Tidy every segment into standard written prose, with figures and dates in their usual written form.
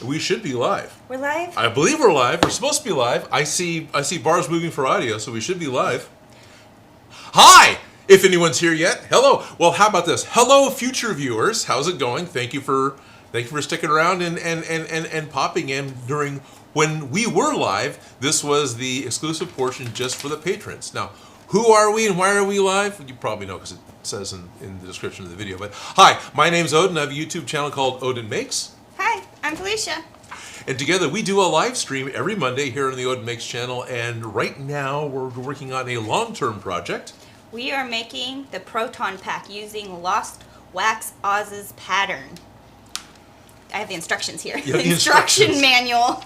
We should be live. We're live? I believe we're live. We're supposed to be live. I see bars moving for audio, so we should be live. Hi! If anyone's here yet, hello. Well, how about this? Hello, future viewers. How's it going? Thank you for sticking around and popping in during when we were live. This was the exclusive portion just for the patrons. Now, who are we and why are we live? You probably know because it says in the description of the video. But hi, my name's Odin. I have a YouTube channel called Odin Makes. Hi, I'm Felicia. And together we do a live stream every Monday here on the Odin Makes channel. And right now we're working on a long-term project. We are making the Proton Pack using Lost Wax Oz's pattern. I have the instructions here. Yeah, the instruction manual.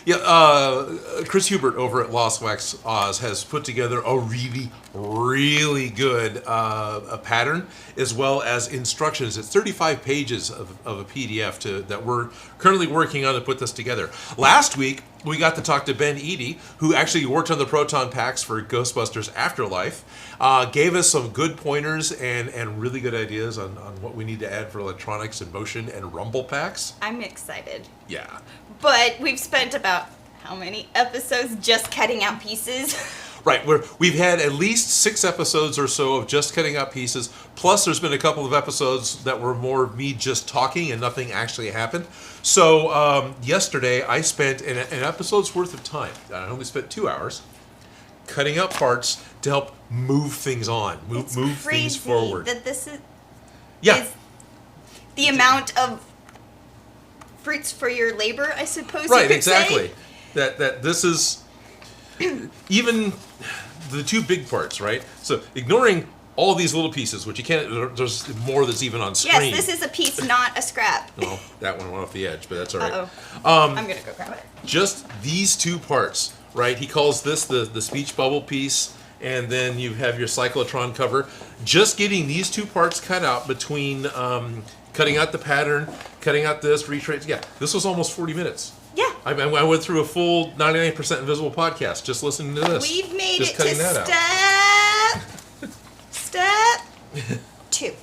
Yeah, Chris Hubert over at Lost Wax Oz has put together a really good a pattern as well as instructions. It's 35 pages of a PDF that we're currently working on to put this together. Last week, we got to talk to Ben Eady, who actually worked on the Proton Packs for Ghostbusters Afterlife, gave us some good pointers and really good ideas on what we need to add for electronics and motion and rumble packs. I'm excited. Yeah. But we've spent about how many episodes just cutting out pieces? Right, we've had at least 6 episodes or so of just cutting out pieces, plus there's been a couple of episodes that were more me just talking and nothing actually happened. So yesterday I spent an episode's worth of time, I only spent 2 hours, cutting out parts to help move things on, move things forward. That this is yeah. The amount of fruits for your labor, I suppose. Right, you could exactly. Say. That this is even the 2 big parts, right? So ignoring all these little pieces, which you can't. There's more that's even on screen. Yes, this is a piece, not a scrap. Well, that one went off the edge, but that's all right. I'm gonna go grab it. Just these 2 parts, right? He calls this the speech bubble piece, and then you have your cyclotron cover. Just getting these 2 parts cut out between cutting out the pattern, cutting out this, retrace. Yeah, this was almost 40 minutes. Yeah. I went through a full 99% Invisible podcast just listening to this. We've made just it cutting to that step 2.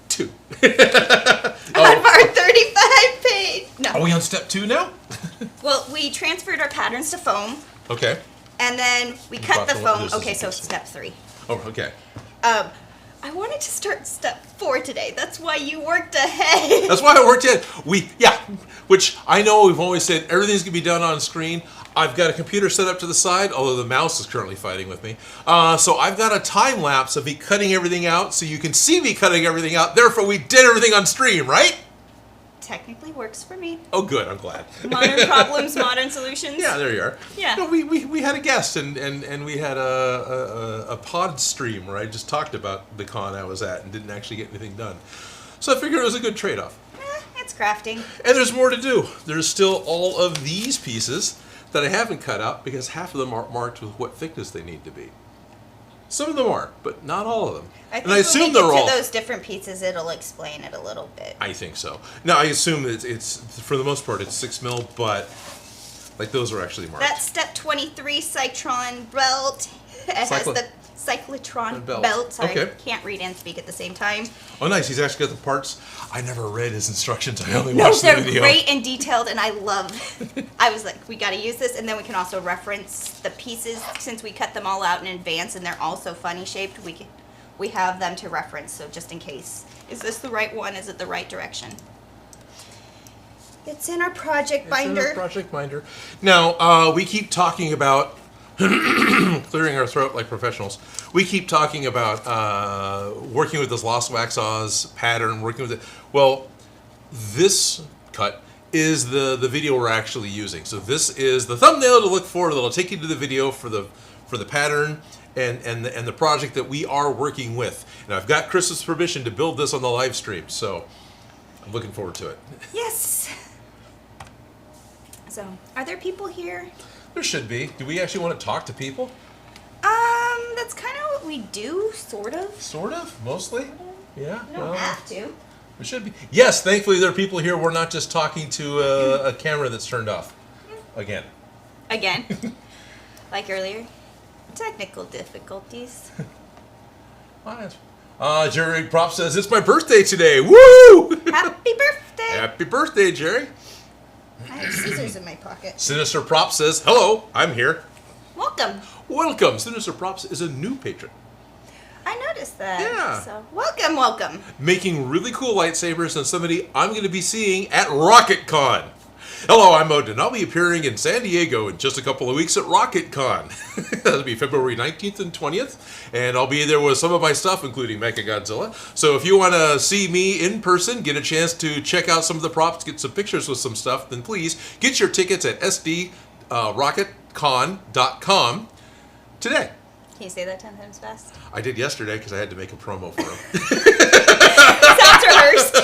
2. Of our 35 page. No. Are we on step 2 now? Well, we transferred our patterns to foam. Okay. And then we cut the foam. Okay, so piece. step 3. Oh, okay. I wanted to start step 4 today. That's why you worked ahead. That's why I worked in. Which I know we've always said everything's gonna be done on screen. I've got a computer set up to the side, although the mouse is currently fighting with me. So I've got a time lapse of me cutting everything out, so you can see me cutting everything out. Therefore, we did everything on stream, right? Technically works for me. Oh, good. I'm glad. Modern problems, modern solutions. Yeah, there you are. Yeah. No, we had a guest and we had a pod stream where I just talked about the con I was at and didn't actually get anything done. So I figured it was a good trade-off. It's crafting. And there's more to do. There's still all of these pieces that I haven't cut out because half of them are marked with what thickness they need to be. Some of them are, but not all of them. I think and I assume they're all. To those different pieces, it'll explain it a little bit. I think so. Now I assume it's for the most part it's 6 mil, but like those are actually marked. That's step 23 Cyclotron belt. It has the cyclotron belt. Sorry, okay. Can't read and speak at the same time. Oh, nice. He's actually got the parts. I never read his instructions. I only watched the they're video. Great and detailed, and I love. I was like, we got to use this, and then we can also reference the pieces since we cut them all out in advance, and they're also funny shaped. We have them to reference, so just in case, is this the right one? Is it the right direction? It's in our project binder. It's in our project binder. Now we keep talking about clearing our throat like professionals. We keep talking about working with this Lost Wax Oz pattern, working with it. Well, this cut is the video we're actually using. So this is the thumbnail to look for that'll take you to the video for the pattern and the project that we are working with. And I've got Chris's permission to build this on the live stream, so I'm looking forward to it. Yes. So, are there people here? There should be. Do we actually want to talk to people? That's kind of what we do, sort of. Sort of? Mostly? Yeah? We don't have to. We should be. Yes, thankfully there are people here. We're not just talking to a camera that's turned off. Again. Like earlier. Technical difficulties. Jerry Prop says, it's my birthday today. Woo! Happy birthday! Happy birthday, Jerry. I have scissors in my pocket. Sinister Props says, hello, I'm here. Welcome. Welcome. Sinister Props is a new patron. I noticed that. Yeah. So, welcome. Making really cool lightsabers and somebody I'm going to be seeing at RocketCon. Hello, I'm Odin. I'll be appearing in San Diego in just a couple of weeks at RocketCon. That'll be February 19th and 20th. And I'll be there with some of my stuff, including Mechagodzilla. So if you want to see me in person, get a chance to check out some of the props, get some pictures with some stuff, then please get your tickets at sdrocketcon.com today. Can you say that 10 times fast? I did yesterday because I had to make a promo for him. Sounds rehearsed.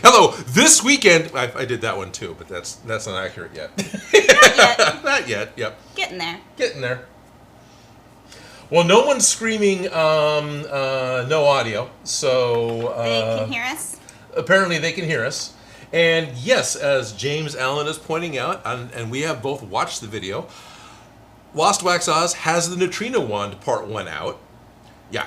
Hello, this weekend, I did that one too, but that's not accurate yet. Not yet. Not yet, yep. Getting there. Getting there. Well, no one's screaming no audio, so... They can hear us? Apparently they can hear us. And yes, as James Allen is pointing out, and we have both watched the video, Lost Wax Oz has the Neutrino Wand Part 1 out. Yeah.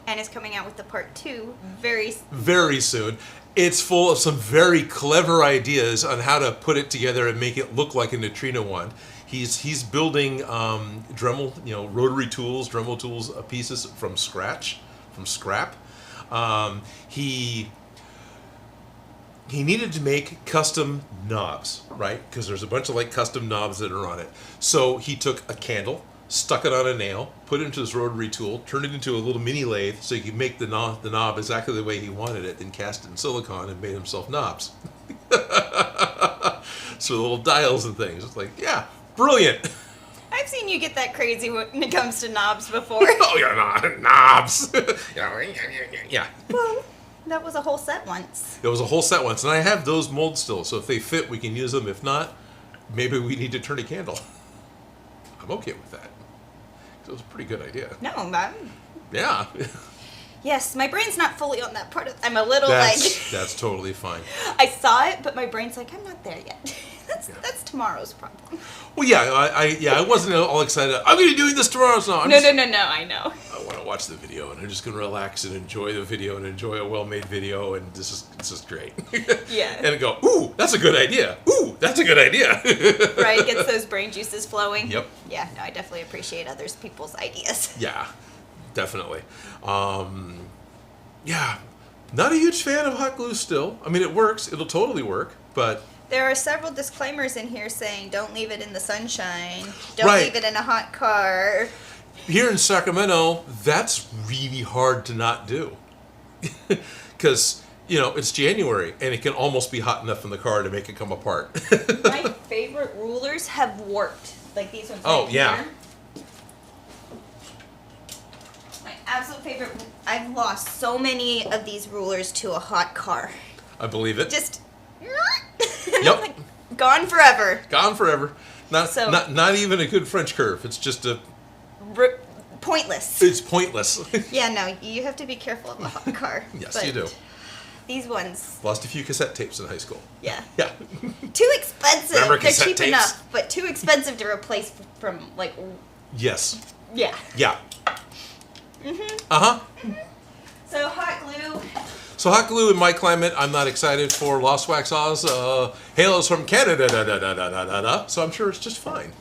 And is coming out with the Part 2 very soon. It's full of some very clever ideas on how to put it together and make it look like a neutrino wand. He's building Dremel, rotary tools, Dremel tools pieces from scrap. He needed to make custom knobs, right? Because there's a bunch of custom knobs that are on it. So he took a candle, stuck it on a nail, put it into this rotary tool, turned it into a little mini lathe so he could make the knob exactly the way he wanted it, then cast it in silicone and made himself knobs. So little dials and things. It's yeah, brilliant. I've seen you get that crazy when it comes to knobs before. Oh, yeah, knobs. Yeah. Well, that was a whole set once. It was a whole set once, and I have those molds still, so if they fit, we can use them. If not, maybe we need to turn a candle. I'm okay with that. It was a pretty good idea. No, Yeah. Yes, my brain's not fully on that part. I'm a little That's totally fine. I saw it, but my brain's I'm not there yet. That's tomorrow's problem. Well, yeah, I wasn't all excited. I'm going to be doing this tomorrow. So No, I know. I want to watch the video, and I'm just going to relax and enjoy the video and enjoy a well-made video, and this is great. Yeah. And go, ooh, that's a good idea. Ooh, that's a good idea. Right, gets those brain juices flowing. Yep. Yeah, no, I definitely appreciate people's ideas. Yeah, definitely. Yeah, not a huge fan of hot glue still. I mean, it works. It'll totally work, but... There are several disclaimers in here saying don't leave it in the sunshine, don't Right. leave it in a hot car. Here in Sacramento, that's really hard to not do. Because, it's January, and it can almost be hot enough in the car to make it come apart. My favorite rulers have warped. Like these ones Oh, right yeah. here. My absolute favorite. I've lost so many of these rulers to a hot car. I believe it. Just... Yep. Gone forever. Gone forever. So- Not even a good French curve. It's just Pointless. it's pointless. Yeah, no, you have to be careful of a hot car. Yes, But you do. These ones, Lost a few cassette tapes in high school. yeah. Yeah. Too expensive. Remember They're cassette cheap tapes? enough, but too expensive to replace from, Yes. yeah. Yeah. Uh-huh. So, hot glue. So hot glue in my climate, I'm not excited for Lost Wax Oz. Halos from Canada, so I'm sure it's just fine.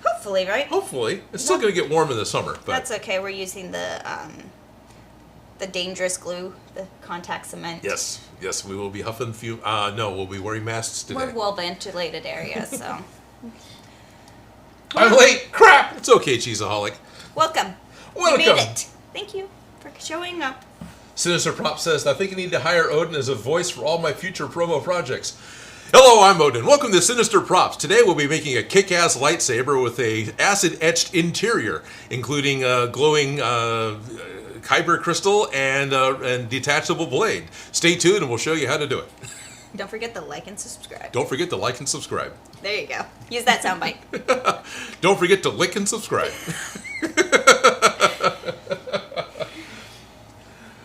Hopefully, right? Hopefully. It's still going to get warm in the summer. But That's okay. We're using the dangerous glue, the contact cement. Yes, we will be huffing fume. No, we'll be wearing masks today. We're well-ventilated area, so. I'm late. Crap. It's okay, Cheeseaholic. Welcome. Welcome. You made it. Thank you for showing up. Sinister Prop says, I think I need to hire Odin as a voice for all my future promo projects. Hello, I'm Odin. Welcome to Sinister Props. Today we'll be making a kick-ass lightsaber with a acid-etched interior, including glowing kyber crystal and detachable blade. Stay tuned and we'll show you how to do it. Don't forget to like and subscribe. Don't forget to like and subscribe. There you go. Use that soundbite. Don't forget to lick and subscribe.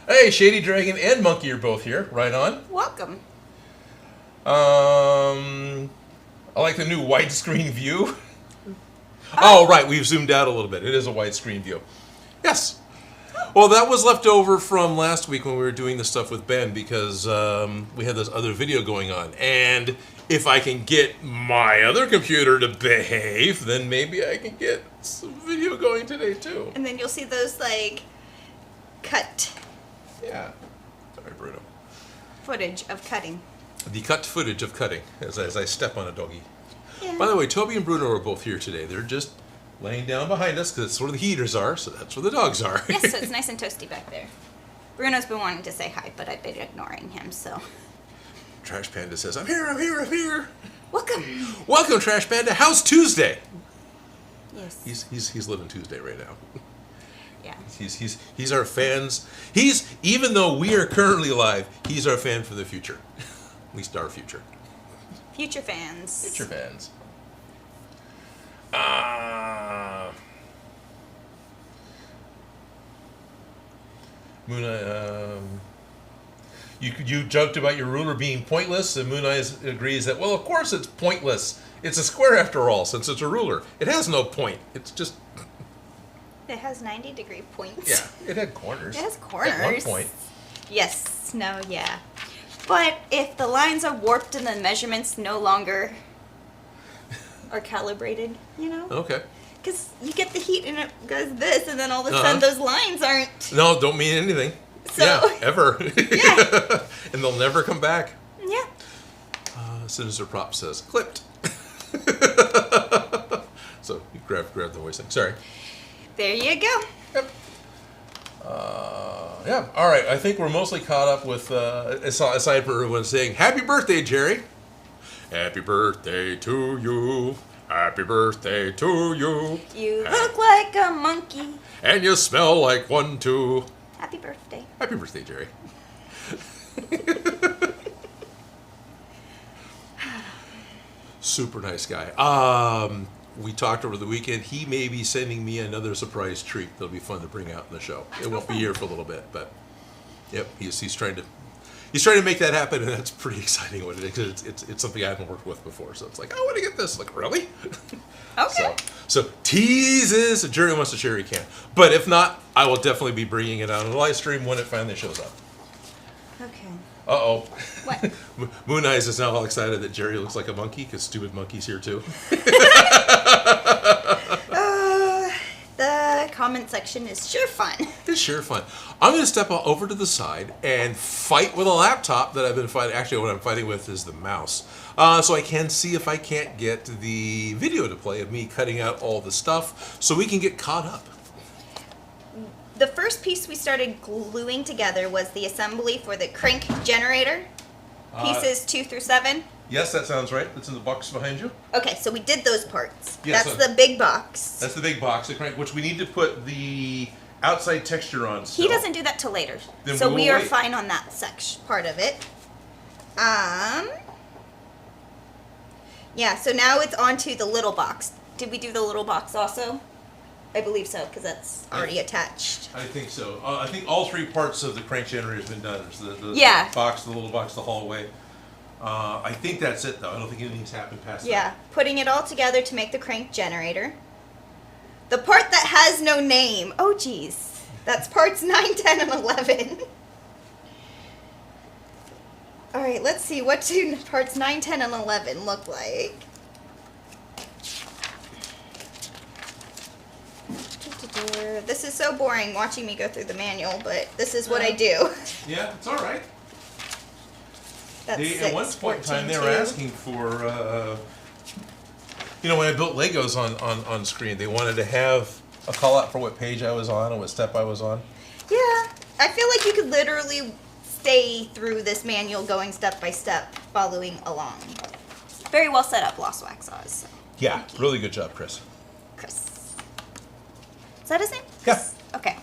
Hey, Shady Dragon and Monkey are both here. Right on. Welcome. I like the new widescreen view. Oh, right. We've zoomed out a little bit. It is a widescreen view. Yes. Well, that was left over from last week when we were doing the stuff with Ben because we had this other video going on. And if I can get my other computer to behave, then maybe I can get some video going today too. And then you'll see those, like, cut Yeah. Sorry, Bruno. footage of cutting. The cut footage of cutting as I step on a doggy. Yeah. By the way, Toby and Bruno are both here today. They're just laying down behind us because that's where the heaters are, so that's where the dogs are. Yes, so it's nice and toasty back there. Bruno's been wanting to say hi, but I've been ignoring him, so. Trash Panda says, I'm here, I'm here, I'm here. Welcome. Welcome, Trash Panda. How's Tuesday? Yes. He's living Tuesday right now. Yeah. He's our fans. Even though we are currently live, he's our fan for the future. At least our future. Future fans. Future fans. Muna, you joked about your ruler being pointless, and Moon Eyes agrees that, well, of course it's pointless. It's a square after all, since it's a ruler. It has no point. It's just... It has 90-degree points. Yeah, it had corners. It has corners. At one point. Yes. No, yeah. But if the lines are warped and the measurements no longer are calibrated, you know? Okay. Because you get the heat and it goes this, and then all of a sudden those lines aren't... No, don't mean anything. So, yeah, ever. Yeah. And they'll never come back. Yeah. Sinister Prop says, clipped. So, you grab the voice thing. Sorry. There you go. Yep. Yeah, all right. I think we're mostly caught up with, aside from everyone saying, happy birthday, Jerry. Happy birthday to you. Happy birthday to you. You look like a monkey. And you smell like one, too. Happy birthday. Happy birthday, Jerry. Super nice guy. We talked over the weekend. He may be sending me another surprise treat that'll be fun to bring out in the show. It won't be here for a little bit, but yep, he's trying to make that happen, and that's pretty exciting. What it is, it's something I haven't worked with before, so it's like, I want to get this. Like, really? Okay. So teases. If Jerry wants to share, he can. But if not, I will definitely be bringing it out on the live stream when it finally shows up. Okay. Uh-oh. What? Moon Eyes is now all excited that Jerry looks like a monkey, because Stupid Monkey's here too. The comment section is sure fun. It's sure fun. I'm going to step over to the side and fight with a laptop that I've been fighting. Actually, what I'm fighting with is the mouse. So I can see if I can't get the video to play of me cutting out all the stuff so we can get caught up. The first piece we started gluing together was the assembly for the crank generator, pieces 2 through 7. Yes, that sounds right. That's in the box behind you. Okay, so we did those parts. Yes, That's the big box. That's the big box, the crank, which we need to put the outside texture on still. He doesn't do that till later. Then So we'll we are wait. fine on that section part of it. Yeah, so now it's on to the little box. Did we do the little box also? I believe so, because that's already attached. I think so. I think all 3 parts of the crank generator has been done. So the Yeah. box, the little box, the hallway. I think that's it, though. I don't think anything's happened past Yeah, that. putting it all together to make the crank generator. The part that has no name. Oh, geez. That's parts 9, 10, and 11. All right, let's see. What do parts 9, 10, and 11 look like? This is so boring watching me go through the manual, but this is what I do. Yeah, it's all right. That's At one 6, point in time, 14, they were 2. asking for, when I built Legos on screen, they wanted to have a call out for what page I was on and what step I was on. Yeah, I feel like you could literally stay through this manual going step by step, following along. Very well set up, Lost Wax Saws. So. Yeah, really good job, Chris. Chris. Is that his name? Yeah. Chris? Okay.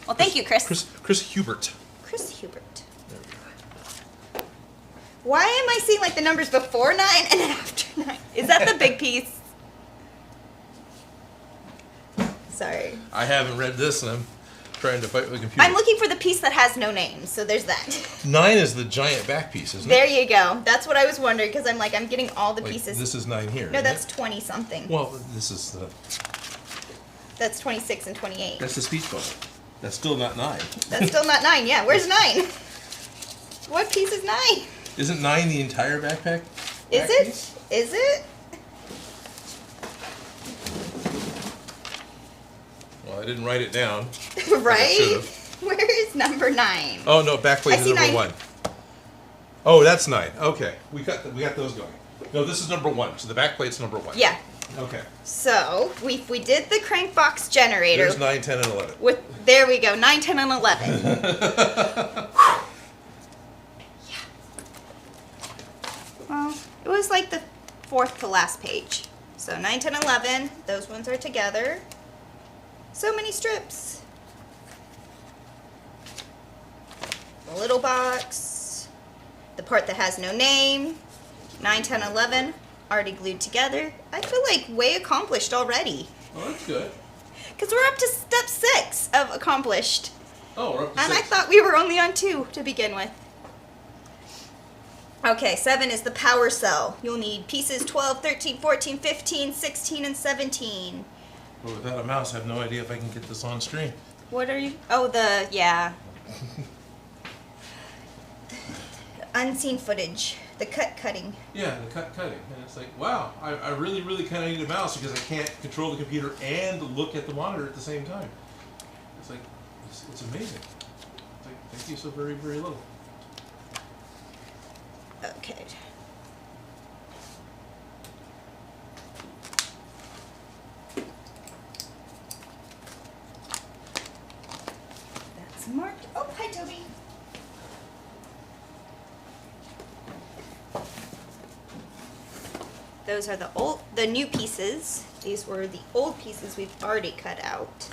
Well, thank you, Chris. Chris Hubert. Chris Hubert. There we go. Why am I seeing like the numbers before 9 and after 9? Is that the big piece? Sorry. I haven't read this, and I'm trying to fight with the computer. I'm looking for the piece that has no name, so there's that. 9 is the giant back piece, isn't There it? you go. That's what I was wondering, because I'm like, I'm getting all the Like, pieces. this is 9 here. No, isn't that's it? 20-something. Well, this is the... That's 26 and 28. That's the speech bubble. That's still not 9. That's still not 9. Yeah, where's 9? What piece is 9? Isn't 9 the entire backpack? Is it? Is it? Well, I didn't write it down. Right? Where is number 9? Oh no, backplate is number 9. 1. Oh, that's 9. Okay, we got those going. No, this is number 1. So the backplate's number 1. Yeah. Okay. So we did the crank box generator. There's 9, 10, and 11. There we go. 9, 10, and 11. Yeah. Well, it was like the 4th to last page. So 9, 10, 11. Those ones are together. So many strips. The little box. The part that has no name. 9, 10, 11. Already glued together. I feel like way accomplished already. Oh, that's good. Because we're up to step 6 of accomplished. Oh, we're up to And 6. I thought we were only on 2 to begin with. Okay, 7 is the power cell. You'll need pieces 12, 13, 14, 15, 16, and 17. Well, without a mouse, I have no idea if I can get this on stream. What are you? Oh, yeah. Unseen footage. The cutting. Yeah, the cutting. And it's like, wow, I really, really kind of need a mouse because I can't control the computer and look at the monitor at the same time. It's like, it's amazing. It's like, thank you so very, very little. Okay. That's marked. Oh, hi, Toby. Those are the new pieces. These were the old pieces we've already cut out.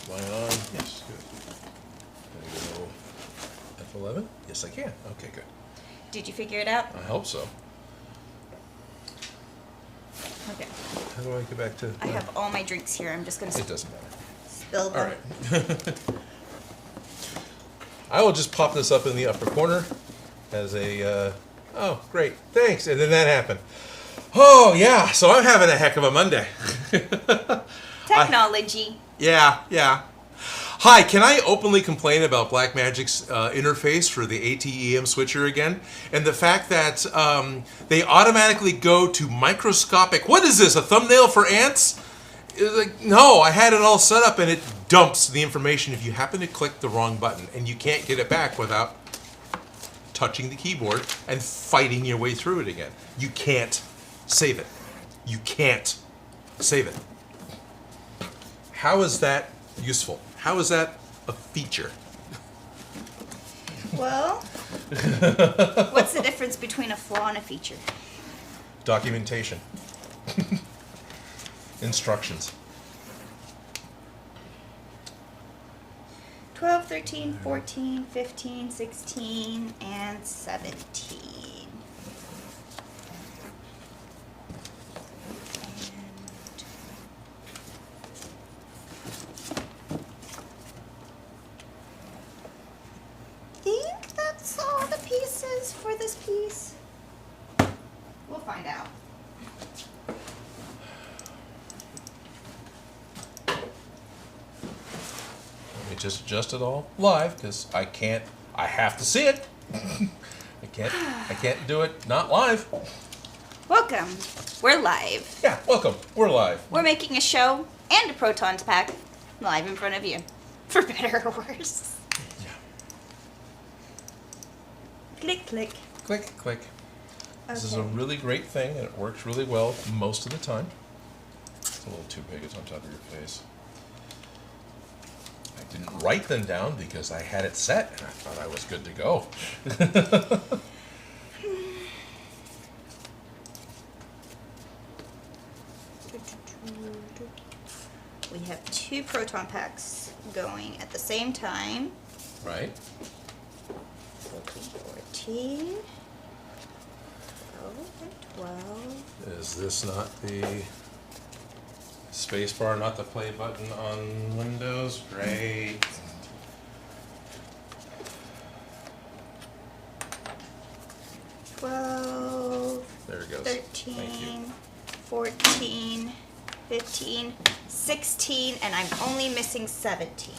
Line on. Yes, good. Can I go F11? Yes, I can. Okay, good. Did you figure it out? I hope so. Okay. How do I get back to... I have all my drinks here. I'm just going to It doesn't matter. spill them. All right. I will just pop this up in the upper corner as a, oh, great, thanks. And then that happened. Oh, yeah, so I'm having a heck of a Monday. Technology. Yeah. Hi, can I openly complain about Blackmagic's interface for the ATEM switcher again? And the fact that they automatically go to microscopic, what is this, a thumbnail for ants? It's like, no, I had it all set up and it dumps the information if you happen to click the wrong button and you can't get it back without touching the keyboard and fighting your way through it again. You can't save it. You can't save it. How is that useful? How is that a feature? Well, what's the difference between a flaw and a feature? Documentation. Instructions. 12, 13, 14, 15, 16, and 17. I think that's all the pieces for this piece. We'll find out. Let me just adjust it all live because I have to see it. I can't do it not live. Welcome. We're live. Yeah, welcome. We're live. We're making a show and a Proton Pack live in front of you. For better or worse. Yeah. Click, click. Click, click. This is a Okay. really great thing and it works really well most of the time. It's a little too big, it's on top of your face. I didn't write them down because I had it set and I thought I was good to go. We have 2 Proton Packs going at the same time. Right? 14, 12, and 12. Is this not the space bar, not the play button on Windows? Great. Twelve, There it goes. 13, Thank you. 14, 15, 16, and I'm only missing 17.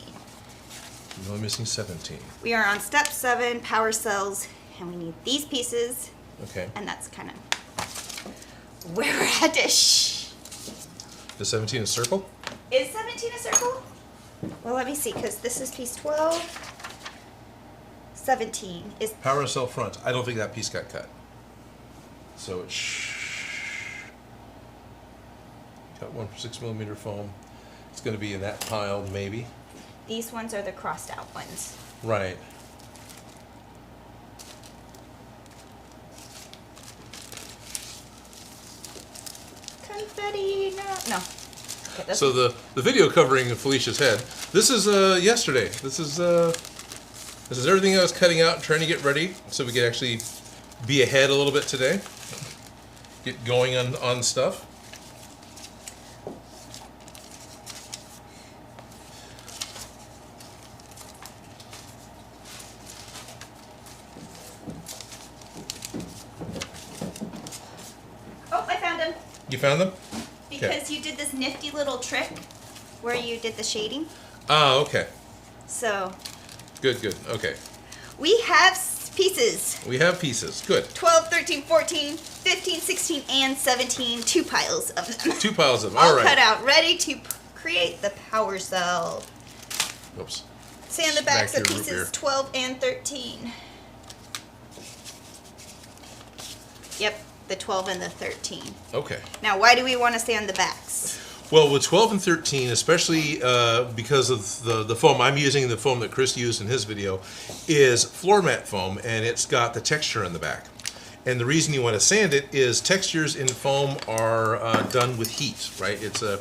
You're only missing 17. We are on step 7, power cells, and we need these pieces, Okay. and that's kind of where we're at. The 17 is circle? Is 17 a circle? Well, let me see, because this is piece 12. 17 is... Power cell front. I don't think that piece got cut. So it's... Got one 6mm foam. It's going to be in that pile, maybe. These ones are the crossed out ones. Right. Confetti, no. Okay, that's So the video covering Felicia's head. This is yesterday. This is everything I was cutting out and trying to get ready so we could actually be ahead a little bit today. Get going on stuff. Oh, I found them. You found them? Because you did this nifty little trick where you did the shading. Ah, okay. So Good, good. Okay. we have pieces. We have pieces. Good. 12, 13, 14, 15, 16, and 17. 2 piles of them. 2 piles of them. All All right. cut out, ready to create the power cell. Oops. Sand the backs Smack of your root beer. pieces 12 and 13. Yep, the 12 and the 13. Okay. Now, why do we want to sand the backs? Well, with 12 and 13, especially because of the foam I'm using, the foam that Chris used in his video, is floor mat foam, and it's got the texture in the back. And the reason you want to sand it is textures in foam are done with heat, right? It's a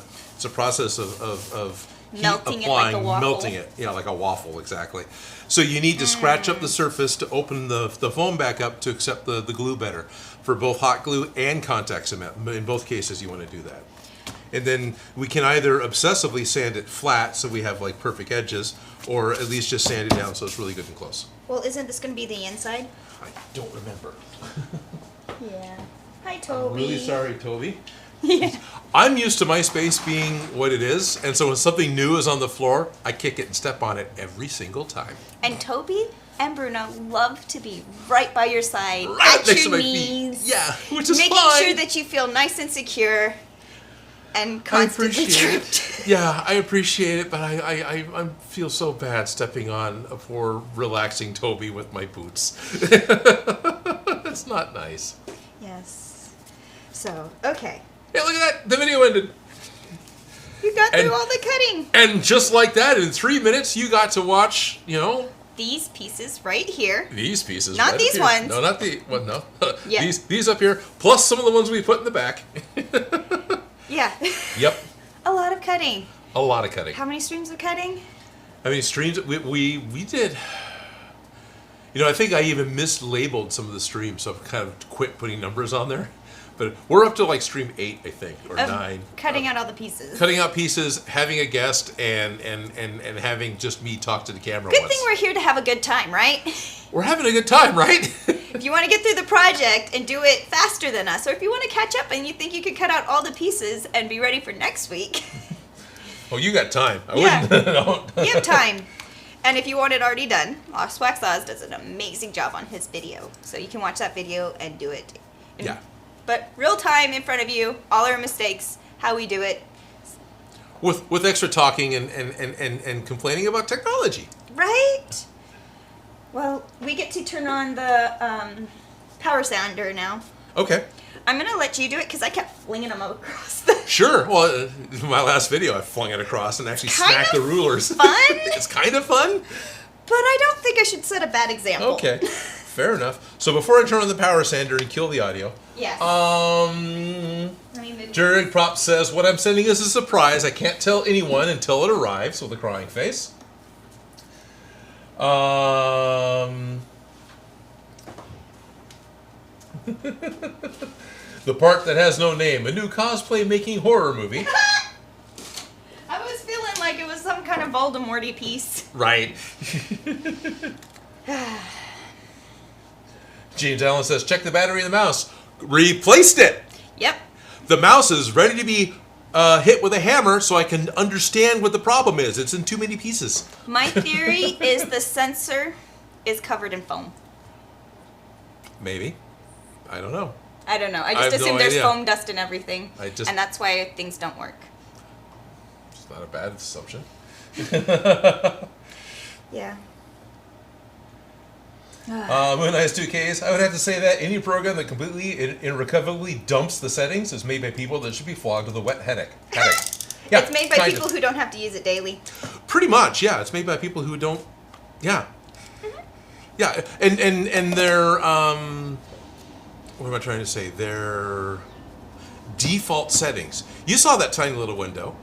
process of heat Melting it applying, like a waffle. melting it, yeah, like a waffle, exactly. So you need to scratch up the surface to open the foam back up to accept the glue better for both hot glue and contact cement. In both cases, you want to do that. And then we can either obsessively sand it flat so we have like perfect edges, or at least just sand it down so it's really good and close. Well, isn't this going to be the inside? I don't remember. Yeah. Hi, Toby. I'm really sorry, Toby. Yeah. I'm used to my space being what it is, and so when something new is on the floor, I kick it and step on it every single time. And Toby and Bruno love to be right by your side, Right at next to your my knees. feet. Yeah, which is making fine. sure that you feel nice and secure and I constantly appreciate tripped. it. Yeah, I appreciate it, but I feel so bad stepping on a poor, relaxing Toby with my boots. It's not nice. Yes. So, okay. Hey, look at that! The video ended. You got And- through all the cutting. And just like that, in 3 minutes, you got to watch, These pieces right here. these pieces. Not right these up here. ones. No, not the well, no. Yeah. These up here, plus some of the ones we put in the back. Yeah. Yep, A lot of cutting. a lot of cutting. How many streams of cutting? I mean, streams. We did. I think I even mislabeled some of the streams, so I've kind of quit putting numbers on there. But we're up to like stream 8, I think, or Of 9. Cutting out all the pieces. Cutting out pieces, having a guest, and having just me talk to the camera Good once. thing we're here to have a good time, right? We're having a good time, right? If you want to get through the project and do it faster than us, or if you want to catch up and you think you could cut out all the pieces and be ready for next week, Oh, you got time. I Yeah. wouldn't. No. you have time. And if you want it already done, Lost Wax Oz does an amazing job on his video. So you can watch that video and do it. Yeah. But real time in front of you, all our mistakes, how we do it, With extra talking and complaining about technology. right? Well, we get to turn on the power sounder now. Okay. I'm going to let you do it because I kept flinging them across the... Sure. Well, in my last video, I flung it across and actually Kind smacked of the rulers. fun. It's kind of fun. But I don't think I should set a bad example. Okay. Fair enough. So before I turn on the power sander and kill the audio, Yes. Um, Let me move. Jared Prop says, what I'm sending is a surprise. I can't tell anyone until it arrives, with a crying face. The part that has no name. A new cosplay making horror movie. I was feeling like it was some kind of Voldemort-y piece. Right. James Allen says, check the battery in the mouse. Replaced it. Yep. The mouse is ready to be hit with a hammer so I can understand what the problem is. It's in too many pieces. My theory is the sensor is covered in foam. Maybe. I don't know. I don't know. I I just have no assume there's idea. foam dust and everything. And that's why things don't work. It's not a bad assumption. Yeah. Moon Eyes 2Ks, I would have to say that any program that completely and irrecoverably dumps the settings is made by people that should be flogged with a wet headache. Yeah, It's made by kind people of. who don't have to use it daily. Pretty much, yeah. It's made by people who don't. Yeah. Yeah, and their what am I trying to say? Their default settings. You saw that tiny little window.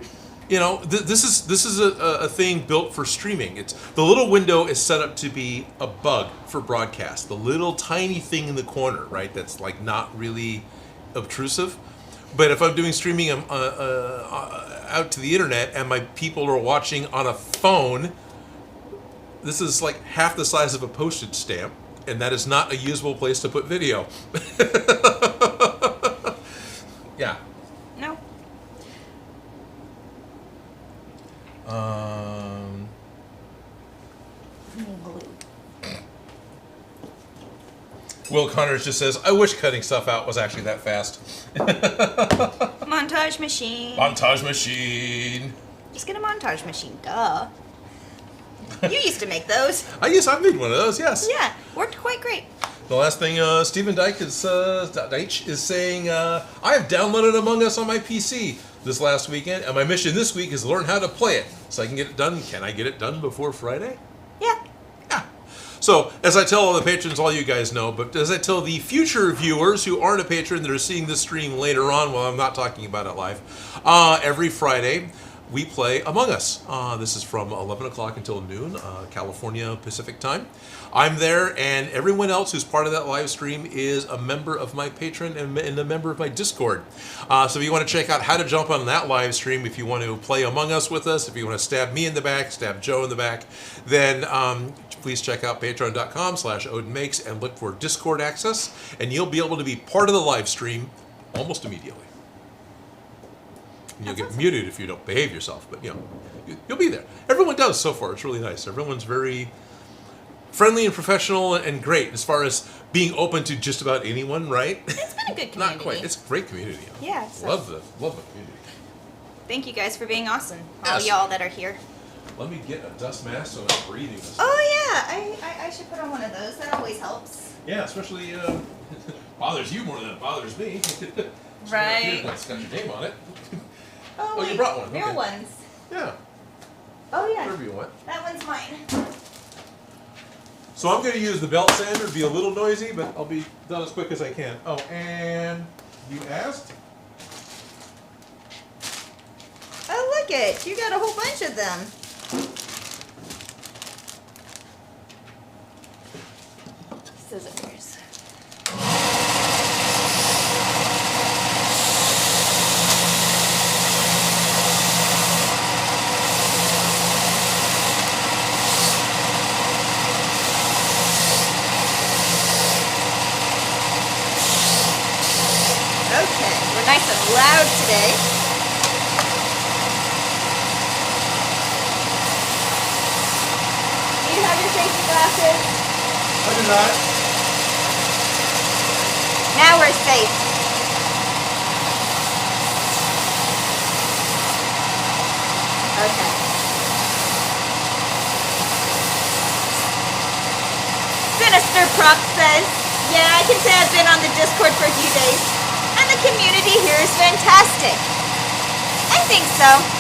You know, this is a thing built for streaming. It's the little window is set up to be a bug for broadcast. The little tiny thing in the corner, right? That's like not really obtrusive. But if I'm doing streaming out to the internet and my people are watching on a phone, this is like half the size of a postage stamp, and that is not a usable place to put video. Yeah. No. Will Connors just says, I wish cutting stuff out was actually that fast. Montage machine. Montage machine. Just get a montage machine. Duh. You used to make those. I've made one of those, yes. Yeah, worked quite great. The last thing Stephen Deitch is saying, I have downloaded Among Us on my PC this last weekend, and my mission this week is learn how to play it so I can get it done. Can I get it done before Friday? Yeah. Yeah. So, as I tell all the patrons, all you guys know, but as I tell the future viewers who aren't a patron that are seeing this stream later on while I'm not talking about it live, every Friday we play Among Us. This is from 11 o'clock until noon, California Pacific time. I'm there, and everyone else who's part of that live stream is a member of my Patreon and a member of my Discord. So if you want to check out how to jump on that live stream, if you want to play Among Us with us, if you want to stab me in the back, stab Joe in the back, then please check out patreon.com/Odin Makes and look for Discord access, and you'll be able to be part of the live stream almost immediately. And you'll get muted if you don't behave yourself, but you'll be there. Everyone does so far. It's really nice. Everyone's very friendly and professional and great as far as being open to just about anyone, right? It's been a good community. Not quite. It's a great community. Yeah. So Love the community. thank you guys for being awesome. All Yes. y'all that are here. Let me get a dust mask so I'm breathing. Oh yeah, I should put on one of those. That always helps. Yeah, especially bothers you more than it bothers me. Right. It's got your name on it. Oh, Oh, you wait, brought one, real okay. ones. Yeah, Oh yeah, whatever you want. that one's mine. So I'm going to use the belt sander. It'll be a little noisy, but I'll be done as quick as I can. Oh, and you asked? Oh look it, you got a whole bunch of them. Scissors. Okay, we're nice and loud today. Do you have your safety glasses? I do not. Now we're safe. Okay. Sinister Prop says, yeah, I can say I've been on the Discord for a few days, and the community here is fantastic. I think so.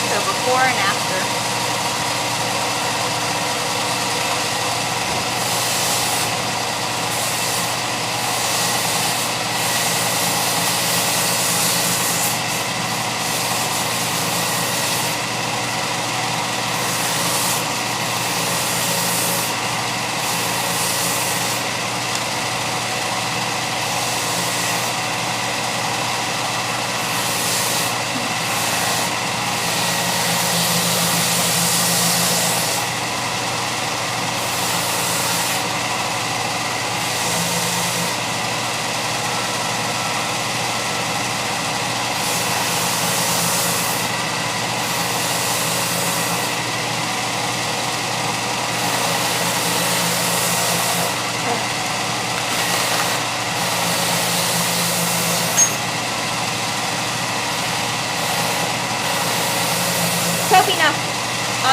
So before and after.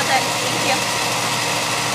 Okay, thank you.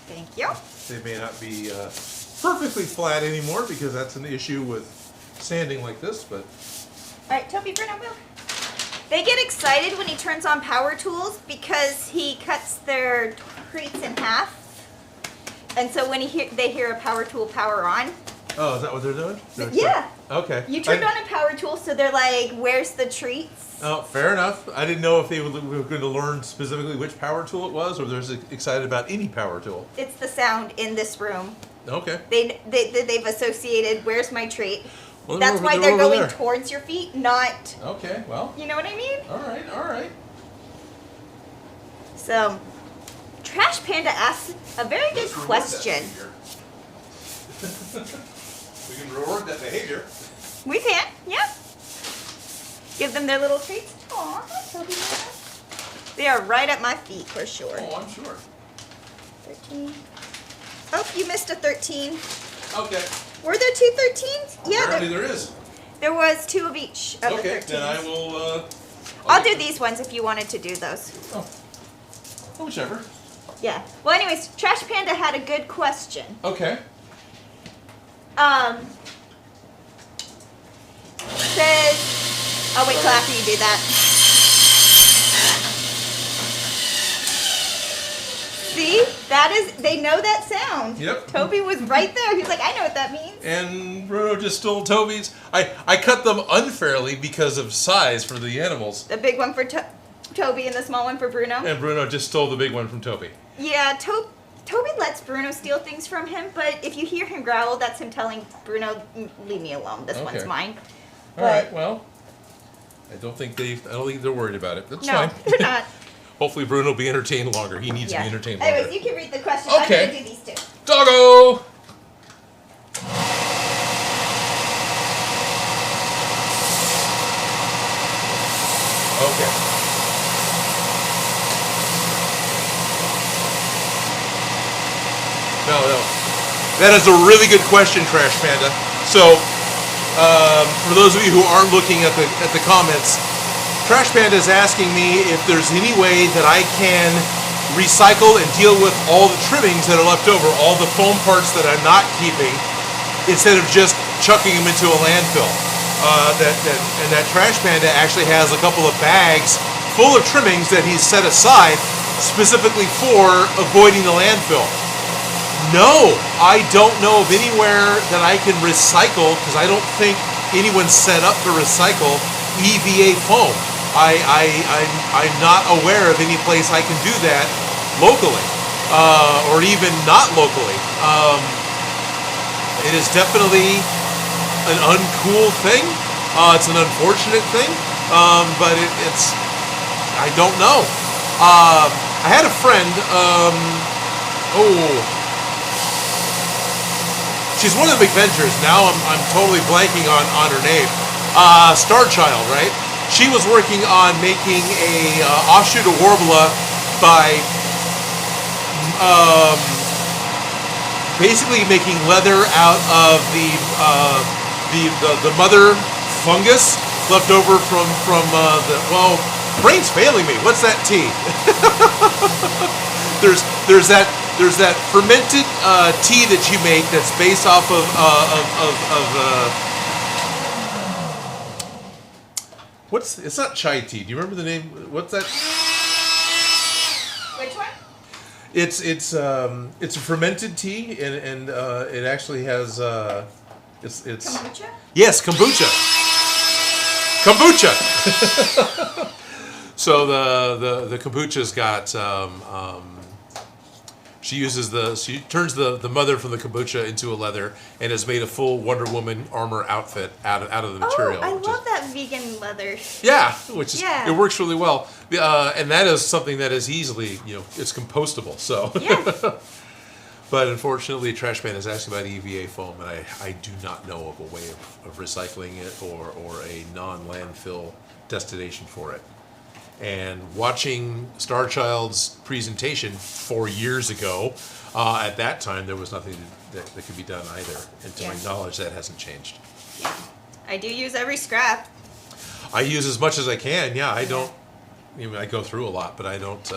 Thank you. They may not be perfectly flat anymore because that's an issue with sanding like this, but All right, Toby, Bruno, move. They get excited when he turns on power tools because he cuts their treats in half. And so when they hear a power tool power on. oh, is that what they're doing? Yeah. Okay. You turned on a power tool, so they're like, where's the treats? Oh, fair enough. I didn't know if they were going to learn specifically which power tool it was, or they're just excited about any power tool. It's the sound in this room. Okay. They've associated, where's my treat? Well, That's why they're over going there. towards your feet, not, Okay, well, you know what I mean? all right, all right. So, Trash Panda asks a very good question. We can reward that behavior. We can, yeah. Give them their little treats. Aw, Toby. They are right at my feet for sure. Oh, I'm sure. 13. Oh, you missed a 13. Okay. Were there two 13s? Yeah, Apparently there is. there was two of each of the Okay, 13s. then I will. I'll do these ones if you wanted to do those. Oh, whichever. Yeah. Well, anyways, Trash Panda had a good question. Okay. Says, I'll wait till after you do that. See, that is, they know that sound. Yep. Toby was right there. He's like, I know what that means. And Bruno just stole Toby's. I cut them unfairly because of size for the animals. The big one for Toby and the small one for Bruno. And Bruno just stole the big one from Toby. Yeah, Toby lets Bruno steal things from him, but if you hear him growl, that's him telling Bruno, leave me alone. This one's Okay. mine. All right. Well, I don't think they're worried about it. That's No, fine. they're not. Hopefully Bruno will be entertained longer. He needs to be entertained longer. Anyways, you can read the question. Okay. I'm going to do these two. Doggo! Okay. No. That is a really good question, Trash Panda. So, for those of you who aren't looking at the comments, Trash Panda is asking me if there's any way that I can recycle and deal with all the trimmings that are left over, all the foam parts that I'm not keeping, instead of just chucking them into a landfill. That Trash Panda actually has a couple of bags full of trimmings that he's set aside specifically for avoiding the landfill. No, I don't know of anywhere that I can recycle, because I don't think anyone's set up to recycle EVA foam. I'm not aware of any place I can do that locally, or even not locally. It is definitely an uncool thing. It's an unfortunate thing, but it's, I don't know. I had a friend, she's one of the big ventures. Now I'm totally blanking on her name. Star Child, right? She was working on making a offshoot of Warbler by basically making leather out of the mother fungus left over from brain's failing me. What's that tea? there's that fermented tea that you make that's based off of it's not chai tea. Do you remember the name? What's that? Which one? It's a fermented tea, and it actually has it's Kombucha? Yes, kombucha. Kombucha. So the kombucha's got she turns the mother from the kombucha into a leather and has made a full Wonder Woman armor outfit out of the material. Oh, I love that vegan leather. Yeah, which is Yeah. it works really well, and that is something that is easily it's compostable. So Yeah. But unfortunately, Trash Man is asking about EVA foam, and I do not know of a way of recycling it or a non-landfill destination for it. And watching Star Child's presentation 4 years ago, at that time there was nothing that could be done either. And to my knowledge, that hasn't changed. Yeah. I do use every scrap. I use as much as I can. Yeah, I don't. I go through a lot, but I don't.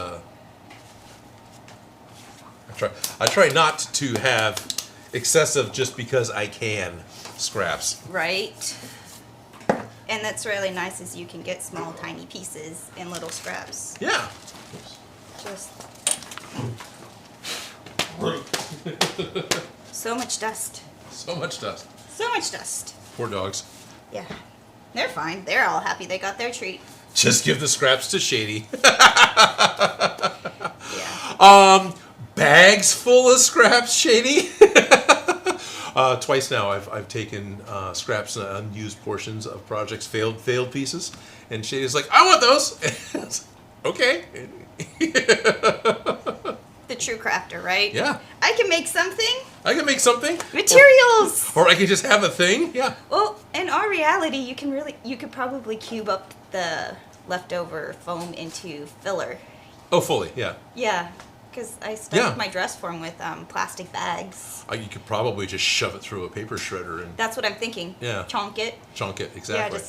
I try not to have excessive just because I can scraps. Right. And that's really nice is you can get small, tiny pieces in little scraps. Yeah. Just so much dust. So much dust. So much dust. Poor dogs. Yeah. They're fine. They're all happy they got their treat. Just give the scraps to Shady. Yeah. Bags full of scraps, Shady. Twice now I've taken scraps and unused portions of projects, failed pieces, and Shady's like, I want those. Okay. The true crafter, right? Yeah. I can make something. I can make something. Materials. Or I can just have a thing. Yeah. Well, in our reality, you could probably cube up the leftover foam into filler. Oh, fully. Yeah. Yeah. Because I stuffed my dress form with plastic bags. You could probably just shove it through a paper shredder and That's what I'm thinking. Yeah. Chonk it. chunk it. Exactly. Yeah,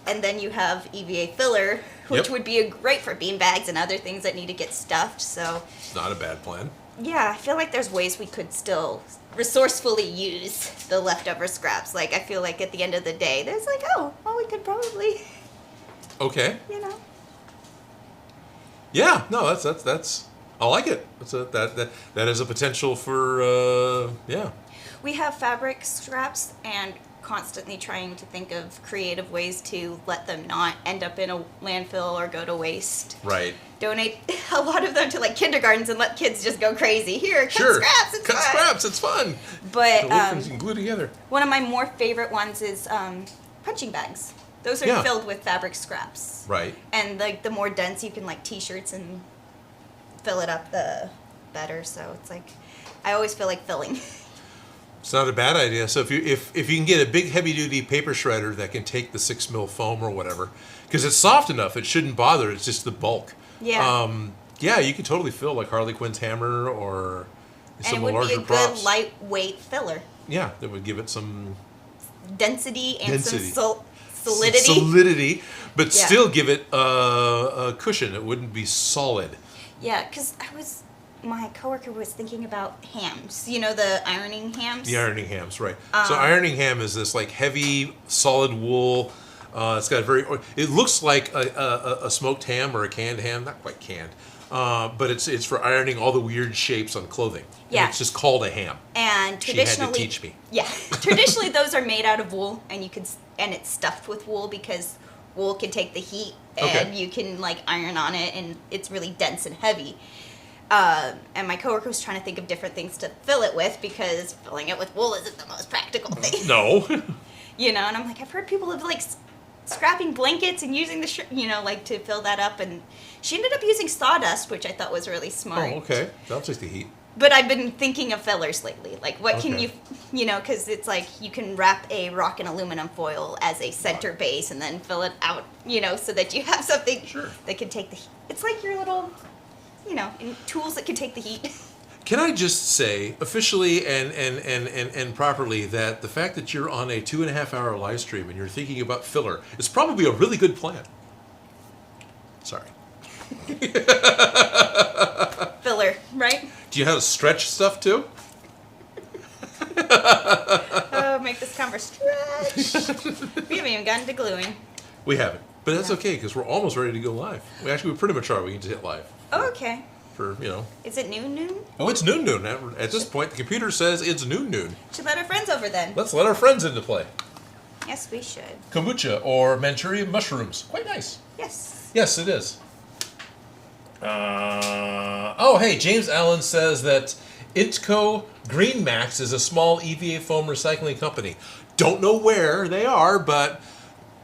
and then you have EVA filler, which would be great for bean bags and other things that need to get stuffed. So It's not a bad plan. yeah, I feel like there's ways we could still resourcefully use the leftover scraps. Like I feel like at the end of the day, there's like, we could probably, Okay. Yeah. No, that's. I like it. That is a potential for We have fabric scraps and constantly trying to think of creative ways to let them not end up in a landfill or go to waste. Right. Donate a lot of them to like kindergartens and let kids just go crazy. Here, cut scraps, it's cut fun. scraps. It's fun. But The little things you can glue together. one of my more favorite ones is punching bags. Those are filled with fabric scraps. Right. And like the more dense you can like t-shirts and fill it up, the better. So it's like I always feel like filling. It's not a bad idea. So if you can get a big heavy duty paper shredder that can take the 6 mil foam or whatever, because it's soft enough, it shouldn't bother. It's just the bulk. Yeah. You could totally fill like Harley Quinn's hammer or some And it would larger be a props. good lightweight filler. Yeah, that would give it some Density and Density. some solidity. solidity, but Yeah. still give it a cushion. It wouldn't be solid. Yeah, because my coworker was thinking about hams. You know, the ironing hams? The ironing hams, right. So ironing ham is this like heavy, solid wool. It's got it looks like a smoked ham or a canned ham. Not quite canned. But it's for ironing all the weird shapes on clothing. Yeah. And it's just called a ham. And She had traditionally, to teach me. Yeah, traditionally those are made out of wool, and it's stuffed with wool because wool can take the heat, and you can like iron on it, and it's really dense and heavy. And my coworker was trying to think of different things to fill it with because filling it with wool isn't the most practical thing. No. And I'm like, I've heard people of like scrapping blankets and using like to fill that up, and she ended up using sawdust, which I thought was really smart. Oh, okay. That'll take the heat. But I've been thinking of fillers lately. Like, what can Okay. because it's like you can wrap a rock and aluminum foil as a center base and then fill it out, so that you have something that can take the heat. It's like your little, tools that can take the heat. Can I just say officially and properly that the fact that you're on a 2.5 hour live stream and you're thinking about filler is probably a really good plan. Sorry. Filler. Right? Do you know how to stretch stuff too? Oh, make this cover stretch. We haven't even gotten to gluing. We haven't. But that's No. okay, because we're almost ready to go live. We pretty much are. We can just hit live. Oh, okay. For, Is it noon? Oh, it's noon. At this point, the computer says it's noon. Should let our friends over then. Let's let our friends into play. Yes, we should. Kombucha or Manchurian mushrooms. Quite nice. Yes. Yes, it is. Oh, hey, James Allen says that Itco Green Max is a small EVA foam recycling company. Don't know where they are, but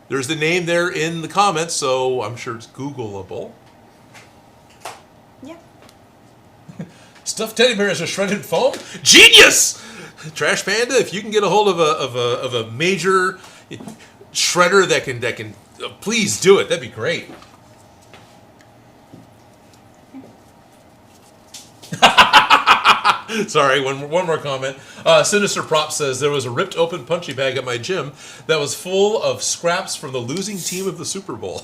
there's the name there in the comments, so I'm sure it's Googleable. Yeah. Stuffed teddy bears are shredded foam? Genius! Trash Panda, if you can get a hold of a major shredder that can please do it. That'd be great. Sorry, one more comment. Sinister Prop says there was a ripped open punchy bag at my gym that was full of scraps from the losing team of the Super Bowl.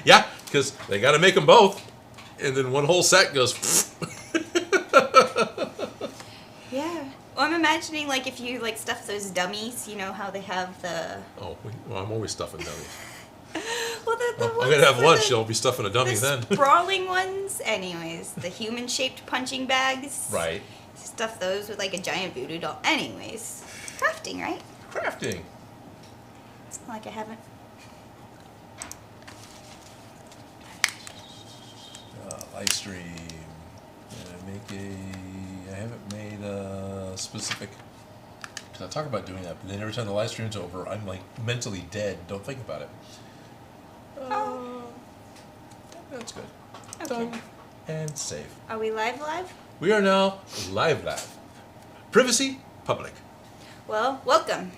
Yeah, because they got to make them both, and then one whole set goes. Yeah. Well, I'm imagining like if you like stuff those dummies, you know how they have the. Oh, well, I'm always stuffing dummies. Well, the I'm ones gonna have for lunch. the- You'll be stuffing a dummy the then. sprawling ones, anyways. The human-shaped punching bags. Right. Stuff those with like a giant voodoo doll. Anyways, crafting, right? Crafting. It's not like I haven't. Live stream. I haven't made a specific. Cause I talk about doing that, but then every time the live stream's over, I'm like mentally dead. Don't think about it. That's good. Okay. Done and save. Are we live? We are now live. Privacy public. Well, welcome.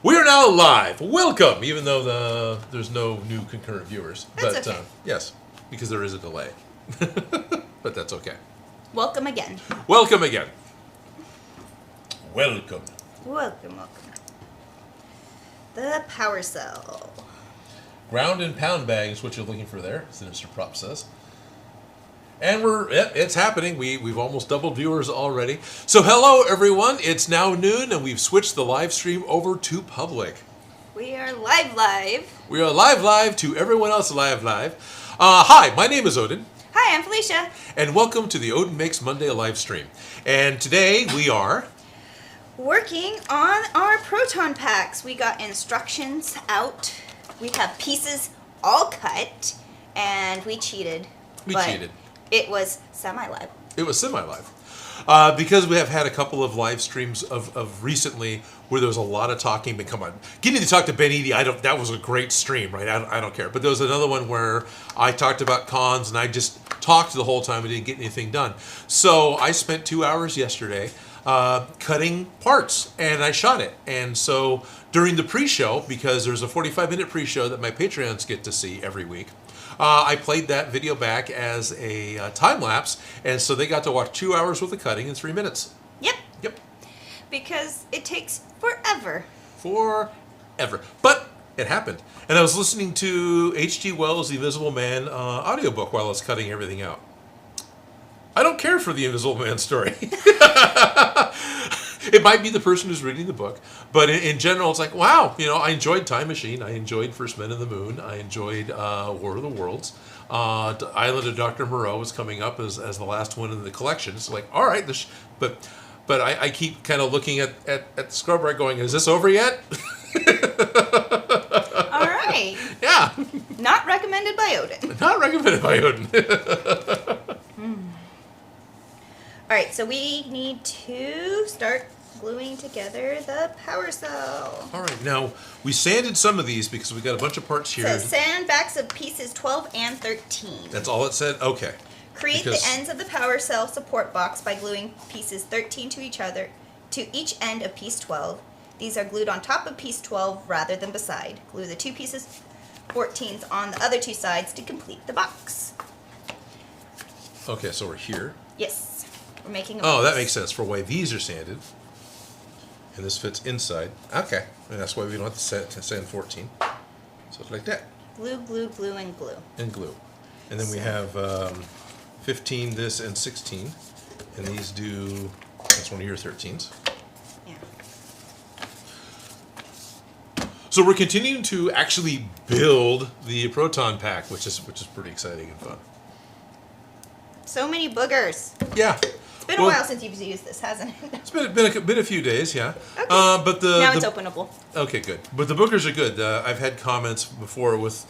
We are now live. Welcome, even though there's no new concurrent viewers. That's but okay. yes, because there is a delay. But that's okay. Welcome again. Welcome again. Welcome. Welcome. The power cell. Ground and pound bag is what you're looking for there, Sinister Prop says. And it's happening. We've almost doubled viewers already. So hello everyone. It's now noon and we've switched the live stream over to public. We are live. We are live to everyone else live. Hi, my name is Odin. Hi, I'm Felicia. And welcome to the Odin Makes Monday live stream. And today we are Working on our Proton Packs. We got instructions out. We have pieces all cut, and we cheated. We but cheated. It was semi-live. It was semi-live. Because we have had a couple of live streams of recently where there was a lot of talking, but come on. Getting to talk to Ben Eady, that was a great stream, right? I don't care. But there was another one where I talked about cons and I just talked the whole time and didn't get anything done. So I spent 2 hours yesterday cutting parts and I shot it. And so during the pre-show, because there's a 45-minute pre-show that my Patreons get to see every week, I played that video back as a time lapse, and so they got to watch 2 hours worth of cutting in 3 minutes. Yep. Yep. Because it takes forever. Forever. But it happened. And I was listening to H.G. Wells' The Invisible Man audiobook while I was cutting everything out. I don't care for the Invisible Man story. It might be the person who's reading the book, but in general, it's like, wow, I enjoyed Time Machine, I enjoyed First Men in the Moon, I enjoyed War of the Worlds. Island of Dr. Moreau is coming up as the last one in the collection. It's like, all right, but I keep kind of looking at the scrub rack going, is this over yet? All right. Yeah. Not recommended by Odin. Not recommended by Odin. All right, so we need to start gluing together the power cell. All right, now we sanded some of these because we got a bunch of parts here. It says sand backs of pieces 12 and 13. That's all it said? Okay. Create Because- the ends of the power cell support box by gluing pieces 13 to each end of piece 12. These are glued on top of piece 12 rather than beside. Glue the two pieces 14s on the other two sides to complete the box. Okay, so we're here. Yes. We're making a Oh, that box. makes sense for why these are sanded. And this fits inside. Okay. And that's why we don't have to sand 14. So it's like that. Glue, glue, glue, and glue. And glue. And then we have 15 this and 16. And these do, that's one of your 13s. Yeah. So we're continuing to actually build the Proton Pack, which is pretty exciting and fun. So many boogers. Yeah. It's been a while since you've used this, hasn't it? It's been a few days, yeah. Okay. But now it's openable. Okay, good. But the boogers are good. I've had comments before with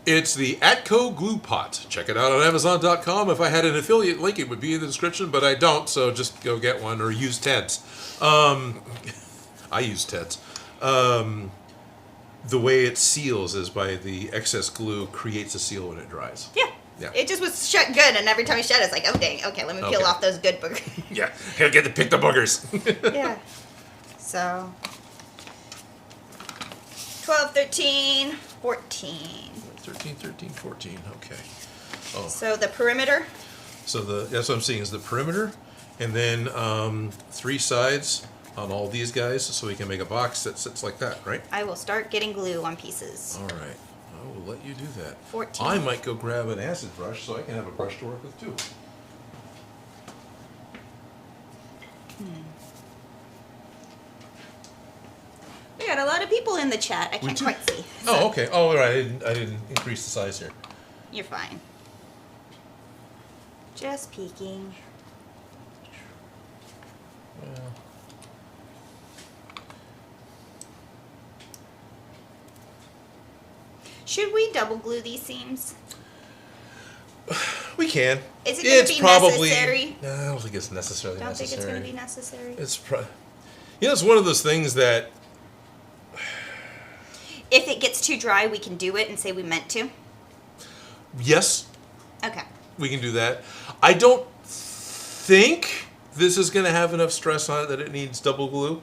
it's the Atco Glue Pot. Check it out on Amazon.com. If I had an affiliate link, it would be in the description, but I don't, so just go get one or use Ted's. I use Ted's. The way it seals is by the excess glue creates a seal when it dries. Yeah. Yeah. It just was shut good, and every time I shut it, it's like, oh, dang, okay, let me peel off those good boogers. Yeah, he'll get to pick the boogers. Yeah. So, 12, 13, 14. 13, 13, 14, okay. Oh. So the perimeter. So that's what I'm seeing is the perimeter, and then 3 sides on all these guys, so we can make a box that sits like that, right? I will start getting glue on pieces. All right, I will let you do that. 14. I might go grab an acid brush so I can have a brush to work with too. We got a lot of people in the chat. I can't quite see. Oh, okay. Oh, all right. I didn't increase the size here. You're fine. Just peeking. Well, Should we double glue these seams? we can. Is it going to be probably necessary? No, I don't think it's necessarily Don't necessary. think it's going to be necessary. It's one of those things that If it gets too dry, we can do it and say we meant to. yes, Okay. we can do that. I don't think this is going to have enough stress on it that it needs double glue.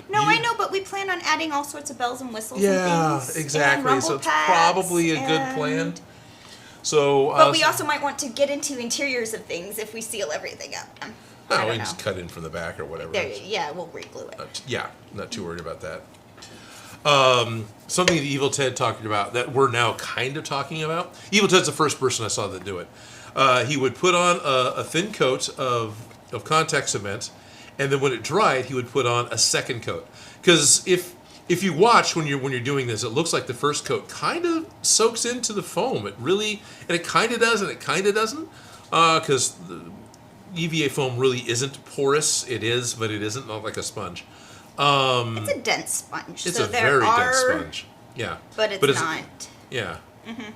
No, I know, but we plan on adding all sorts of bells and whistles Yeah, and things. exactly. And So it's pads probably a good plan. So, But we also might want to get into interiors of things if we seal everything up. I no, don't we know. just cut in from the back or whatever. There, yeah, we'll re-glue it. Not too worried about that. Something that Evil Ted talked about that we're now kind of talking about. Evil Ted's the first person I saw that do it. He would put on a thin coat of contact cement, and then when it dried, he would put on a second coat. Because if you watch when you're doing this, it looks like the first coat kind of soaks into the foam. It kind of does, and it kind of doesn't. Because EVA foam really isn't porous. It is, but it isn't, not like a sponge. It's a dense sponge. It's so a there very are, dense sponge. Yeah. But it's not. Yeah. Mm-hmm.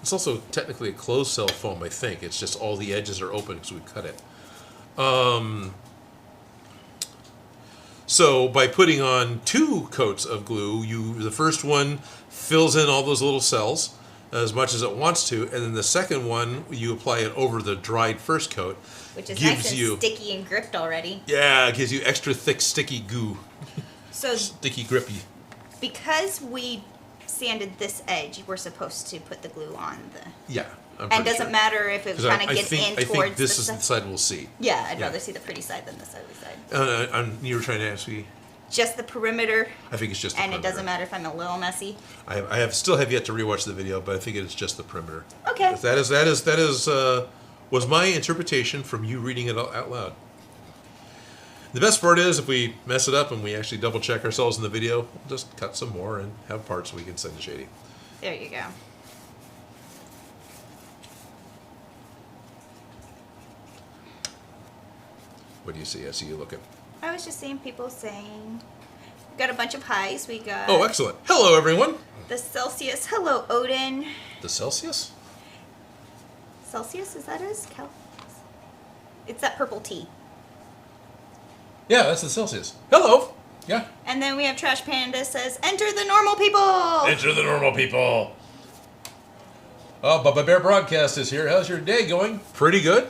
It's also technically a closed cell foam, I think. It's just all the edges are open because we cut it. So by putting on 2 coats of glue, the first one fills in all those little cells as much as it wants to, and then the second one, you apply it over the dried first coat. Which is gives nice and sticky and gripped already. Yeah, it gives you extra thick, sticky goo. So Sticky, grippy. because we sanded this edge, we're supposed to put the glue on the... Yeah. And doesn't matter if it kind of gets in towards I think this is the the side we'll see. Yeah, I'd rather see the pretty side than this ugly side. You were trying to ask me? Just the perimeter, I think it's just the and perimeter. it doesn't matter if I'm a little messy. I still have yet to rewatch the video, but I think it's just the perimeter. Okay. That was my interpretation from you reading it out loud. The best part is if we mess it up and we actually double check ourselves in the video, we'll just cut some more and have parts we can send to Shady. There you go. What do you see? I see you looking. I was just seeing people saying... We got a bunch of highs. We got... Oh, excellent. Hello, everyone. The Celsius. Hello, Odin. The Celsius? Celsius, is that his? It's that purple tea. Yeah, that's the Celsius. Hello. Yeah. And then we have Trash Panda says, enter the normal people. Enter the normal people. Oh, Bubba Bear Broadcast is here. How's your day going? Pretty good.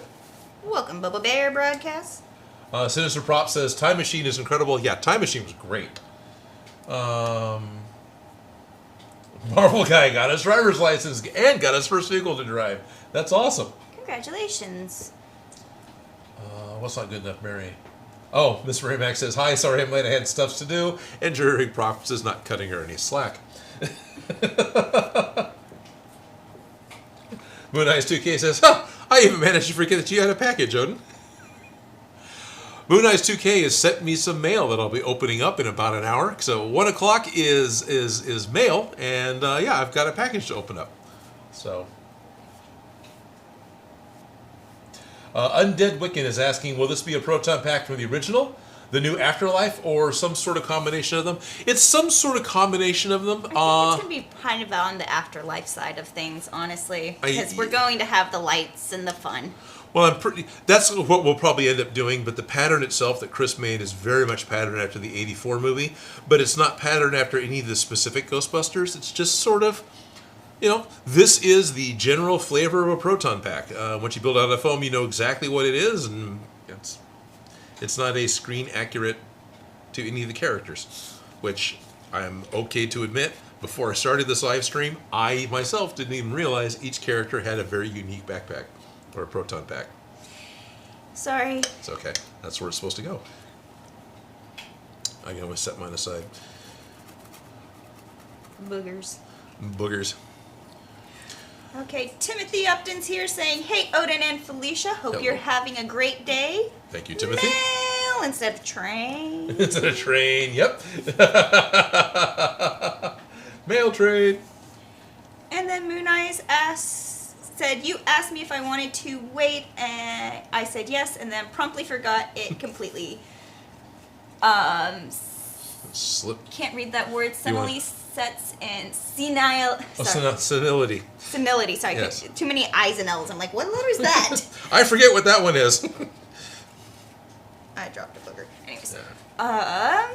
Welcome, Bubba Bear Broadcast. Sinister Prop says, Time Machine is incredible. Yeah, Time Machine was great. Marvel Guy got his driver's license and got his first vehicle to drive. That's awesome. Congratulations. What's not good enough, Mary? Oh, Miss Mary Mac says, hi, sorry I'm late, I had stuff to do. And Jerry Props is not cutting her any slack. Moon Eyes 2K says, huh, I even managed to forget that you had a package, Odin. Moon Eyes 2K has sent me some mail that I'll be opening up in about an hour. So 1 o'clock is mail, and yeah, I've got a package to open up. So, Undead Wiccan is asking, will this be a Proton Pack from the original, the new Afterlife, or some sort of combination of them? It's some sort of combination of them. I think it's going to be kind of on the Afterlife side of things, honestly, because we're going to have the lights and the fun. Well, that's what we'll probably end up doing, but the pattern itself that Chris made is very much patterned after the 84 movie, but it's not patterned after any of the specific Ghostbusters. It's just sort of, you know, this is the general flavor of a Proton Pack. Once you build out a foam, you know exactly what it is, and it's not a screen accurate to any of the characters, which I'm okay to admit. Before I started this live stream, I myself didn't even realize each character had a very unique backpack. Or a Proton Pack. Sorry. It's okay. That's where it's supposed to go. I can always set mine aside. Boogers. Boogers. Okay, Timothy Upton's here saying, hey, Odin and Felicia, hope Hello. you're having a great day. Thank you, Timothy. Mail instead of train. Instead of train, yep. Mail train. And then Moon Eyes said, you asked me if I wanted to wait, and I said yes, and then promptly forgot it completely. Slipped. Can't read that word. Senility sets in senile. Senility. Senility, sorry. Yes. Too many I's and L's. I'm like, what letter is that? I forget what that one is. I dropped a booger. Anyways. Yeah.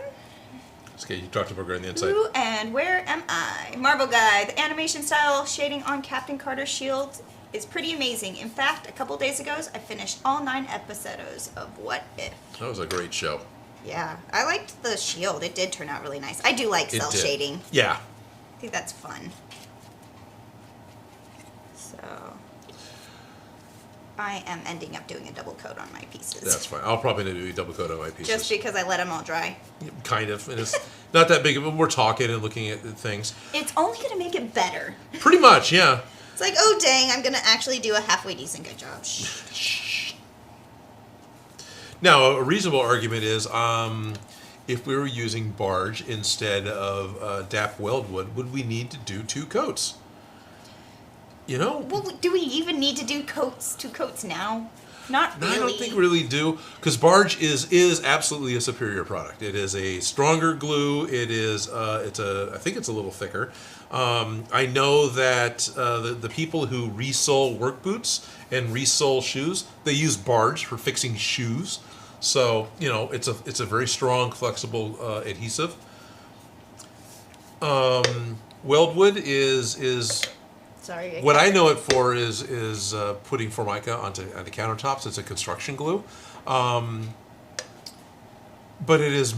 It's okay, you dropped a booger on the inside. Who and where am I? Marble Guy. The animation style shading on Captain Carter's shield is pretty amazing. In fact, a couple days ago, I finished all 9 episodes of What If. That was a great show. Yeah, I liked the shield. It did turn out really nice. I do like cell shading. Yeah. I think that's fun. So, I am ending up doing a double coat on my pieces. That's fine. I'll probably do a double coat on my pieces. Just because I let them all dry. Kind of. And it's not that big, but we're talking and looking at things. It's only going to make it better. Pretty much, yeah. It's like, oh dang, I'm going to actually do a halfway decent good job. Shh. Now, a reasonable argument is, if we were using barge instead of DAP weldwood, would we need to do 2 coats? You know? Well, do we even need to do 2 coats now? Not really. I don't think we really do, because barge is absolutely a superior product. It is a stronger glue. It is I think it's a little thicker. I know that the people who resole work boots and resole shoes, they use barge for fixing shoes. So you know it's a very strong, flexible adhesive. Weldwood is. Sorry. What I know it for is putting Formica onto countertops. It's a construction glue, but it is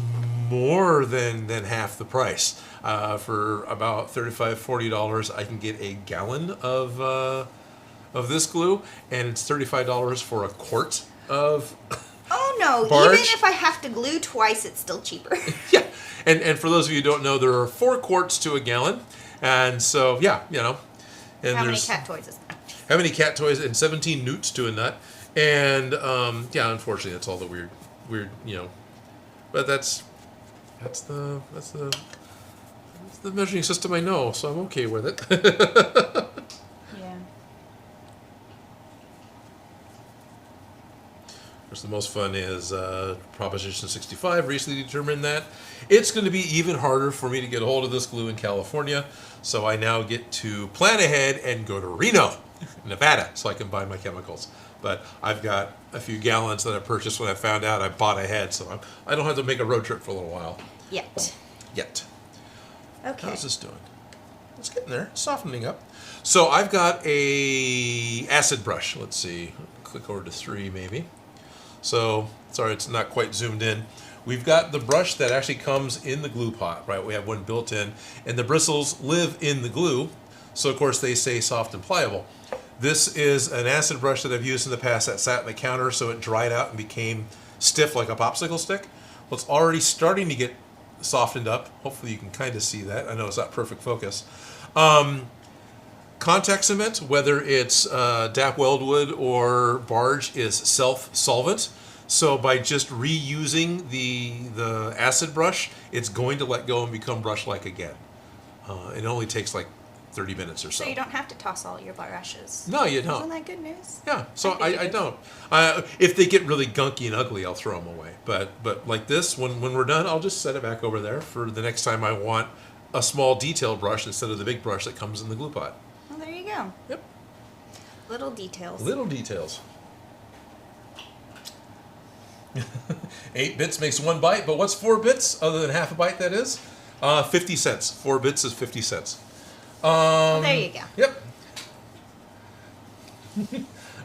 more than half the price. For about $35-40, I can get a gallon of this glue, and it's $35 for a quart of. Oh no! Barge. Even if I have to glue twice, it's still cheaper. Yeah, and for those of you who don't know, there are 4 quarts to a gallon, and so yeah, you know. And How many cat toys is that? How many cat toys and 17 newts to a nut, and yeah, unfortunately, that's all the weird, you know. But that's the measuring system I know, so I'm okay with it. Yeah. Of course, the most fun is Proposition 65 recently determined that it's going to be even harder for me to get a hold of this glue in California, so I now get to plan ahead and go to Reno, Nevada, so I can buy my chemicals. But I've got a few gallons that I purchased when I found out I bought ahead, so I don't have to make a road trip for a little while. Yet. Okay. How's this doing? It's getting there, softening up. So I've got a acid brush. Let's see, click over to 3 maybe. So, sorry, it's not quite zoomed in. We've got the brush that actually comes in the glue pot, right? We have one built in, and the bristles live in the glue, so of course they stay soft and pliable. This is an acid brush that I've used in the past that sat on the counter, so it dried out and became stiff like a popsicle stick. Well, it's already starting to get softened up. Hopefully you can kind of see that. I know it's not perfect focus. contact cement, whether it's DAP Weldwood or Barge, is self-solvent. So by just reusing the acid brush, it's going to let go and become brush-like again. It only takes like 30 minutes or so. So you don't have to toss all your brushes. No, you don't. Isn't that good news? Yeah, so I I don't. If they get really gunky and ugly, I'll throw them away. But like this, when we're done, I'll just set it back over there for the next time I want a small detail brush instead of the big brush that comes in the glue pot. Well, there you go. Yep. Little details. Little details. 8 bits makes 1 byte, but what's 4 bits other than half a byte, that is? 50 cents. 4 bits is 50 cents. Well, there you go. Yep.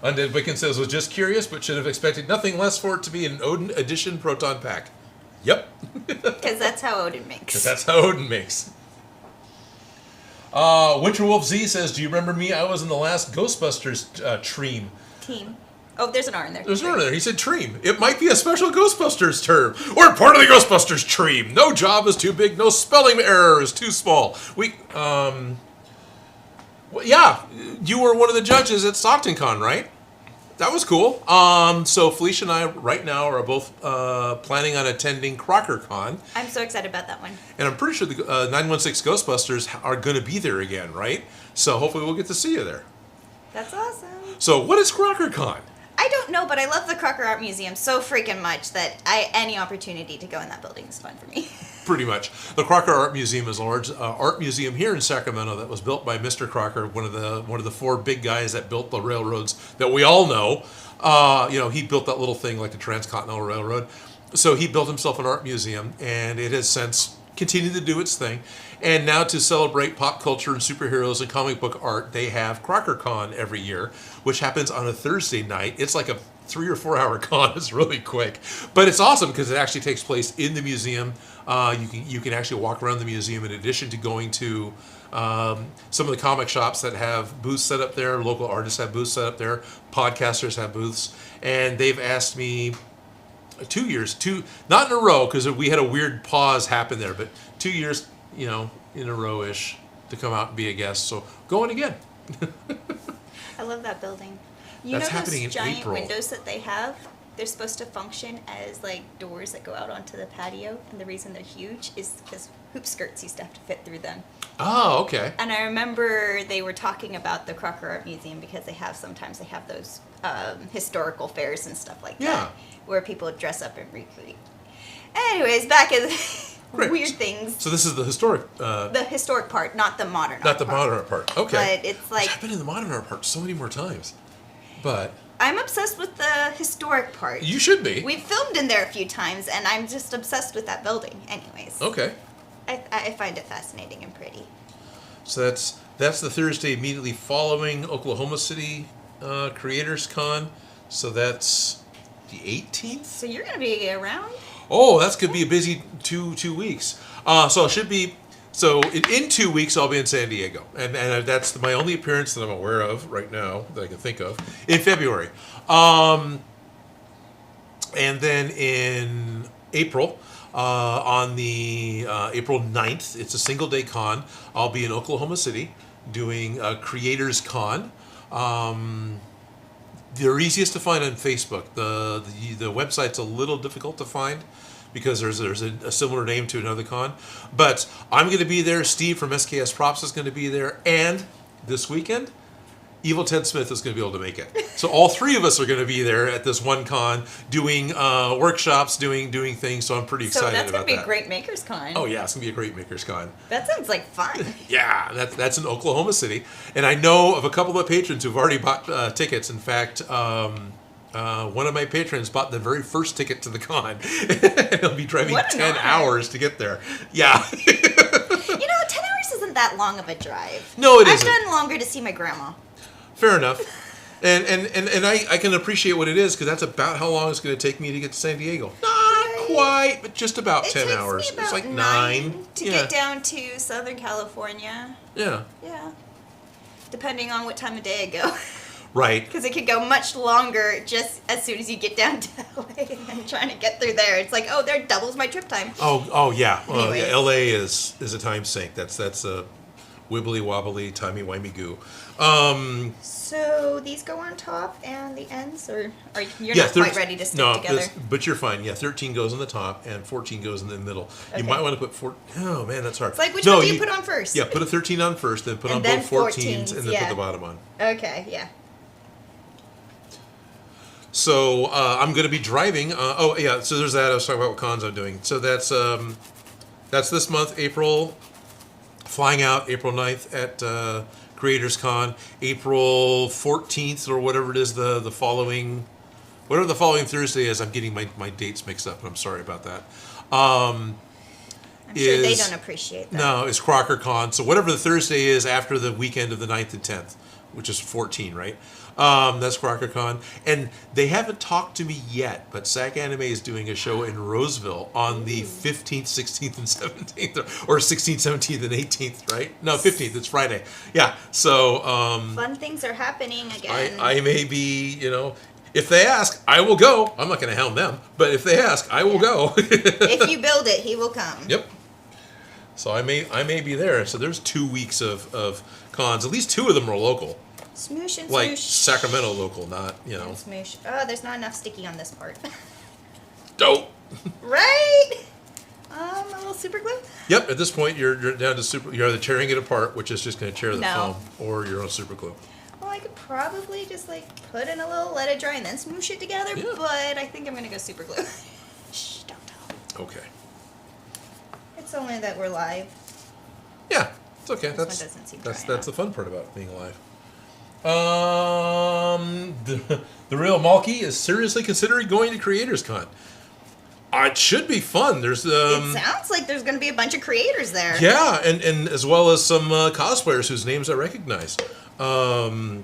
Undead Wiccan says, was just curious, but should have expected nothing less for it to be an Odin edition Proton Pack. Yep. Because that's how Odin makes. That's how Odin makes. Winterwolf Z says, do you remember me? I was in the last Ghostbusters Team. Oh, there's an R in there. There's an R in there. He said tream. It might be a special Ghostbusters term. Or part of the Ghostbusters tream. No job is too big. No spelling error is too small. Well, yeah, you were one of the judges at StocktonCon, right? That was cool. So Felicia and I right now are both planning on attending CrockerCon. I'm so excited about that one. And I'm pretty sure the 916 Ghostbusters are going to be there again, right? So hopefully we'll get to see you there. That's awesome. So what is CrockerCon? I don't know, but I love the Crocker Art Museum so freaking much that any opportunity to go in that building is fun for me. Pretty much. The Crocker Art Museum is a large art museum here in Sacramento that was built by Mr. Crocker, one of the 4 big guys that built the railroads that we all know. He built that little thing like the Transcontinental Railroad. So he built himself an art museum, and it has since continued to do its thing. And now to celebrate pop culture and superheroes and comic book art, they have CrockerCon every year, which happens on a Thursday night. It's like a 3 or 4 hour con. It's really quick, but it's awesome because it actually takes place in the museum. You can actually walk around the museum in addition to going to some of the comic shops that have booths set up there. Local artists have booths set up there. Podcasters have booths, and they've asked me 2 years, not in a row because we had a weird pause happen there, but 2 years, in a row-ish to come out and be a guest. So going again. I love that building. That's happening in those giant April. windows that they have? They're supposed to function as like doors that go out onto the patio, and the reason they're huge is because hoop skirts used to have to fit through them. Oh, okay. And I remember they were talking about the Crocker Art Museum because sometimes they have those historical fairs and stuff like that, where people dress up and recreate. Anyways, back in weird things. So this is the historic. The historic part, not the modern art. Not the modern art part. Okay. But it's like I've been in the modern art part so many more times, but I'm obsessed with the historic part. you should be. We've filmed in there a few times, and I'm just obsessed with that building. Anyways. Okay. I find it fascinating and pretty. So that's the Thursday immediately following Oklahoma City Creators Con. So that's the 18th. So you're gonna be around? Oh, that's gonna be a busy two weeks. So it should be. So in 2 weeks, I'll be in San Diego, and that's my only appearance that I'm aware of right now that I can think of in February. And then in April, on the April 9th, it's a single-day con. I'll be in Oklahoma City doing a Creators Con. They're easiest to find on Facebook. The website's a little difficult to find because there's a similar name to another con. But I'm going to be there. Steve from SKS Props is going to be there. And this weekend, Evil Ted Smith is going to be able to make it. So all 3 of us are going to be there at this one con doing workshops, doing things. So I'm pretty excited about that. So that's going to be a great Makers Con. Oh, yeah. It's going to be a great Makers Con. That sounds like fun. Yeah, that's in Oklahoma City. And I know of a couple of patrons who've already bought tickets. In fact, one of my patrons bought the very first ticket to the con. He'll be driving 10 hours to get there. Yeah. 10 hours isn't that long of a drive. No, it isn't. I've done longer to see my grandma. Fair enough. And I can appreciate what it is because that's about how long it's going to take me to get to San Diego. Not quite, but just about 10 hours. It takes me It's about like 9 to get down to Southern California. Yeah. Yeah. Depending on what time of day I go. Right. Because it could go much longer just as soon as you get down to LA and then trying to get through there. It's like, there doubles my trip time. Oh yeah. Anyways. LA is a time sink. That's wibbly wobbly, timey wimey goo. So these go on top and the ends, or you're Yeah, not quite ready to stick together? But you're fine. Yeah, 13 goes on the top and 14 goes in the middle. You Okay. might want to put 4. Oh man, that's hard. It's like, which one do you put on first? Yeah, put a 13 on first, then put And on then both 14s, 14s, and then yeah. put the bottom on. Okay, yeah. So I'm going to be driving. So there's that. I was talking about what cons I'm doing. So that's this month, April. Flying out April 9th at Creators Con. April 14th or whatever it is, the following, whatever the following Thursday is. I'm getting my dates mixed up, and I'm sorry about that. I'm sure they don't appreciate that. No, it's Crocker Con. So whatever the Thursday is after the weekend of the 9th and 10th, which is 14, right? That's Crocker Con. And they haven't talked to me yet, but SAC Anime is doing a show in Roseville on the 15th, 16th, and 17th, or 16th, 17th, and 18th, right? No, 15th, it's Friday. Yeah, so... Fun things are happening again. I may be, if they ask, I will go. I'm not going to hound them, but if they ask, I will go. If you build it, he will come. Yep. So I may be there. So there's 2 weeks of cons. At least 2 of them are local. Smoosh and Like smoosh. Sacramento local, not, And smoosh. Oh, there's not enough sticky on this part. Dope. Right? A little super glue? Yep, at this point you're down to you're either tearing it apart, which is just going to tear the No. foam, or you're on super glue. Well, I could probably just put in a little, let it dry, and then smoosh it together, Yeah. but I think I'm going to go super glue. Shh, don't tell. Okay. It's only that we're live. Yeah, it's okay. This one doesn't seem dry That's the fun part about being alive. The real Malky is seriously considering going to Creators Con. It should be fun. There's It sounds like there's going to be a bunch of creators there. yeah, and as well as some cosplayers whose names I recognize. And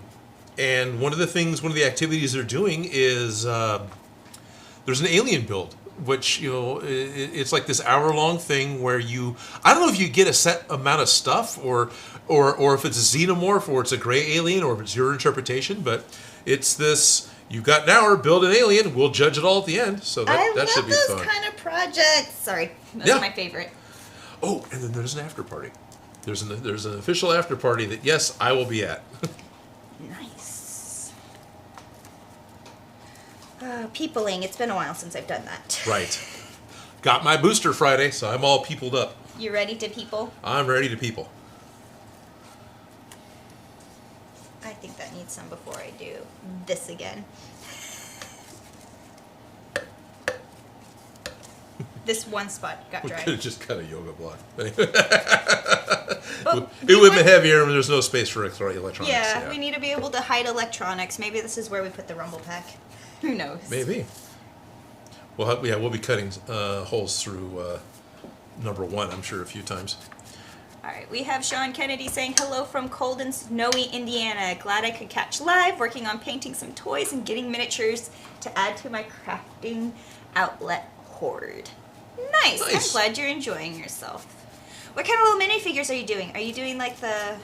one of the activities they're doing is there's an alien build, which it's like this hour-long thing where I don't know if you get a set amount of stuff or if it's a xenomorph or it's a gray alien or if it's your interpretation, but it's this. You've got an hour, build an alien. We'll judge it all at the end. So that should be I love fun. those kind of projects. Sorry, that's Yeah. my favorite. Oh, and then there's an after party. There's an official after party that yes, I will be at. Nice. Peopling. It's been a while since I've done that. Right. Got my booster Friday, so I'm all peopled up. You ready to people? I'm ready to people. I think that needs some before I do this again. This one spot got We dry. could have just cut a yoga block. But It would have been heavier, and there's no space for electronics. Yeah, we need to be able to hide electronics. Maybe this is where we put the rumble pack. Who knows? Maybe. We'll be cutting holes through number 1, I'm sure, a few times. All right, we have Sean Kennedy saying hello from cold and snowy Indiana. Glad I could catch live, working on painting some toys and getting miniatures to add to my crafting outlet hoard. Nice. I'm glad you're enjoying yourself. What kind of little minifigures are you doing? Are you doing like the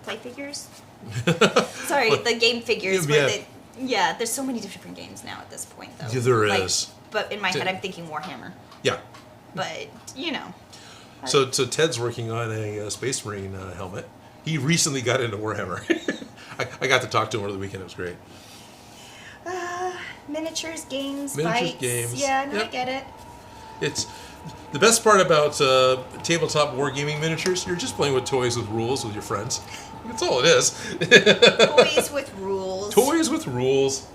play figures? Sorry, the game figures. Yeah. There's so many different games now at this point, though. Yeah, there is. But in my head, I'm thinking Warhammer. Yeah. But, So Ted's working on a Space Marine helmet. He recently got into Warhammer. I got to talk to him over the weekend. It was great. Miniatures, games, Miniatures, fights. games. Yeah, no, Yep. I get it. It's the best part about tabletop wargaming miniatures. You're just playing with toys with rules with your friends. That's all it is. Toys with rules. Toys with rules.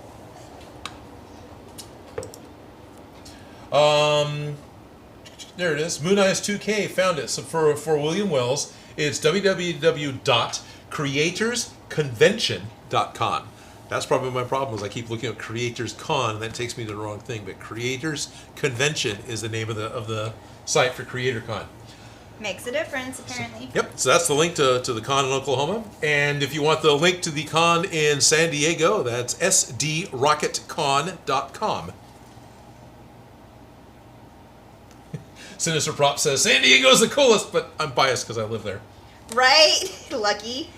There it is. Moon Eyes 2K found it. So for William Wells, it's www.creatorsconvention.com. That's probably my problem is I keep looking at Creators Con and that takes me to the wrong thing. But Creators Convention is the name of the site for Creator Con. Makes a difference, apparently. Yep, so that's the link to the con in Oklahoma. And if you want the link to the con in San Diego, that's sdrocketcon.com. Sinister Prop says, San Diego's the coolest, but I'm biased because I live there. Right? Lucky.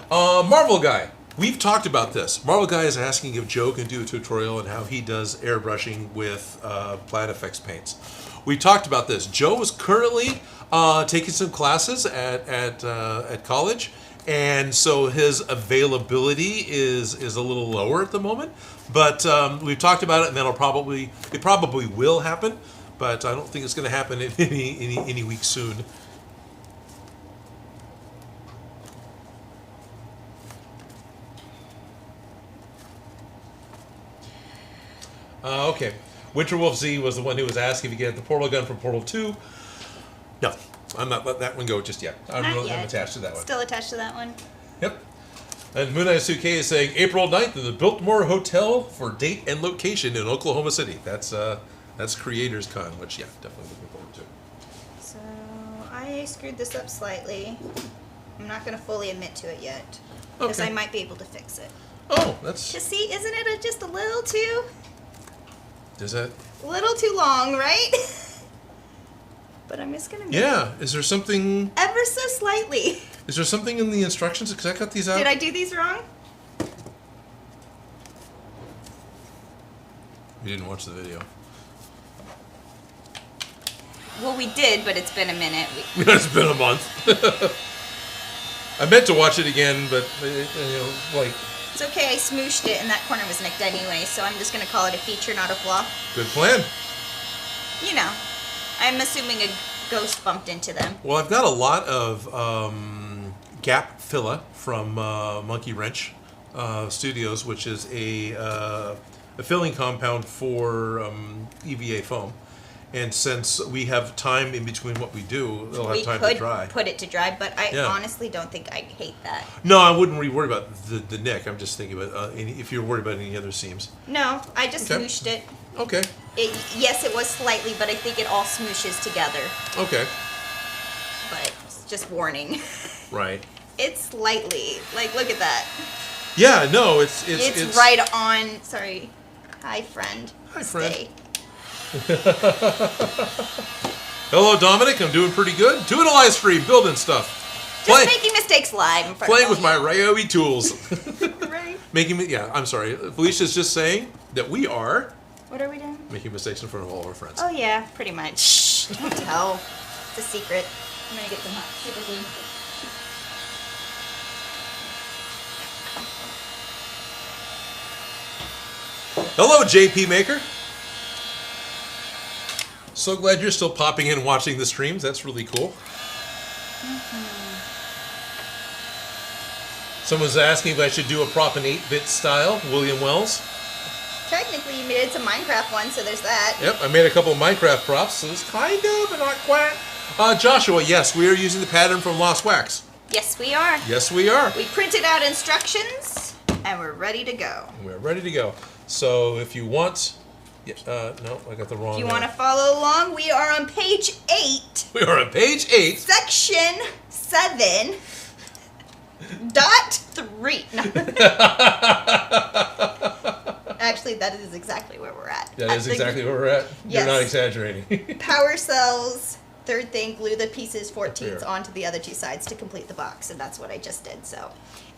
Marvel Guy. We've talked about this. Marvel Guy is asking if Joe can do a tutorial on how he does airbrushing with Plaid Effects paints. We talked about this. Joe is currently taking some classes at college, and so his availability is a little lower at the moment. But we've talked about it, and it probably will happen. But I don't think it's going to happen in any week soon. Okay. Winterwolf Z was the one who was asking if you get the portal gun from Portal 2. No, I'm not letting that one go just yet. I'm attached to that one. Still attached to that one. Yep. And Moon Eye Suke is saying April 9th in the Biltmore Hotel for date and location in Oklahoma City. That's Creators Con, which, yeah, definitely looking forward to. So I screwed this up slightly. I'm not going to fully admit to it yet. Because I might be able to fix it. Oh, that's... Just see, isn't it just a little too... Is that... A little too long, right? But I'm just going to... Yeah, is there something... Ever so slightly. Is there something in the instructions? Because I got these out. Did I do these wrong? You didn't watch the video. Well, we did, but it's been a minute. It's been a month. I meant to watch it again, but, like... It's okay, I smooshed it and that corner was nicked anyway, so I'm just going to call it a feature, not a flaw. Good plan. You know, I'm assuming a ghost bumped into them. Well, I've got a lot of Gap Filla from Monkey Wrench Studios, which is a filling compound for EVA foam. And since we have time in between what we do, they'll have time to dry. We could put it to dry, but I honestly don't think I hate that. No, I wouldn't worry about the nick. I'm just thinking about if you're worried about any other seams. No, I just smooshed it. Okay. Yes, it was slightly, but I think it all smooshes together. Okay. But it's just warning. Right. It's slightly. Like, look at that. Yeah, no, it's right on. Sorry. Hi, friend. Hi, friend. Stay. Hello, Dominic. I'm doing pretty good. Doing a live stream, building stuff. Just making mistakes live in front Playing of with my Ryobi tools. Right. I'm sorry. Felicia's just saying that we are... What are we doing? Making mistakes in front of all of our friends. Oh, yeah, pretty much. Shh, don't tell. It's a secret. I'm going to get some hot super glue. Hello, JP Maker. So glad you're still popping in and watching the streams. That's really cool. Someone's asking if I should do a prop in 8-bit style. William Wells. Technically, you made some Minecraft one, so there's that. Yep, I made a couple of Minecraft props, so it's kind of, but not quite. Joshua, yes, we are using the pattern from Lost Wax. Yes, we are. Yes, we are. We printed out instructions, and we're ready to go. We're ready to go. So if you want... no, I got the wrong... If you want to follow along, we are on page 8. We are on page 8. Section 7. Dot 3. No. Actually, that is exactly where we're at. That is exactly where we're at. Yes. You're not exaggerating. Power cells. Third thing, glue the pieces 14s onto the other two sides to complete the box, and that's what I just did. So,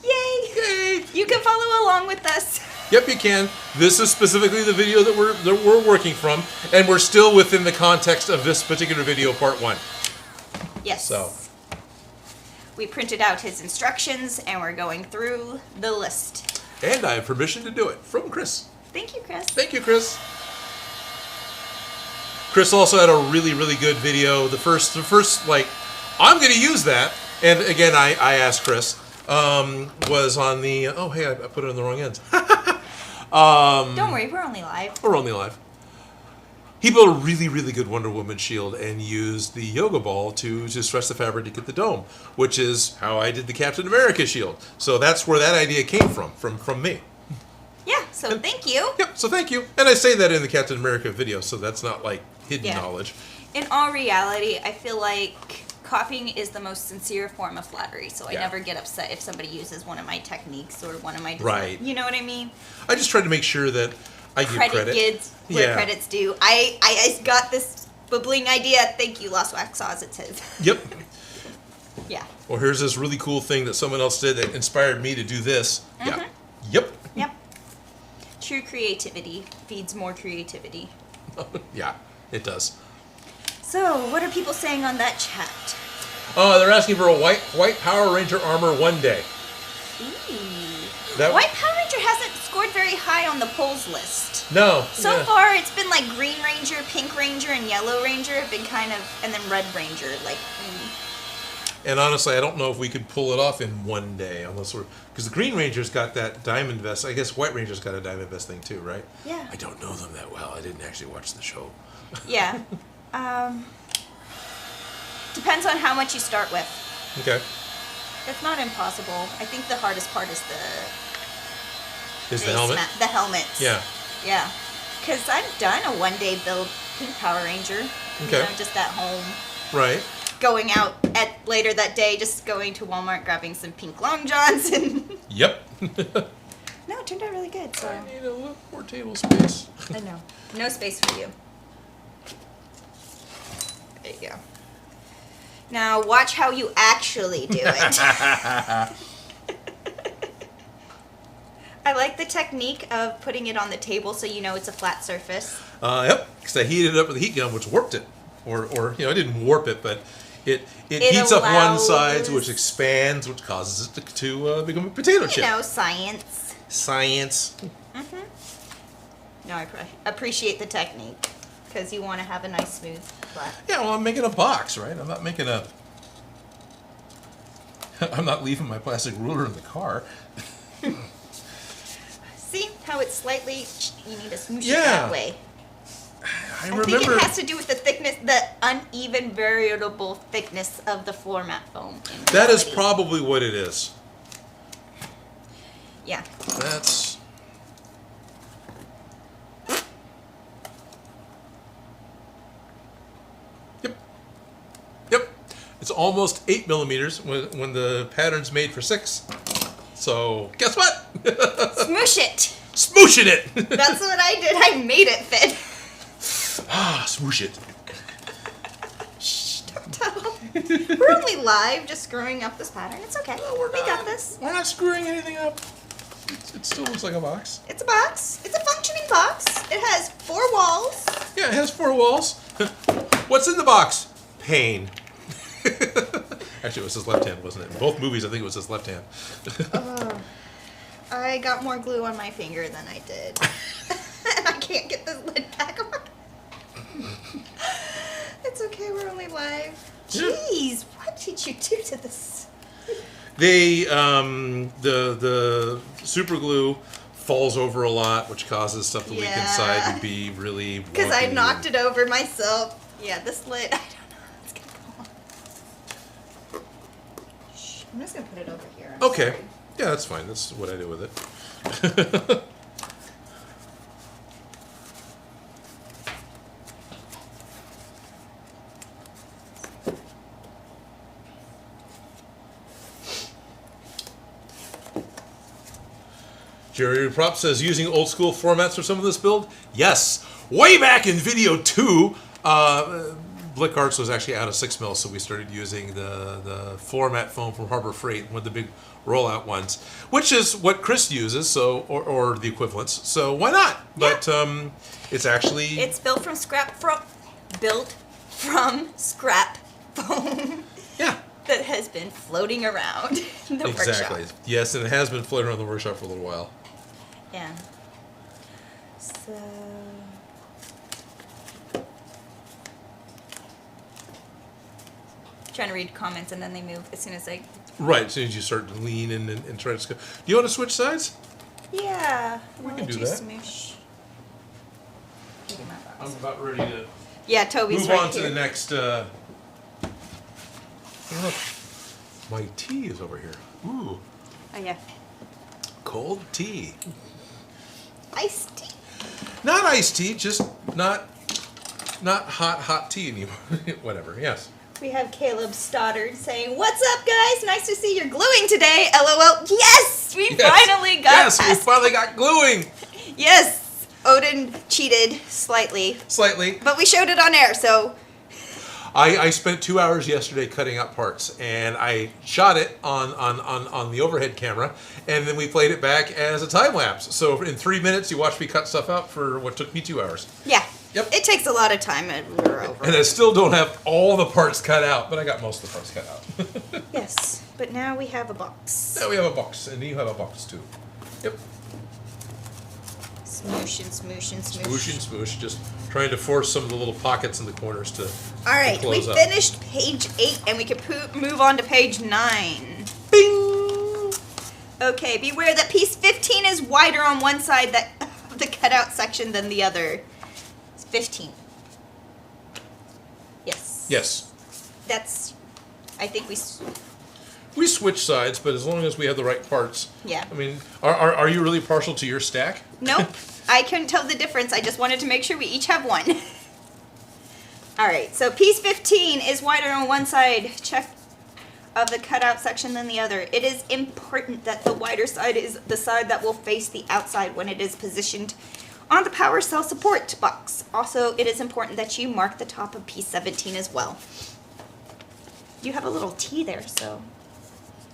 yay! Yay! You can follow along with us. Yep, you can. This is specifically the video that we're working from, and we're still within the context of this particular video, part 1. Yes. So. We printed out his instructions, and we're going through the list. And I have permission to do it from Chris. Thank you, Chris. Thank you, Chris. Chris also had a really, really good video. The first, like, I'm going to use that. And again, I asked Chris, was on the, oh, hey, I put it on the wrong ends. Don't worry, we're only live. We're only live. He built a really, really good Wonder Woman shield and used the yoga ball to stretch the fabric to get the dome, which is how I did the Captain America shield. So that's where that idea came from me. Yeah, so thank you. Yep, so thank you. And I say that in the Captain America video, so that's not like hidden knowledge. In all reality, I feel like copying is the most sincere form of flattery, so I never get upset if somebody uses one of my techniques or one of my designs. Right. You know what I mean? I just try to make sure that I give credit. Credit gives where credit's due. I got this bubbling idea. Thank you, Lost Wax Saws, it says. Yep. Yeah. Well, here's this really cool thing that someone else did that inspired me to do this. Yeah. Yep. Yep. True creativity feeds more creativity. Yeah, it does. So, what are people saying on that chat? They're asking for a white Power Ranger armor one day. Ooh. White Power Ranger hasn't scored very high on the polls list. No. So far, it's been like Green Ranger, Pink Ranger, and Yellow Ranger have been kind of, and then Red Ranger, like. And honestly, I don't know if we could pull it off in one day, unless we're, because the Green Ranger's got that diamond vest. I guess White Ranger's got a diamond vest thing too, right? Yeah. I don't know them that well. I didn't actually watch the show. Yeah. Depends on how much you start with. Okay. It's not impossible. I think the hardest part is the helmet? The helmets. Yeah. Yeah. Because I've done a one-day build Pink Power Ranger. Okay. You know, just at home. Right. Going out at later that day, just going to Walmart, grabbing some pink long johns, and Yep. no, it turned out really good. So I need a little more table space. I know, no space for you. There you go. Now watch how you actually do it. I like the technique of putting it on the table so you know it's a flat surface. Yep. Because I heated it up with a heat gun, which warped it, or it didn't warp it, but it heats up one side, which expands, which causes it to become a potato chip. You know, science. Science. No, I appreciate the technique because you want to have a nice smooth flat. Yeah, well, I'm making a box, right? I'm not making a. I'm not leaving my plastic ruler in the car. See how it's slightly. You need to smoosh it Yeah. that way. I I think it has to do with the thickness, the uneven variable thickness of the floor mat foam. That is probably what it is. Yeah. That's. Yep. It's almost 8 millimeters when the pattern's made for 6. So guess what? Smoosh it. Smooshing it. That's what I did. I made it fit. Smoosh it. Shh, don't tell. We're only live, just screwing up this pattern. It's okay. No, We got this. We're not screwing anything up. It still looks like a box. It's a box. It's a functioning box. It has 4 walls. Yeah, it has 4 walls. What's in the box? Pain. Actually, it was his left hand, wasn't it? In both movies, I think it was his left hand. I got more glue on my finger than I did. And I can't get this lid back on. It's okay, we're only live. Jeez, what did you do to this? They, the super glue falls over a lot, which causes stuff to leak inside to be really Because I wonky. knocked it over myself. Yeah, this lid, I don't know. It's gonna go on. Shh, I'm just gonna put it over here. I'm Okay. sorry. Yeah, that's fine. That's what I do with it. Jerry Prop says, using old school formats for some of this build? Yes. Way back in video 2, Blick Arts was actually out of 6 mil, so we started using the floor mat foam from Harbor Freight, one of the big rollout ones, which is what Chris uses, so or the equivalents. So why not? Yeah. But it's actually It's built from scrap foam yeah, that has been floating around in the exactly. workshop. Yes, and it has been floating around the workshop for a little while. Yeah. So. Trying to read comments and then they move as soon as I. Right, as soon as you start to lean in and try to. Do you want to switch sides? Yeah. We I'll can let do you that. smoosh. Look at my box. I'm about ready to Yeah, Toby's move right on here. to the next. Look, my tea is over here. Ooh, Oh yeah. cold tea. Iced tea. Not iced tea, just not hot tea anymore. Whatever. Yes. We have Caleb Stoddard saying, "What's up, guys? Nice to see you're gluing today." LOL. Yes, we finally got. Yes, we past- finally got gluing. Yes, Odin cheated slightly, Slightly. but we showed it on air, so. I spent 2 hours yesterday cutting out parts, and I shot it on the overhead camera, and then we played it back as a time lapse. So in 3 minutes, you watched me cut stuff out for what took me 2 hours. Yeah, Yep. It takes a lot of time and we're over. And I still don't have all the parts cut out, but I got most of the parts cut out. Yes, but now we have a box. Now we have a box, and you have a box too. Yep. Smoosh and smoosh and smoosh. Smoosh and smoosh, just trying to force some of the little pockets in the corners to All right, to we close up. finished page 8 and we can move on to page 9. Bing! Okay, beware that piece 15 is wider on one side of the cutout section than the other. It's 15. Yes. Yes. That's, I think We switch sides, but as long as we have the right parts. Yeah. I mean, are you really partial to your stack? Nope. I couldn't tell the difference. I just wanted to make sure we each have one. All right, so piece 15 is wider on one side of the cutout section than the other. It is important that the wider side is the side that will face the outside when it is positioned on the power cell support box. Also, it is important that you mark the top of piece 17 as well. You have a little T there, so...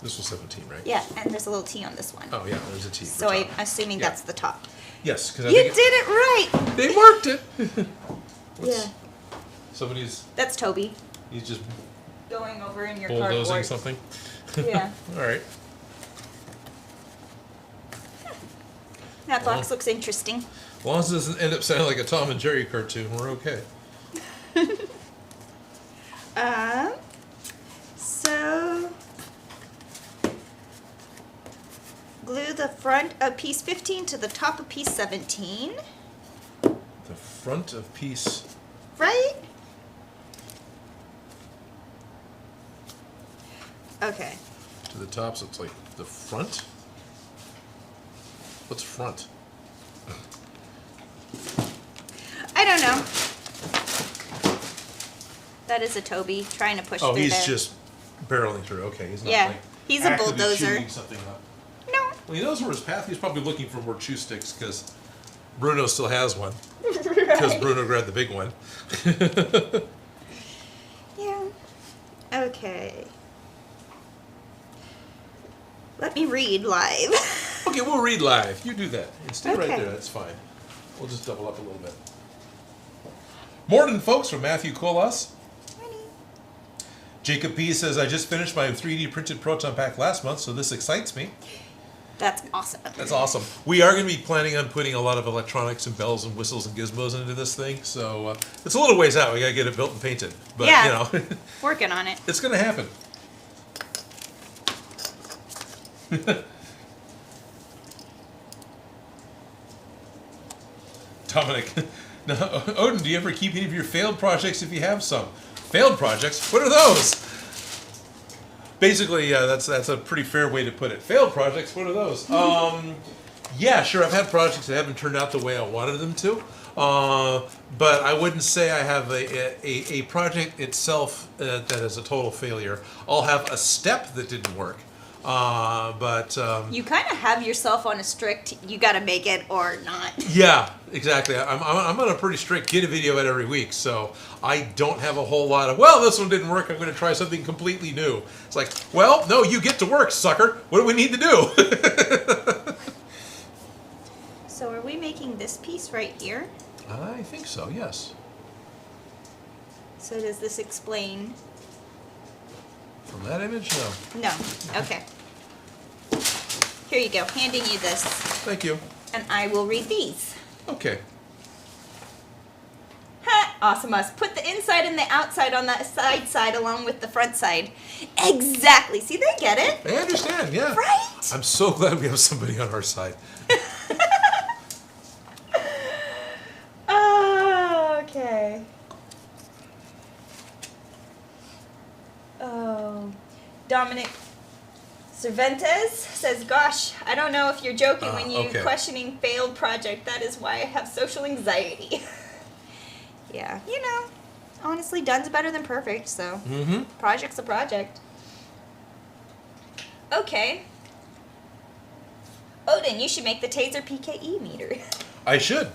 This was 17, right? Yeah, and there's a little T on this one. Oh, yeah, there's a T. So I'm assuming Yeah. that's the top. Yes, because I You think did it right! they marked it. Yeah. Somebody's, That's Toby he's just going over in your bulldozing cardboard. something. Yeah. All right. That box looks interesting. As long as it doesn't end up sounding like a Tom and Jerry cartoon, we're okay. So glue the front of piece 15 to the top of piece 17. The front of piece. Right? Okay. To the top, so it's like the front? What's front? I don't know. That is a Toby trying to push Oh, through he's there. just barreling through. Okay, he's not Yeah, like he's a actively bulldozer. shooting something up. No. Well, he knows where his path. He's probably looking for more chew sticks because Bruno still has one. Because Right. Bruno grabbed the big one. Yeah. Okay. Let me read live. Okay, we'll read live. You do that. And stay right Okay. there. That's fine. We'll just double up a little bit. Morning, folks, from Matthew Colas. Jacob P. says, I just finished my 3D printed Proton Pack last month, so this excites me. That's awesome. That's awesome. We are going to be planning on putting a lot of electronics and bells and whistles and gizmos into this thing, so it's a little ways out. We got to get it built and painted. But, Yeah. you know, Working on it. it's going to happen. Dominic, now, Odin, do you ever keep any of your failed projects if you have some? Failed projects? What are those? Basically, that's a pretty fair way to put it. Failed projects, what are those? Yeah, sure, I've had projects that haven't turned out the way I wanted them to. But I wouldn't say I have a project itself that is a total failure. I'll have a step that didn't work. You kind of have yourself on a strict, you got to make it or not. Yeah, exactly. I'm on a pretty strict get a video out every week, so I don't have a whole lot of, well, this one didn't work, I'm going to try something completely new. It's like, well, no, you get to work, sucker. What do we need to do? So are we making this piece right here? I think so, yes. So does this explain? From that image, no. No. Okay. Here you go. Handing you this. Thank you. And I will read these. Okay. Ha! Awesome us. Put the inside and the outside on that side along with the front side. Exactly. See, they get it. I understand, yeah. Right? I'm so glad we have somebody on our side. Oh, okay. Oh, Dominic Cervantes says, gosh, I don't know if you're joking when you're okay. questioning failed project. That is why I have social anxiety. Yeah, you know, honestly, done's better than perfect, so project's a project. Okay. Odin, you should make the taser PKE meter. I should.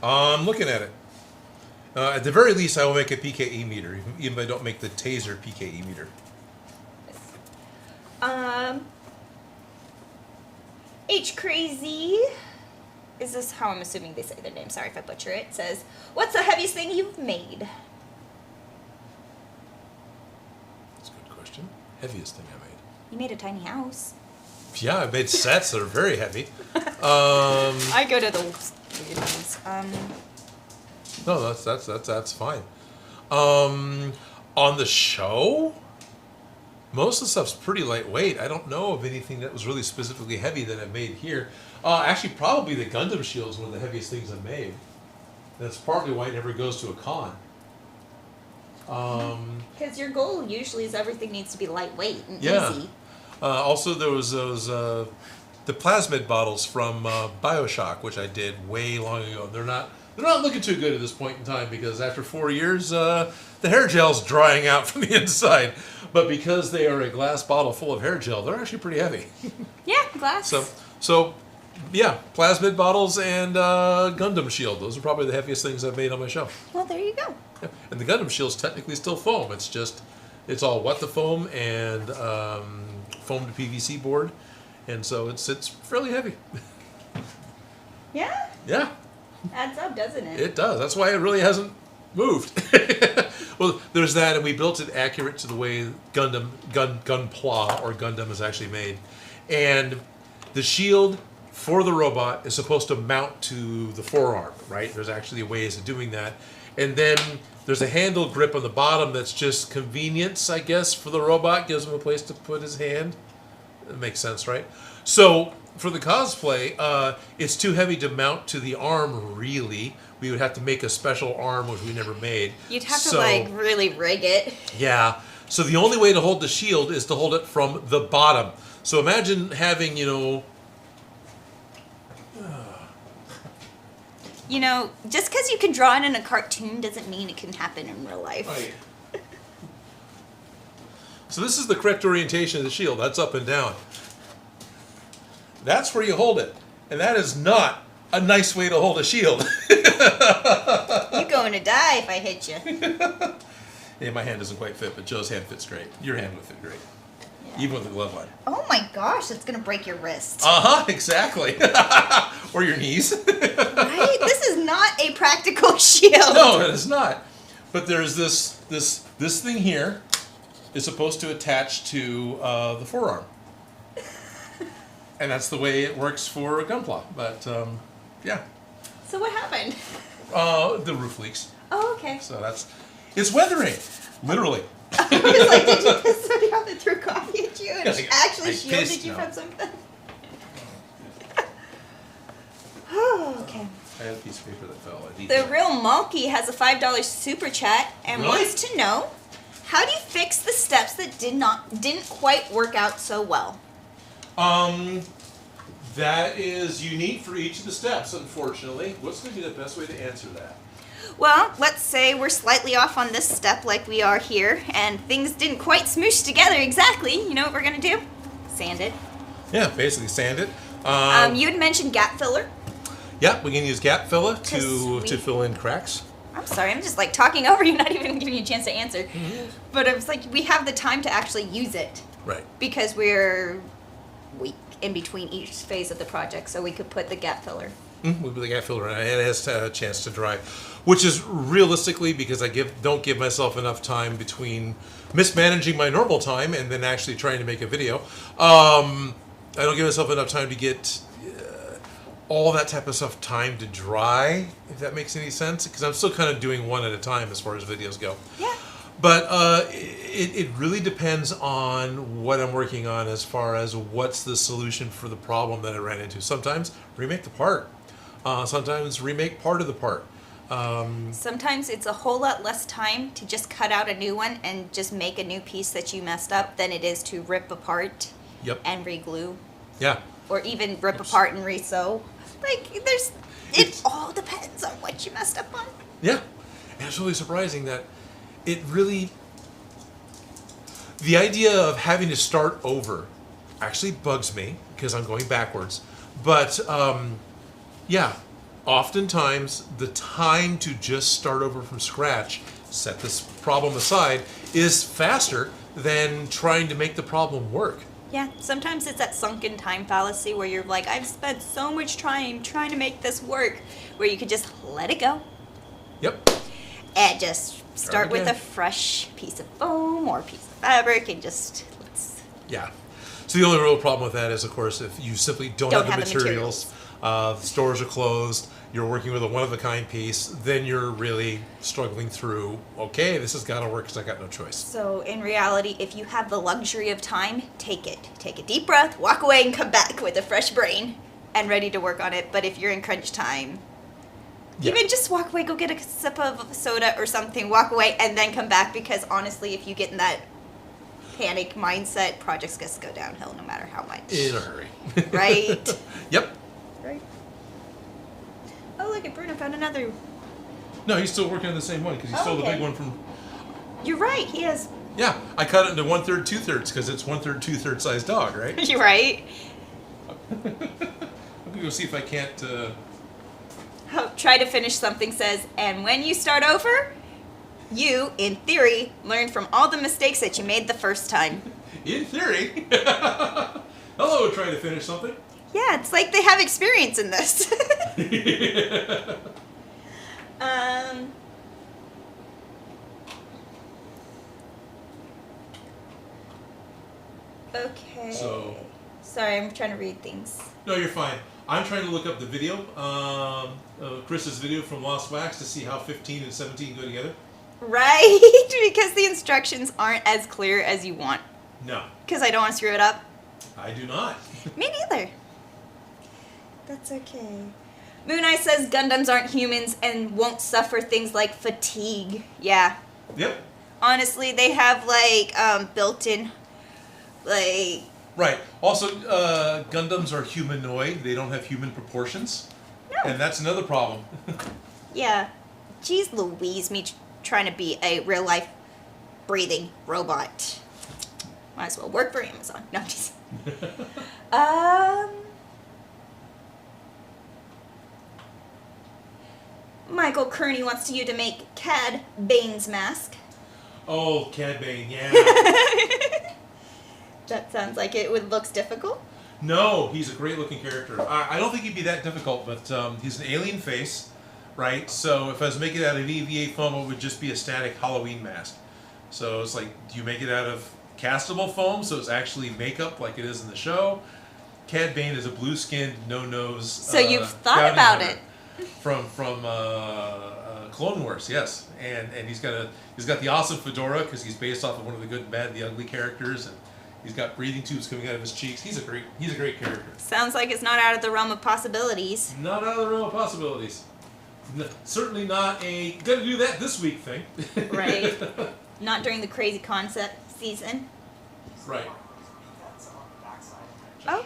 I'm looking at it. At the very least, I will make a PKE meter, even if I don't make the taser PKE meter. H Crazy is this how I'm assuming they say their name? Sorry if I butcher it. Says, what's the heaviest thing you've made? That's a good question. Heaviest thing I made. You made a tiny house. Yeah, I made sets that are very heavy. I go to the weird ones. No, that's fine. On the show, most of the stuff's pretty lightweight. I don't know of anything that was really specifically heavy that I made here. Actually, probably the Gundam shield is one of the heaviest things I've made. That's partly why it never goes to a con. Because your goal usually is everything needs to be lightweight and Yeah. easy. Also, there was those the plasmid bottles from BioShock, which I did way long ago. They're not looking too good at this point in time because after 4 years, the hair gel's drying out from the inside. But because they are a glass bottle full of hair gel, they're actually pretty heavy. Yeah, glass. So yeah, plasmid bottles and Gundam shield. Those are probably the heaviest things I've made on my show. Well, there you go. Yeah. And the Gundam shield's technically still foam. It's all what the foam and foam to PVC board, and so it's fairly heavy. Yeah? Yeah, Adds up, doesn't it? it does. That's why it really hasn't moved. Well, there's that, and we built it accurate to the way Gunpla or Gundam is actually made, and the shield for the robot is supposed to mount to the forearm, right? There's actually ways of doing that, and then there's a handle grip on the bottom that's just convenience, I guess, for the robot. Gives him a place to put his hand. It makes sense, right? So for the cosplay, it's too heavy to mount to the arm, really. We would have to make a special arm, which we never made. You'd have to, like, really rig it. Yeah. So the only way to hold the shield is to hold it from the bottom. So imagine having, You know, just because you can draw it in a cartoon doesn't mean it can happen in real life. Right. So this is the correct orientation of the shield. That's up and down. That's where you hold it. And that is not a nice way to hold a shield. You're going to die if I hit you. Yeah, my hand doesn't quite fit, but Joe's hand fits great. Your hand would fit great. Yeah. Even with the glove on. Oh my gosh, that's going to break your wrist. Uh-huh, exactly. Or your knees. Right? This is not a practical shield. No, it is not. But there's this thing here is supposed to attach to the forearm. And that's the way it works for a Gunpla. But, yeah. So what happened? The roof leaks. Oh, okay. So it's weathering, literally. I was like, did you piss somebody off that threw coffee at you and Yeah, actually I shielded pissed, you no. from something? Oh, okay. I had a piece of paper that fell. I need The that. Real Monkey has a $5 super chat and Really? wants to know, how do you fix the steps that didn't quite work out so well? That is unique for each of the steps, unfortunately. What's going to be the best way to answer that? Well, let's say we're slightly off on this step like we are here, and things didn't quite smoosh together exactly. You know what we're going to do? Sand it. Yeah, basically sand it. You had mentioned gap filler. Yeah, we can use gap filler 'Cause to we- fill in cracks. I'm sorry, I'm just like talking over you, not even giving you a chance to answer. But it was like we have the time to actually use it Right. because we're week in between each phase of the project, so we could put the gap filler. We put the gap filler in, and it has a chance to dry, which is realistically because I don't give myself enough time between mismanaging my normal time and then actually trying to make a video. I don't give myself enough time to get all that type of stuff time to dry, if that makes any sense, because I'm still kind of doing one at a time as far as videos go. Yeah. But it really depends on what I'm working on as far as what's the solution for the problem that I ran into. Sometimes remake the part. Sometimes remake part of the part. Sometimes it's a whole lot less time to just cut out a new one and just make a new piece that you messed up than it is to rip apart Yep. and re-glue, Yeah. or even rip apart and re-sew. Like, it all depends on what you messed up on. Yeah. And it's really surprising that it really... The idea of having to start over actually bugs me because I'm going backwards. But, yeah, oftentimes the time to just start over from scratch, set this problem aside, is faster than trying to make the problem work. Yeah, sometimes it's that sunken time fallacy where you're like, I've spent so much time trying to make this work, where you could just let it go Yep. and just start with a again. fresh piece of foam or a piece of fabric and just let's. Yeah. So the only real problem with that is, of course, if you simply don't have the materials, the stores are closed, you're working with a one-of-a-kind piece, then you're really struggling through, okay, this has got to work because I got no choice. So in reality, if you have the luxury of time, take it. Take a deep breath, walk away, and come back with a fresh brain and ready to work on it. But if you're in crunch time, Yeah. even just walk away, go get a sip of soda or something, walk away, and then come back, because honestly, if you get in that panic mindset, projects just go downhill no matter how much. In a hurry. Right? Yep. Right. Oh, look at Bruno found another. No, he's still working on the same one because he stole the okay. big one from... You're right, he is. Yeah, I cut it into 1/3, 2/3 because it's 1/3, 2/3 size dog, right? You're right. I'm gonna go see if I can't. Try to finish something says, and when you start over, you, in theory, learn from all the mistakes that you made the first time. In theory. Hello, trying to finish something. Yeah, it's like they have experience in this. Okay. So- Sorry, I'm trying to read things. No, you're fine. I'm trying to look up the video, Chris's video from Lost Wax, to see how 15 and 17 go together. Right, because the instructions aren't as clear as you want. No, Because I don't want to screw it up. I do not. Me neither. That's okay. Moon Eye says Gundams aren't humans and won't suffer things like fatigue. Yeah. Yep. Honestly, they have like built-in, like. Right. Also, Gundams are humanoid. They don't have human proportions. No. And that's another problem. Yeah. Jeez Louise, me trying to be a real-life breathing robot. Might as well work for Amazon. No, I'm just. Michael Kearney wants you to make Cad Bane's mask. Oh, Cad Bane, yeah. That sounds like it looks difficult. No, he's a great looking character. I don't think he'd be that difficult, but he's an alien face, right? So if I was making it out of EVA foam, it would just be a static Halloween mask. So it's like, do you make it out of castable foam, so it's actually makeup like it is in the show? Cad Bane is a blue-skinned, no-nose. So you've thought bounty about hunter it. from Clone Wars, yes, and he's got the awesome fedora because he's based off of one of the Good and Bad, the Ugly characters, and he's got breathing tubes coming out of his cheeks. He's a great character. Sounds like it's not out of the realm of possibilities. Not out of the realm of possibilities. Certainly not a gonna do that this week thing. Right. Not during the crazy concept season. Right. Oh.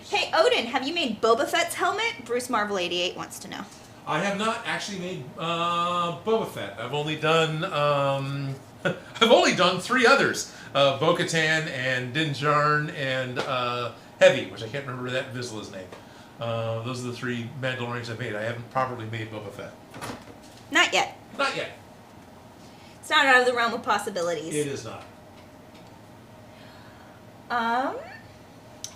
Hey, Odin, have you made Boba Fett's helmet? Bruce Marvel 88 wants to know. I have not actually made Boba Fett. I've only done three others: Bo-Katan and Din Djarin and Heavy, which I can't remember that Vizsla's name. Those are the three Mandalorians I've made. I haven't properly made Boba Fett. Not yet. Not yet. It's not out of the realm of possibilities. It is not.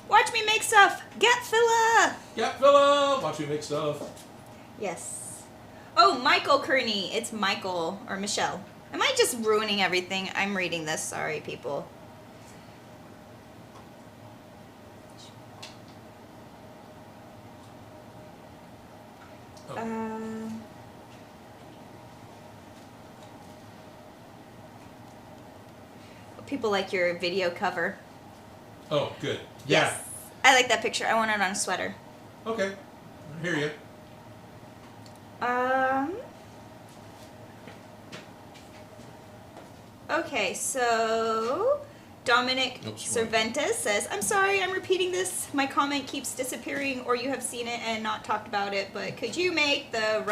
Watch me make stuff. Get Philla. Yeah, Philip, watch me make stuff. Yes. Oh, Michael Kearney. It's Michael or Michelle. Am I just ruining everything? I'm reading this. Sorry, people. Oh. People like your video cover. Oh, good. Yeah. Yes. I like that picture. I want it on a sweater. Okay. I hear you. Okay, so Dominic Oops, Cervantes says, I'm sorry I'm repeating this. My comment keeps disappearing, or you have seen it and not talked about it, but could you make the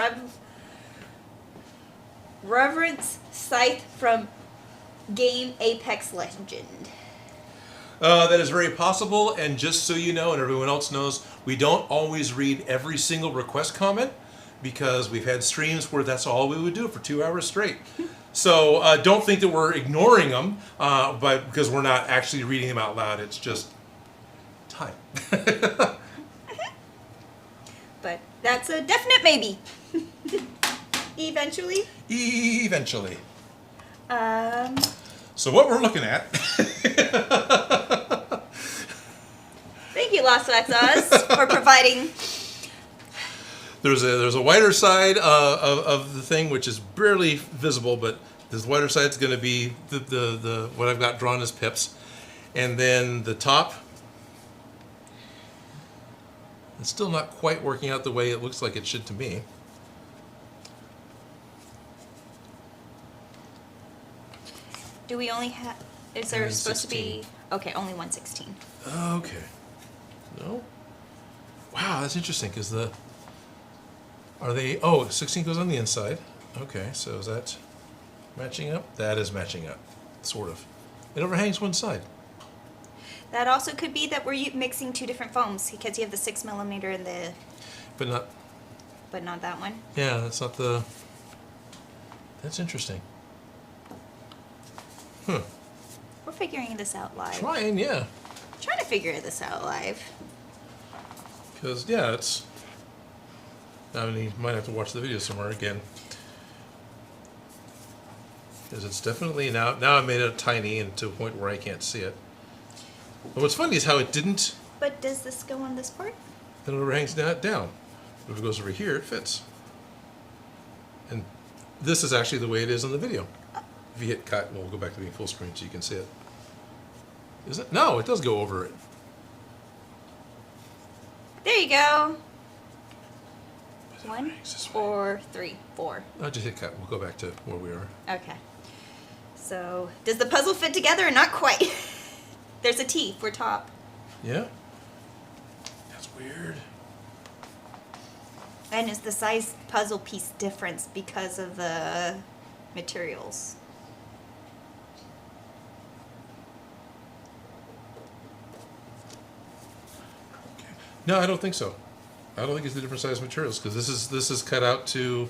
Reverence Scythe from game Apex Legend? That is very possible, and just so you know, and everyone else knows, we don't always read every single request comment because we've had streams where that's all we would do for 2 hours straight. So don't think that we're ignoring them, but because we're not actually reading them out loud. It's just time. But that's a definite maybe. Eventually. Eventually. So what we're looking at. Thank you, Lost Wax Oz, for providing. There's a wider side of the thing which is barely visible, but this wider side is going to be the what I've got drawn as pips, and then the top. It's still not quite working out the way it looks like it should to me. Do we only have? Is there supposed 16. to be? Okay, only 1/16. Okay. No. Wow, that's interesting because are they? Oh, 16 goes on the inside. Okay, so is that matching up? That is matching up, sort of. It overhangs one side. That also could be that we're mixing two different foams because you have the 6mm and the. But not. But not that one. Yeah, that's not the. That's interesting. Huh. We're figuring this out live. Trying, yeah. Trying to figure this out live. Because yeah, it's. I mean, you might have to watch the video somewhere again. Because it's definitely now I made it tiny and to a point where I can't see it. But what's funny is how it didn't. But does this go on this part? Then it overhangs down. If it goes over here, it fits. And this is actually the way it is on the video. If you hit cut, we'll go back to being full screen so you can see it. Is it? No, it does go over it. There you go. But it 1 overhangs this way. or 3, 4. I'll just hit cut. We'll go back to where we are. Okay. So, does the puzzle fit together or not quite? There's a T for top. Yeah? That's weird. And is the size puzzle piece difference because of the materials? No, I don't think so. I don't think it's the different size materials because this is cut out to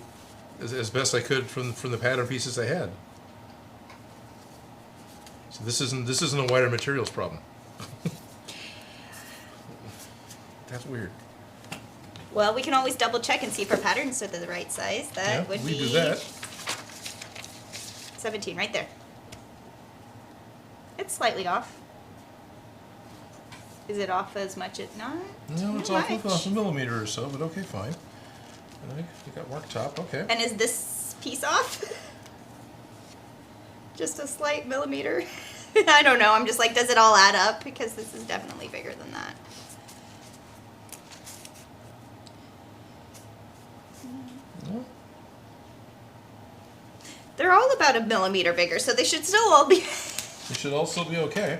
as best I could from the pattern pieces I had. So this isn't a wider materials problem. That's weird. Well, we can always double check and see if our patterns are the right size. That would we be do that. 17 right there. It's slightly off. Is it off as much as not? No, it's too off much. a millimeter or so, but okay, fine. And we got work top, okay. And is this piece off? Just a slight millimeter? I don't know. I'm just like, does it all add up? Because this is definitely bigger than that. Well, They're all about a millimeter bigger, so they should still all be. it should also be okay.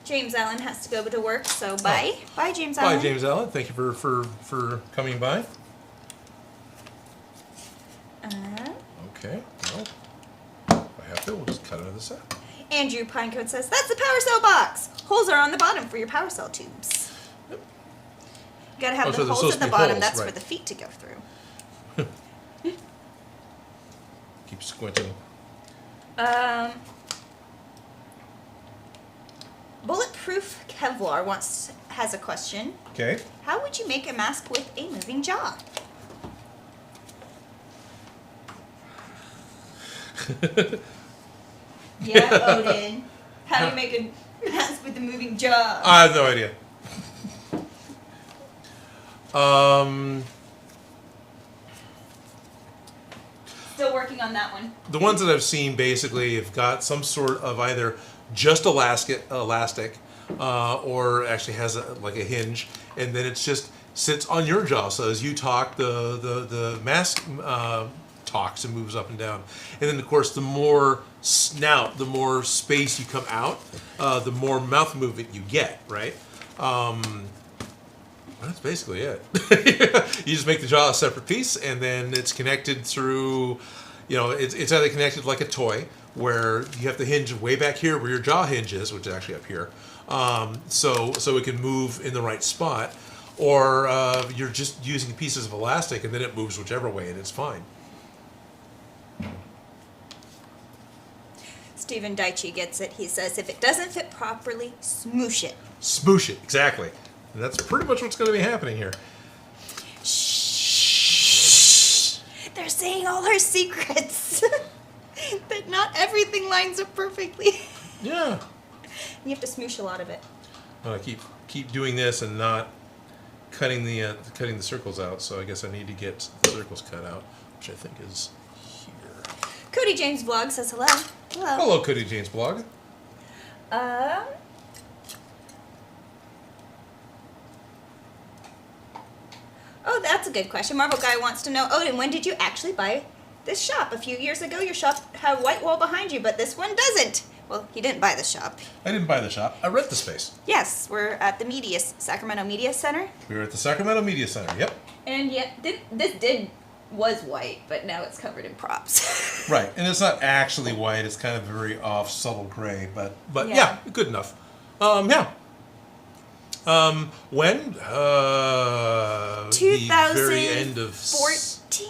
James Allen has to go to work, so bye. Bye, James Allen. Bye, James Allen. Thank you for coming by. Okay, well, if I have to, we'll just cut out of this out. Andrew Pinecone says, that's the power cell box. Holes are on the bottom for your power cell tubes. Yep. You gotta have Oh, the so there's holes supposed at to the be bottom. holes, That's right. for the feet to go through. Keep squinting. Bulletproof Kevlar has a question. Okay. How would you make a mask with a moving jaw? Yeah, Odin. How do you make a mask with a moving jaw? I have no idea. Still working on that one. The ones that I've seen basically have got some sort of either just elastic, or actually has like a hinge, and then it's just sits on your jaw. So as you talk, the mask talks and moves up and down. And then of course, the more snout, the more space you come out, the more mouth movement you get, right? That's basically it. You just make the jaw a separate piece, and then it's connected through You know, it's either connected like a toy, where you have the hinge way back here where your jaw hinge is, which is actually up here, so it can move in the right spot, or you're just using pieces of elastic and then it moves whichever way and it's fine. Stephen Daichi gets it. He says, if it doesn't fit properly, smoosh it. Smoosh it, exactly. And that's pretty much what's going to be happening here. Shh. They're saying all our secrets. That not everything lines up perfectly. Yeah. You have to smoosh a lot of it. Keep doing this and not cutting the circles out. So I guess I need to get the circles cut out, which I think is here. Cody James Vlog says hello. Hello. Hello, Cody James Blog. Oh, that's a good question. Marvel Guy wants to know, Odin, when did you actually buy this shop? A few years ago, your shop had a white wall behind you, but this one doesn't. Well, he didn't buy the shop. I didn't buy the shop. I rent the space. Yes, we're at the Sacramento Media Center. We were at the Sacramento Media Center. Yep. And yet, was white, but now it's covered in props. Right, and it's not actually white. It's kind of very off, subtle gray, but Yeah. yeah, good enough. Yeah. When? The very end of 15?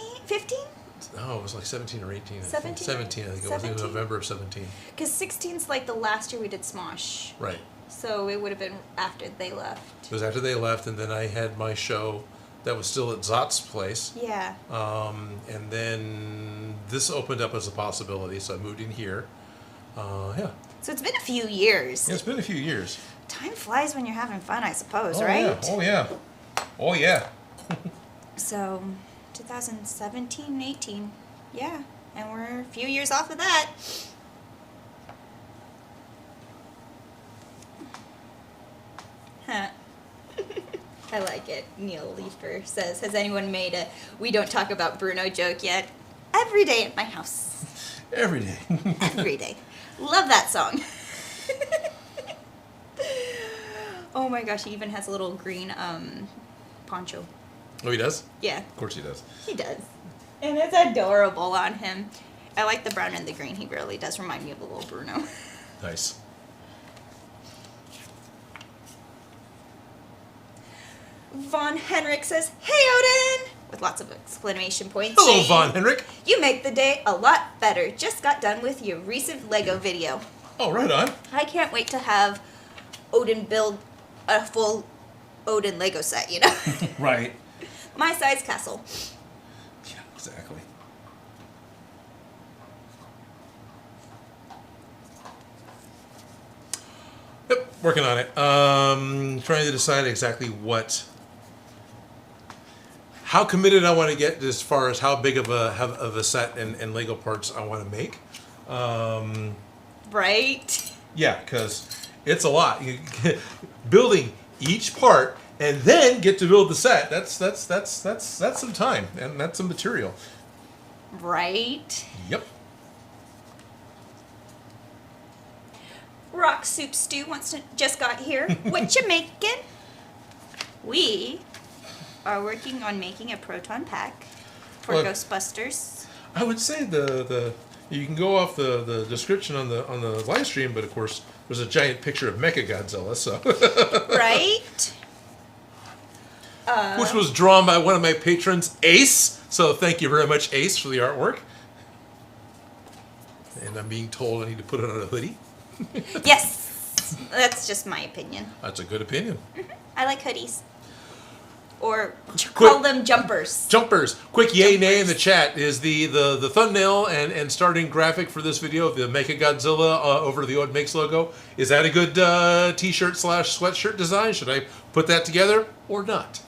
Oh, it was like 17 or 18. 17? 17, I think it was in 17? November of 17. Because 16's like the last year we did Smosh. Right. So it would have been after they left. It was after they left, and then I had my show that was still at Zot's place. Yeah. And then this opened up as a possibility, so I moved in here. Yeah. So it's been a few years. Yeah, it's been a few years. Time flies when you're having fun, I suppose, Oh, right? yeah. Oh, yeah. Oh, yeah. So 2017, 18. Yeah. And we're a few years off of that. Huh. I like it. Neil Leifer says, has anyone made a "we don't talk about Bruno" joke yet? Every day at my house. Every day. Every day. Love that song. Oh my gosh, he even has a little green poncho. Oh, he does? Yeah. Of course he does. He does. And it's adorable on him. I like the brown and the green. He really does remind me of a little Bruno. Nice. Von Henrik says, "Hey, Odin!" with lots of exclamation points. Hello, saying, Von Henrik. "You make the day a lot better. Just got done with your recent Lego video. Oh, right on. I can't wait to have Odin build a full Odin Lego set, you know? Right. My size castle." Yeah, exactly. Yep, working on it. Trying to decide exactly how committed I want to get as far as how big of a set and Lego parts I want to make. Right? Yeah, because it's a lot. Building each part and then get to build the set. That's some time and that's some material. Right? Yep. Rock Soup Stew just got here. What you making? We are working on making a Proton Pack for Well, Ghostbusters. I would say you can go off the description on the live stream, but of course there's a giant picture of Mechagodzilla, so Right? which was drawn by one of my patrons, Ace. So thank you very much, Ace, for the artwork. And I'm being told I need to put it on a hoodie. Yes. That's just my opinion. That's a good opinion. I like hoodies. Or Quick. call them jumpers. Jumpers. Quick yay nay in the chat is the thumbnail and starting graphic for this video, the Mechagodzilla over the Odin Makes logo. Is that a good t-shirt / sweatshirt design? Should I put that together or not?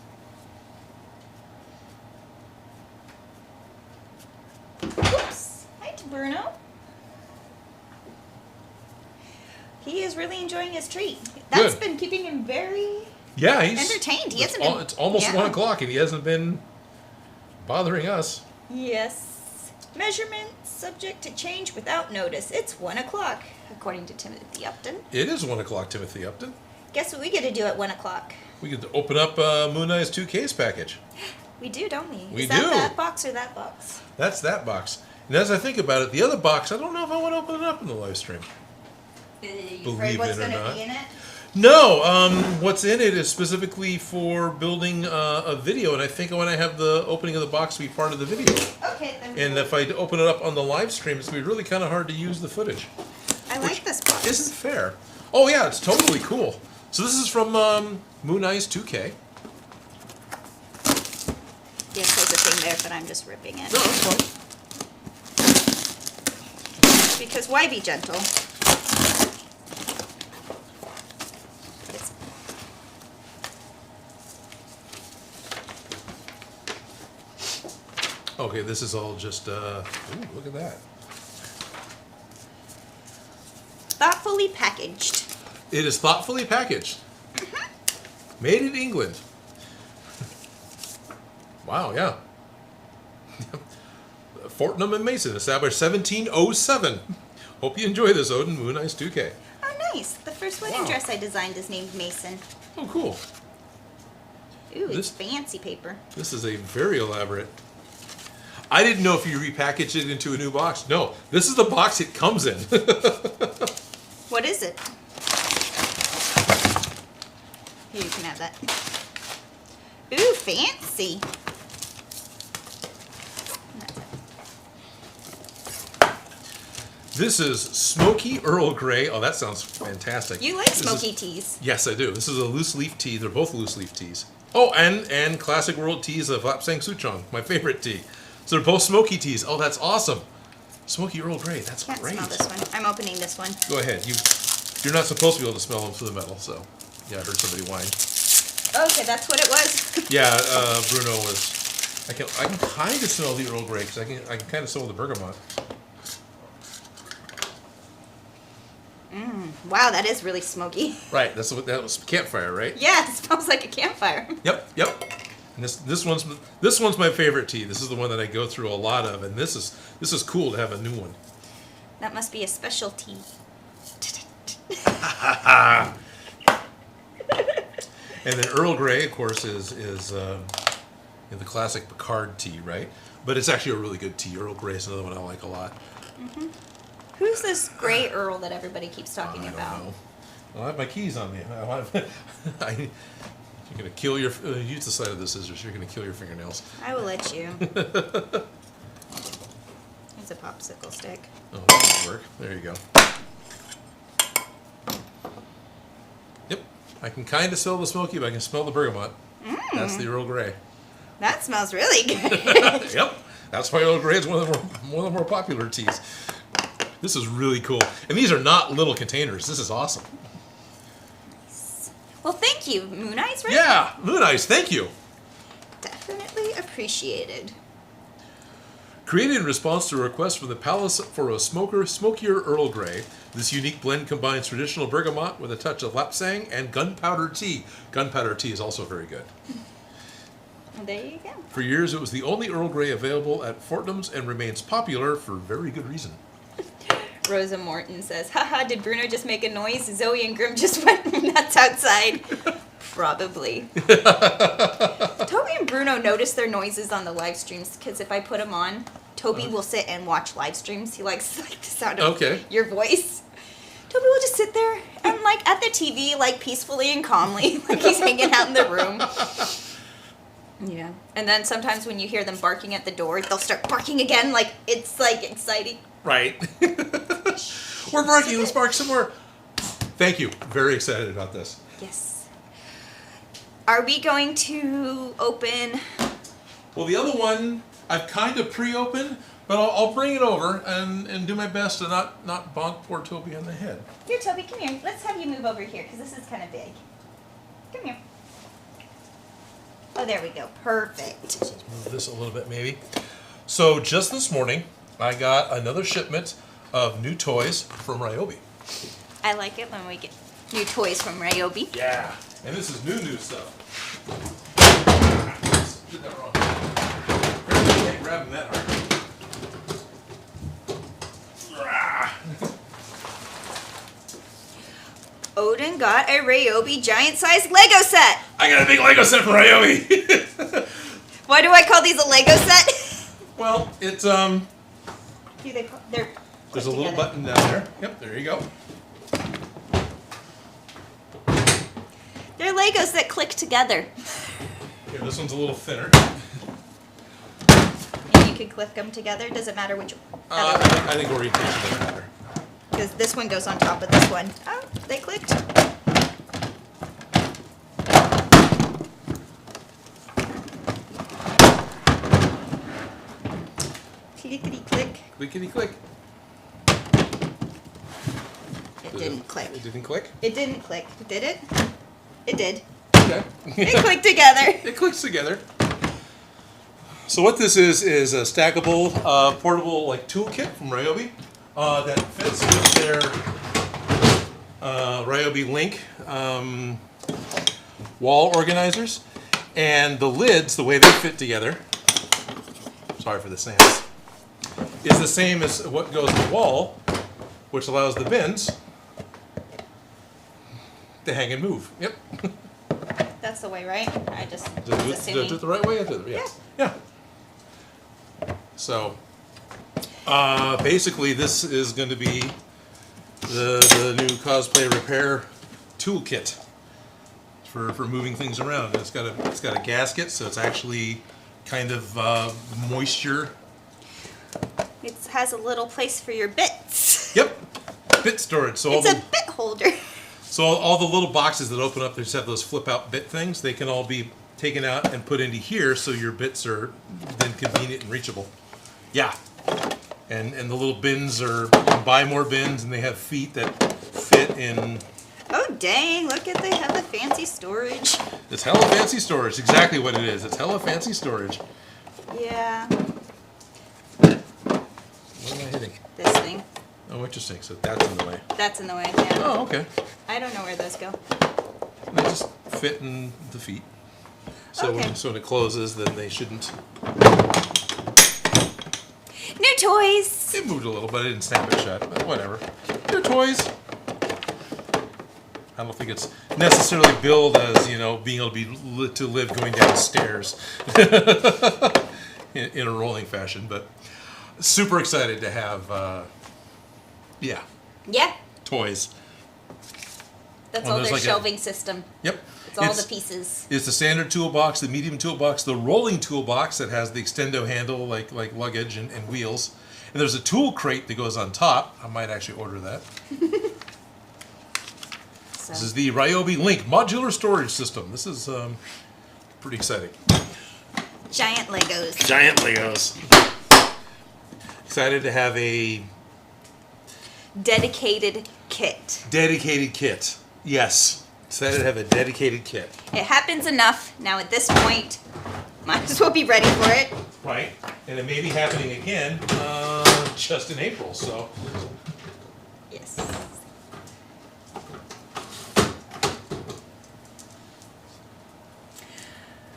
Oops. Hi to Bruno. He is really enjoying his treat. That's Good. been keeping him very Yeah, he's entertained. He hasn't been. It's almost Yeah. 1 o'clock and he hasn't been bothering us. Yes. Measurement subject to change without notice. It's 1 o'clock, according to Timothy Upton. It is 1 o'clock, Timothy Upton. Guess what we get to do at 1 o'clock? We could open up Moon Eye's 2Ks package. We do, don't we? We Is that do. that box or that box? That's that box. And as I think about it, the other box, I don't know if I want to open it up in the live stream. You Believe afraid what's it or going to not. be in it? No, what's in it is specifically for building a video, and I think I want to have the opening of the box be part of the video. Okay, then. And if I open it up on the live stream, it's going to be really kind of hard to use the footage. I like this box. Isn't fair. Oh yeah, it's totally cool. So this is from Moon Eyes 2K. Yes, there's a thing there, but I'm just ripping it. No, that's fine. Because why be gentle? It's- Okay, this is all just, ooh, look at that. Thoughtfully packaged. It is thoughtfully packaged. Made in England. Wow, yeah. Fortnum and Mason, established 1707. Hope you enjoy this, Odin Moon Eyes 2K. Oh, nice. The first wedding Wow. dress I designed is named Mason. Oh, cool. Ooh, This- it's fancy paper. This is a very elaborate. I didn't know if you repackaged it into a new box. No, this is the box it comes in. What is it? Here, you can have that. Ooh, fancy. This is Smoky Earl Grey. Oh, that sounds fantastic. You like This is- smoky teas. Yes, I do. This is a loose leaf tea. They're both loose leaf teas. Oh, and classic world teas of Lapsang Souchong, my favorite tea. So they're both smoky teas. Oh, that's awesome. Smoky Earl Grey. That's Can't great. smell this one. I'm opening this one. Go ahead. You're not supposed to be able to smell them through the metal. So, yeah, I heard somebody whine. Okay, that's what it was. Yeah, Bruno was. I can kind of smell the Earl Grey because I can kind of smell the bergamot. Wow, that is really smoky. Right. That was campfire, right? Yeah, it smells like a campfire. Yep. And this one's my favorite tea. This is the one that I go through a lot of, and this is cool to have a new one. That must be a special tea. And then Earl Grey, of course, is the classic Picard tea, right? But it's actually a really good tea. Earl Grey is another one I like a lot. Who's this gray Earl that everybody keeps talking I don't about? know. Well, I have my keys on me. You're gonna kill your. Use the side of the scissors. You're gonna kill your fingernails. I will let you. It's a popsicle stick. Oh, that would work. There you go. Yep. I can kind of smell the smoky, but I can smell the bergamot. That's the Earl Grey. That smells really good. Yep. That's why Earl Grey is one of the more popular teas. This is really cool. And these are not little containers. This is awesome. Well, thank you, Moon Eyes, right? Yeah, Moon Eyes, thank you. Definitely appreciated. Created in response to a request from the Palace for a smokier Earl Grey, this unique blend combines traditional bergamot with a touch of lapsang and gunpowder tea. Gunpowder tea is also very good. There you go. For years, it was the only Earl Grey available at Fortnum's and remains popular for very good reason. Rosa Morton says, haha, did Bruno just make a noise? Zoe and Grim just went nuts outside. Probably. Toby and Bruno notice their noises on the live streams because if I put them on, Toby will sit and watch live streams. He likes the sound of your voice. Toby will just sit there and at the TV peacefully and calmly like he's hanging out in the room. Yeah. And then sometimes when you hear them barking at the door, they'll start barking again it's exciting. Right. We're barking. Let's bark some more. Thank you. Very excited about this. Yes. Are we going to open? Well, the other one I've kind of pre-opened, but I'll bring it over and do my best to not bonk poor Toby on the head. Here, Toby, come here. Let's have you move over here because this is kind of big. Come here. Oh, there we go. Perfect. Let's move this a little bit, maybe. So just this morning, I got another shipment of new toys from Ryobi. I like it when we get new toys from Ryobi. Yeah. And this is new stuff. Did that wrong. Apparently you can't grab them that hard. Odin got a Ryobi giant-sized Lego set. I got a big Lego set from Ryobi. Why do I call these a Lego set? Well, it's do they? They're. There's a click little together. button down there. Yep, there you go. They're Legos that click together. Here, this one's a little thinner. And you can click them together. Does it matter which? I think orientation doesn't matter. Because this one goes on top of this one. Oh, they clicked. Clickety click. Clickety click. It didn't click. It didn't click? It didn't click. Did it? It did. Okay. It clicked together. It clicks together. So what this is a stackable, portable like toolkit from Ryobi that fits with their Ryobi Link wall organizers. And the lids, the way they fit together, sorry for the sounds, is the same as what goes in the wall, which allows the bins to hang and move. Yep. That's the way, right? I just Did I was do assuming. it the right way? I did it, yes. Yeah. So, basically, this is going to be the new cosplay repair toolkit for moving things around. It's got a gasket, so it's actually kind of moisture. It has a little place for your bits. Yep, bit storage. So It's a bit holder. So all the little boxes that open up, they just have those flip-out bit things. They can all be taken out and put into here, so your bits are then convenient and reachable. Yeah, and the little bins are, you can buy more bins, and they have feet that fit in. Oh dang! Look at they have the fancy storage. It's hella fancy storage. Exactly what it is. It's hella fancy storage. Yeah. What am I hitting? This thing. Oh, interesting. So that's in the way. That's in the way. Yeah. Oh, okay. I don't know where those go. They just fit in the feet. So Okay. when it closes, then they shouldn't. New toys. It moved a little, but I didn't snap it shut. But whatever. They're toys. I don't think it's necessarily billed as, you know, being able to live going downstairs in a rolling fashion. But super excited to have, yeah, Yeah. toys. That's Well, all there's their like shelving system. Yep. It's all the pieces. It's the standard toolbox, the medium toolbox, the rolling toolbox that has the extendo handle like luggage and wheels. And there's a tool crate that goes on top. I might actually order that. So. This is the Ryobi Link modular storage system. This is pretty exciting. Giant Legos. Giant Legos. Excited to have a Dedicated kit. dedicated kit. Yes. Excited to have a dedicated kit. It happens enough. Now at this point, might as well be ready for it. Right. And it may be happening again just in April. So Yes.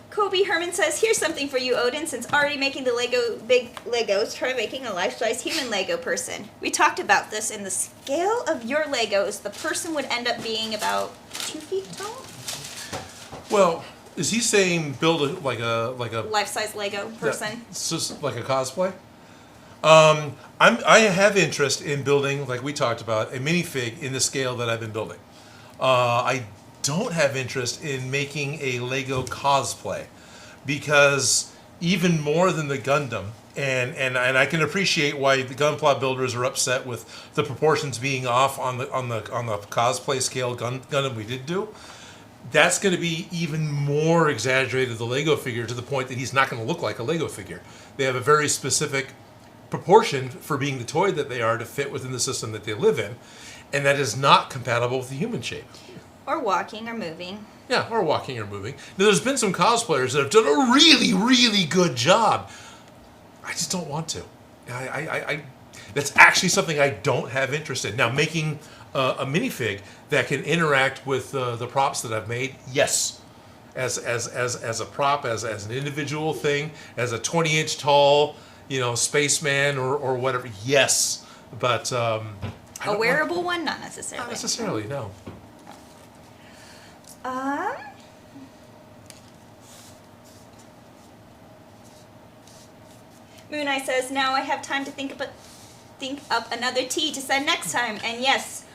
Kobe Herman says, here's something for you, Odin. Since already making the big Legos, try making a life-size human Lego person. We talked about this. In the scale of your Legos, the person would end up being about 2 feet tall. well, is he saying build like a Life-size Lego person. It's just like a cosplay. I have interest in building, like we talked about, a minifig in the scale that I've been building. I don't have interest in making a Lego cosplay because even more than the Gundam, and I can appreciate why the Gunpla builders are upset with the proportions being off on the cosplay scale Gundam we did do. That's going to be even more exaggerated, the Lego figure, to the point that he's not going to look like a Lego figure. They have a very specific proportion for being the toy that they are to fit within the system that they live in, and that is not compatible with the human shape. Or walking or moving. Yeah, or walking or moving. Now, there's been some cosplayers that have done a really, really good job. I just don't want to. That's actually something I don't have interest in. Now, making a minifig that can interact with the props that I've made, yes. As a prop, as an individual thing, as a 20-inch tall, spaceman or whatever, yes. But A wearable one? Not necessarily. Not necessarily, no. Moon Eye says, now I have time to think think up another tea to send next time. And yes,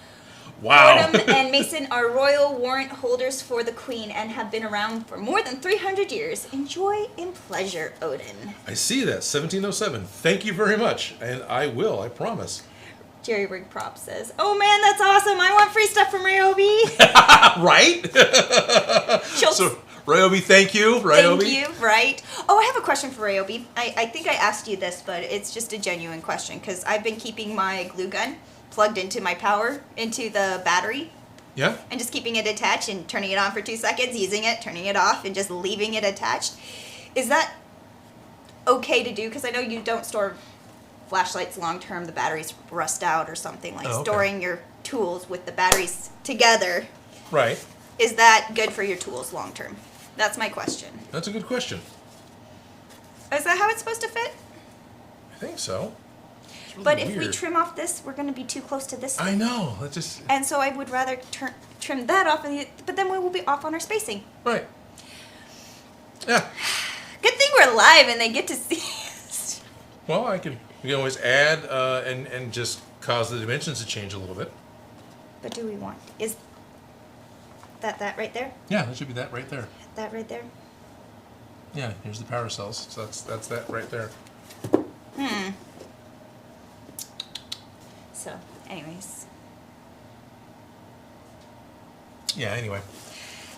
Wow. Odin and Mason are royal warrant holders for the Queen and have been around for more than 300 years. Enjoy and pleasure, Odin. I see that. 1707. Thank you very much. And I will, I promise. Jerry Rig Prop says, "Oh man, that's awesome! I want free stuff from Ryobi." Right? Schultz, So, Ryobi, thank you. Ryobi. thank you. Right? Oh, I have a question for Ryobi. I think I asked you this, but it's just a genuine question because I've been keeping my glue gun plugged into my power into the battery Yeah? and just keeping it attached and turning it on for 2 seconds, using it, turning it off, and just leaving it attached. Is that okay to do? Because I know you don't store flashlights long term, the batteries rust out or something, like Oh, okay. storing your tools with the batteries together. Right. Is that good for your tools long term? That's my question. That's a good question. Is that how it's supposed to fit? I think so. It's really But if we weird. trim off this, we're going to be too close to this. I know. That just... And so I would rather trim that off, but then we will be off on our spacing. Right. Yeah. Good thing we're live and they get to see us. Well, we can always add and just cause the dimensions to change a little bit. But do we want? Is that right there? Yeah, that should be that right there. That right there? Yeah, here's the power cells. So that's that right there. So, anyways, Yeah, anyway.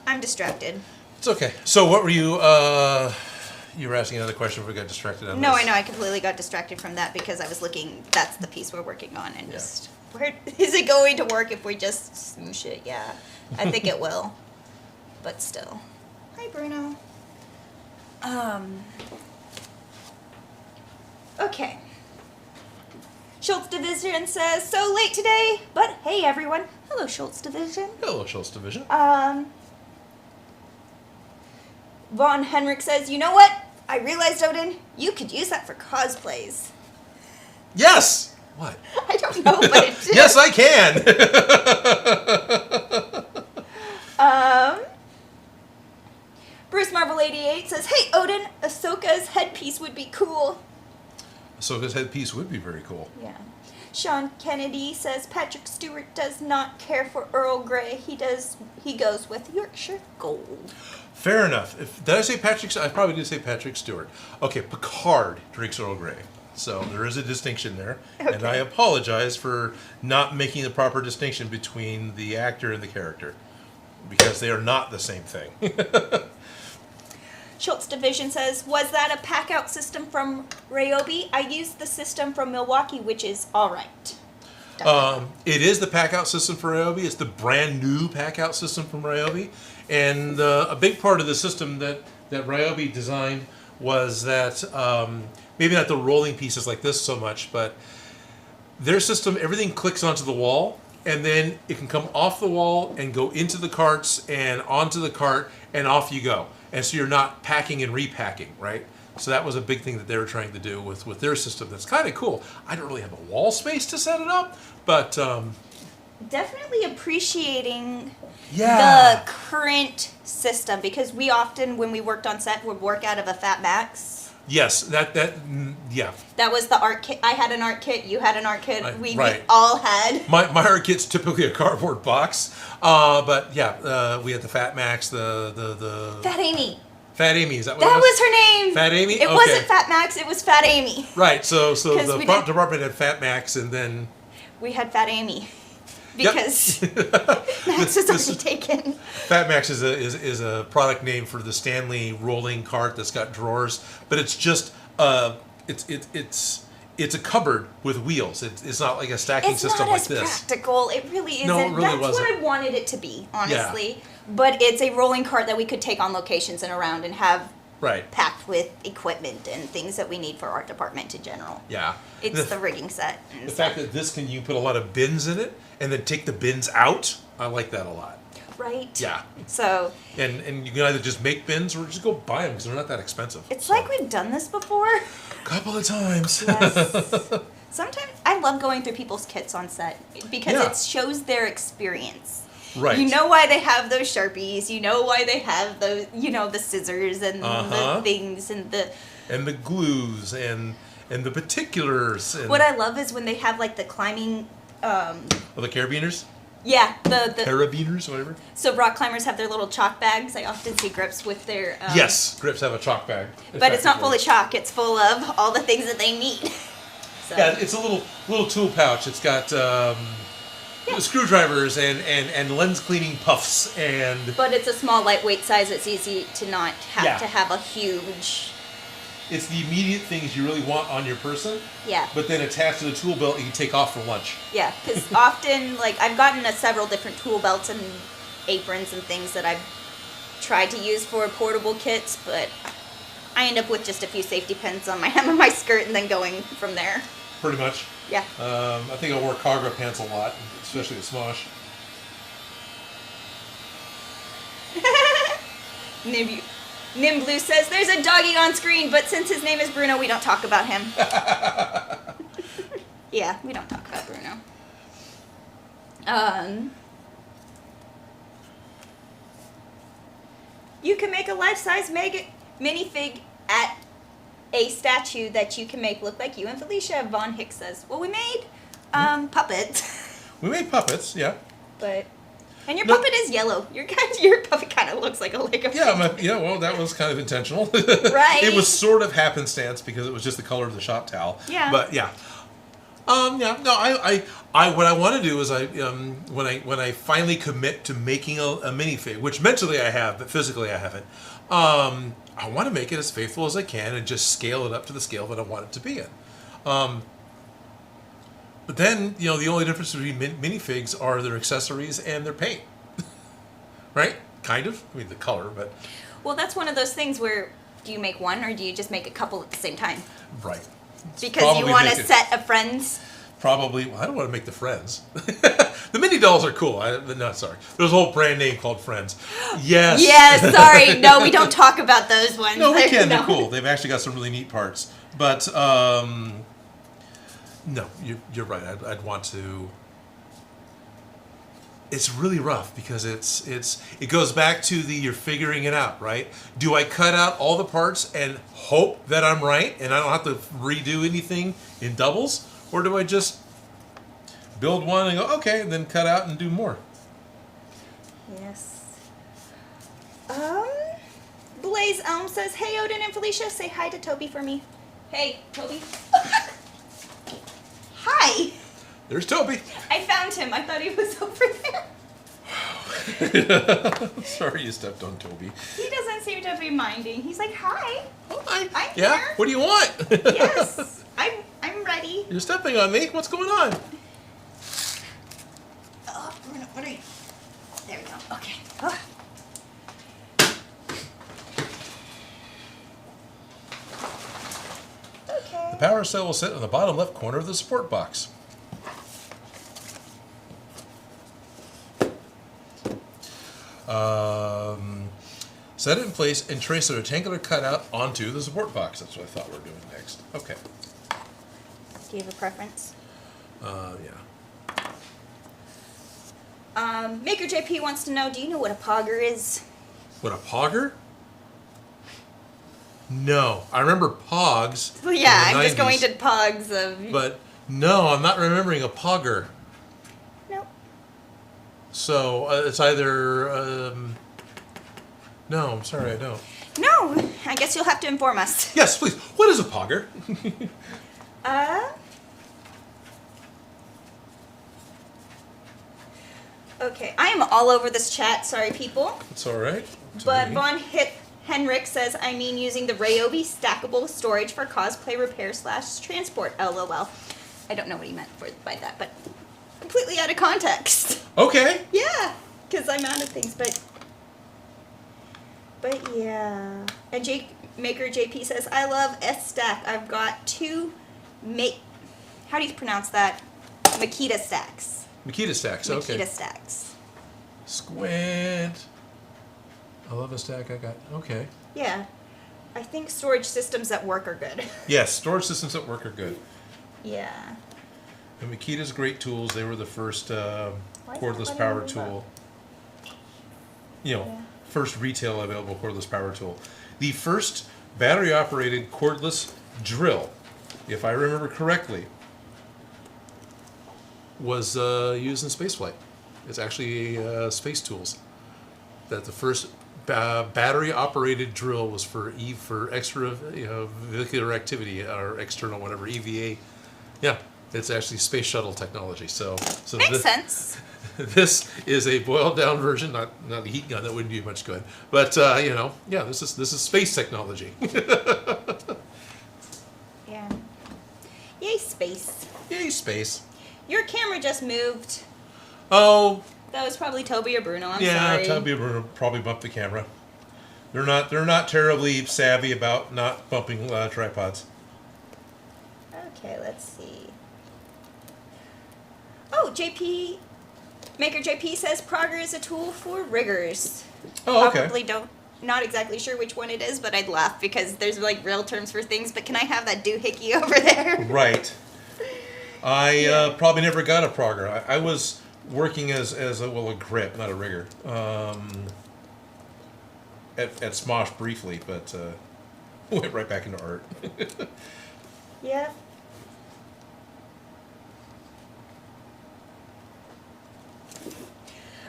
I'm distracted. It's okay. So what were you you were asking another question if we got distracted on No, this. I know. I completely got distracted from that because I was looking. That's the piece we're working on, and Yeah. just where is it going to work if we just smoosh it? Yeah, I think it will, but still. Hi, Bruno. Okay. Schultz Division says, "So late today, but hey, everyone. Hello, Schultz Division." Hello, Schultz Division. Von Henrik says, "You know what? I realized, Odin, you could use that for cosplays." Yes! What? I don't know, but it did. Yes, I can! Bruce Marvel 88 says, "Hey, Odin, Ahsoka's headpiece would be cool." Ahsoka's headpiece would be very cool. Yeah. Sean Kennedy says, "Patrick Stewart does not care for Earl Grey. He goes with Yorkshire Gold." Fair enough. Did I say Patrick? I probably did say Patrick Stewart. Okay, Picard drinks Earl Grey. So there is a distinction there. And Okay. I apologize for not making the proper distinction between the actor and the character. Because they are not the same thing. Schultz Division says, "Was that a pack-out system from Ryobi? I used the system from Milwaukee, which is all right." It is the pack-out system for Ryobi. It's the brand new pack-out system from Ryobi. And a big part of the system that Ryobi designed was that, maybe not the rolling pieces like this so much, but their system, everything clicks onto the wall, and then it can come off the wall and go into the carts and onto the cart, and off you go. And so you're not packing and repacking, right? So that was a big thing that they were trying to do with their system. That's kind of cool. I don't really have a wall space to set it up, but Definitely appreciating yeah. the current system, because we often, when we worked on set, would work out of a Fat Max. Yes, yeah. That was the art kit. I had an art kit. You had an art kit. We right. all had. My art kit's typically a cardboard box, but yeah, we had the Fat Max, the Fat Amy. Fat Amy, is that what it That was? was her name. Fat Amy? It Okay. wasn't Fat Max. It was Fat Amy. Right. So 'Cause the we prop did- department had Fat Max, and then We had Fat Amy. Yep. Because Max was already taken. Fat Max is a product name for the Stanley rolling cart that's got drawers, but it's just it's a cupboard with wheels. It's not like a stacking It's system not like as this. practical. It really isn't. No, it really That's wasn't. what I wanted it to be, honestly. But it's a rolling cart that we could take on locations and around and have Right. packed with equipment and things that we need for our department in general. Yeah. It's the rigging set. And The stuff. fact that this you put a lot of bins in it and then take the bins out, I like that a lot. Right? Yeah. So And you can either just make bins or just go buy them because they're not that expensive. it's So, like we've done this before. couple of times. Yes. Sometimes I love going through people's kits on set because Yeah. it shows their experience. Right. You know why they have those Sharpies. You know why they have those, the scissors and Uh-huh. the things and the... And the glues and and the particulars. And, What I love is when they have like the climbing. well, the carabiners? Yeah, the Carabiners, whatever. so rock climbers have their little chalk bags. I often see grips with their. Yes, grips have a chalk bag. But it's not full of chalk. It's full of all the things that they need. So. Yeah, it's a little tool pouch. It's got screwdrivers and lens cleaning puffs and. But it's a small, lightweight size. It's easy to not have to have a huge. It's the immediate things you really want on your person. Yeah. But then attached to the tool belt, you can take off for lunch. Yeah, because often, like, I've gotten several different tool belts and aprons and things that I've tried to use for portable kits, but I end up with just a few safety pins on my hem of my skirt and then going from there. Pretty much. Yeah. I think I wore cargo pants a lot, especially at Smosh. Nimblue says, there's a doggy on screen, but since his name is Bruno, we don't talk about him. Yeah, we don't talk about Bruno. You can make a life-size minifig at a statue that you can make look like you and Felicia. Von Hicks says, well, we made puppets. We made puppets, yeah. But... And your puppet is yellow. Your puppet kind of looks like a Lego. Yeah, well, that was kind of intentional. Right. It was sort of happenstance because it was just the color of the shop towel. Yeah. But yeah. No, I what I want to do is when I finally commit to making a minifig, which mentally I have, but physically I haven't. I want to make it as faithful as I can and just scale it up to the scale that I want it to be in. But then, the only difference between minifigs are their accessories and their paint. Right? Kind of. I mean, the color, but... Well, that's one of those things where, do you make one or do you just make a couple at the same time? Right. Because you want a set of friends? Probably. Well, I don't want to make the Friends. The mini dolls are cool. No, sorry. There's a whole brand name called Friends. Yes. Yes, sorry. No, we don't talk about those ones. No, we can. They're cool. They've actually got some really neat parts. But, no, you're right. I'd want to. It's really rough because it goes back to you're figuring it out, right? Do I cut out all the parts and hope that I'm right and I don't have to redo anything in doubles, or do I just build one and go okay, and then cut out and do more? Yes. Blaze Elm says, "Hey Odin and Felicia, say hi to Toby for me." Hey, Toby. Hi. There's Toby. I found him. I thought he was over there. Sorry you stepped on Toby. He doesn't seem to be minding. He's like, hi. Hi. I'm Yeah? here. What do you want? Yes. I'm ready. You're stepping on me. What's going on? Oh, what are you? There we go. Okay. Oh. Okay. The power cell will sit in the bottom left corner of the support box. Set it in place and trace a rectangular cutout onto the support box. That's what I thought we were doing next. Okay. Do you have a preference? Yeah. Maker JP wants to know, do you know what a pogger is? What, a pogger? No. I remember pogs. Well, yeah, in the I'm just 90s, going to pogs of... But no, I'm not remembering a pogger. No. So it's either... no, I'm sorry, I don't. No, I guess you'll have to inform us. Yes, please. What is a pogger? Okay, I am all over this chat. Sorry, people. It's all right. But Von Henrik says, I mean using the Ryobi stackable storage for cosplay repair / transport. LOL. I don't know what he meant by that, but completely out of context. Okay. Yeah, because I'm out of things, but yeah. And Maker JP says, I love S-Stack. I've got two how do you pronounce that? Makita stacks. Makita stacks, okay. Makita stacks. Squint. I love a stack I got. Okay. Yeah. I think storage systems at work are good. Yes, storage systems at work are good. Yeah. And Makita's great tools. They were the first cordless that power letting me tool. Yeah. First retail available cordless power tool. The first battery operated cordless drill if I remember correctly, was used in spaceflight. It's actually space tools. That the first battery-operated drill was for extra vehicular activity or external whatever EVA. Yeah, it's actually space shuttle technology. So Makes sense. This is a boiled-down version, not a heat gun. That wouldn't do much good. But this is space technology. Yeah. Yay, space. Yay, space. Your camera just moved. Oh. That was probably Toby or Bruno. I'm yeah, sorry. Toby or Bruno probably bumped the camera. They're not terribly savvy about not bumping tripods. Okay, let's see. Oh, Maker JP says Progress is a tool for riggers. Oh, okay. Probably not exactly sure which one it is, but I'd laugh because there's like real terms for things. But can I have that doohickey over there? Right. I probably never got a Progress. I was working as a grip, not a rigger. At Smosh briefly, but went right back into art. Yeah.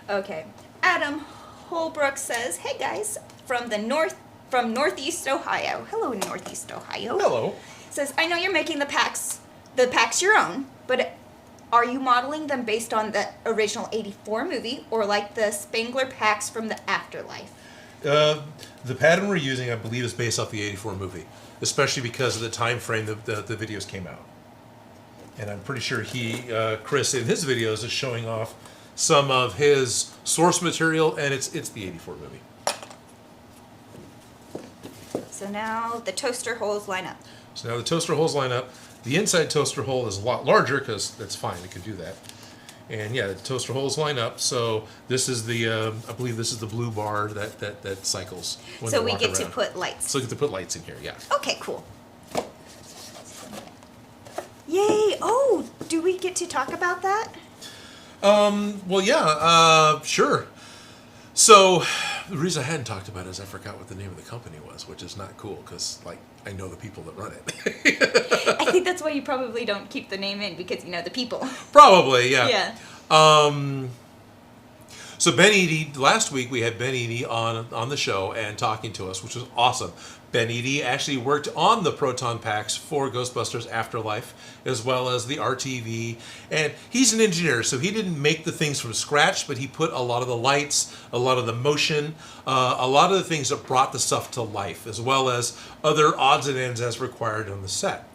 Okay. Adam Holbrook says, "Hey guys, from Northeast Ohio. Hello, Northeast Ohio. Hello. Says, I know you're making the packs your own, but are you modeling them based on the original '84 movie or like the Spangler packs from the Afterlife?" The pattern we're using, I believe, is based off the '84 movie, especially because of the time frame that the videos came out. And I'm pretty sure Chris, in his videos, is showing off some of his source material, and it's the '84 movie. So now the toaster holes line up. So now the toaster holes line up. The inside toaster hole is a lot larger because that's fine; it can do that. And yeah, the toaster holes line up. So this is I believe this is the blue bar that cycles. When So you we walk get to around. put lights. So we get to put lights in here. Yeah. Okay, cool. Yay! Oh, do we get to talk about that? Well, yeah. Sure. So the reason I hadn't talked about it is I forgot what the name of the company was, which is not cool because I know the people that run it. I think that's why you probably don't keep the name in because you know the people. Probably, yeah. Yeah. So Ben Eady, last week we had Ben Eady on the show and talking to us, which was awesome. Ben Eady actually worked on the Proton Packs for Ghostbusters Afterlife, as well as the RTV. And he's an engineer, so he didn't make the things from scratch, but he put a lot of the lights, a lot of the motion, a lot of the things that brought the stuff to life, as well as other odds and ends as required on the set.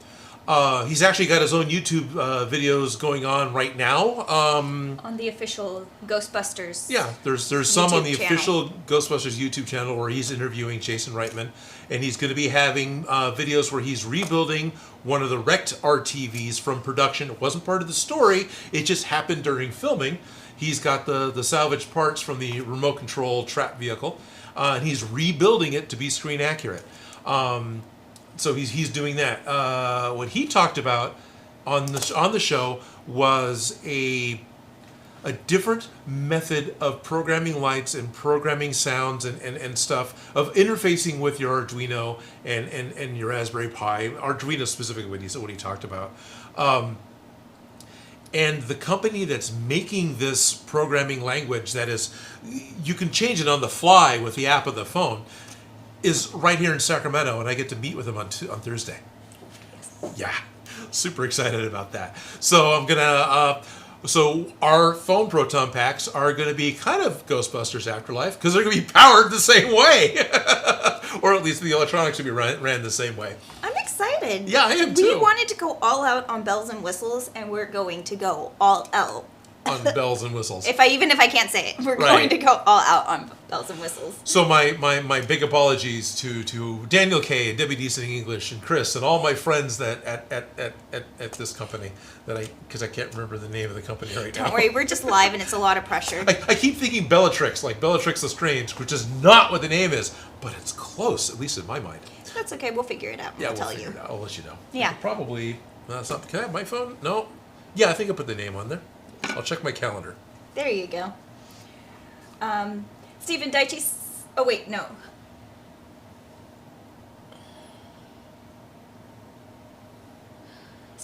He's actually got his own YouTube videos going on right now. On the official Ghostbusters. Yeah, there's some on the YouTube channel. official Ghostbusters YouTube channel where he's interviewing Jason Reitman, and he's going to be having videos where he's rebuilding one of the wrecked RTVs from production. It wasn't part of the story; it just happened during filming. He's got the salvaged parts from the remote control trap vehicle, and he's rebuilding it to be screen accurate. So he's doing that. What he talked about on the show was a different method of programming lights and programming sounds and stuff, of interfacing with your Arduino and your Raspberry Pi, Arduino specifically what he talked about. And the company that's making this programming language that is, you can change it on the fly with the app of the phone, is right here in Sacramento, and I get to meet with him on Thursday. Yeah, super excited about that. So I'm gonna, so our phone Proton Packs are gonna be kind of Ghostbusters Afterlife because they're gonna be powered the same way, or at least the electronics will be ran the same way. I'm excited. Yeah, I am We too. wanted to go all out on bells and whistles, and we're going to go all out. On bells and whistles. Even if I can't say it, we're Right. going to go all out on bells and whistles. So my big apologies to Daniel K and Debbie Decent English and Chris and all my friends that at this company because I can't remember the name of the company right now. Don't worry, we're just live, and it's a lot of pressure. I keep thinking Bellatrix, like Bellatrix Lestrange, which is not what the name is, but it's close, at least in my mind. That's okay. We'll figure it out. Yeah, I'll we'll tell figure you. it out. I'll let you know. Yeah. Probably. That's not. Can I have my phone? No. Yeah, I think I put the name on there. I'll check my calendar. There you go. Stephen Daichi. Oh wait, no.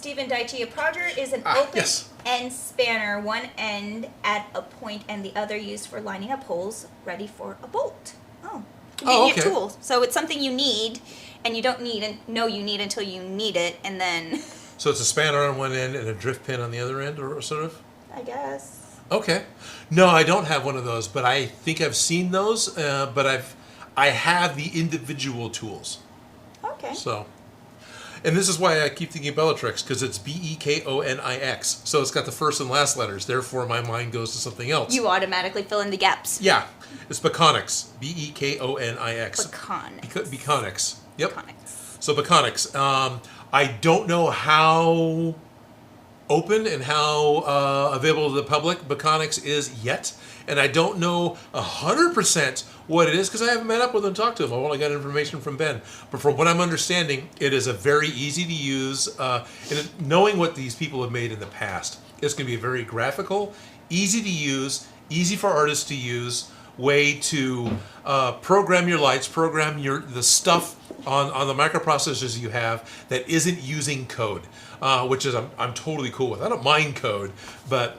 Stephen Daichi, a prodger is an open yes. end spanner, one end at a point and the other used for lining up holes ready for a bolt. Oh, convenient okay. tool. So it's something you need, and you don't know you need until you need it, and then... So it's a spanner on one end and a drift pin on the other end, or sort of? I guess. Okay. No, I don't have one of those, but I think I've seen those, but I have the individual tools. Okay. So, and this is why I keep thinking Bellatrix, because it's Bekonix. So it's got the first and last letters. Therefore, my mind goes to something else. You automatically fill in the gaps. Yeah, it's Bekonix. Bekonix. Bekonix. Yep. Bekonix. So Bekonix. I don't know how open and how available to the public Bekonix is yet, and I don't know 100% what it is because I haven't met up with him and talked to him. I've only got information from Ben. But from what I'm understanding, it is a very easy to use, and knowing what these people have made in the past, it's going to be a very graphical, easy to use, easy for artists to use way to program your lights, program the stuff on the microprocessors you have that isn't using code, which is I'm totally cool with. I don't mind code, but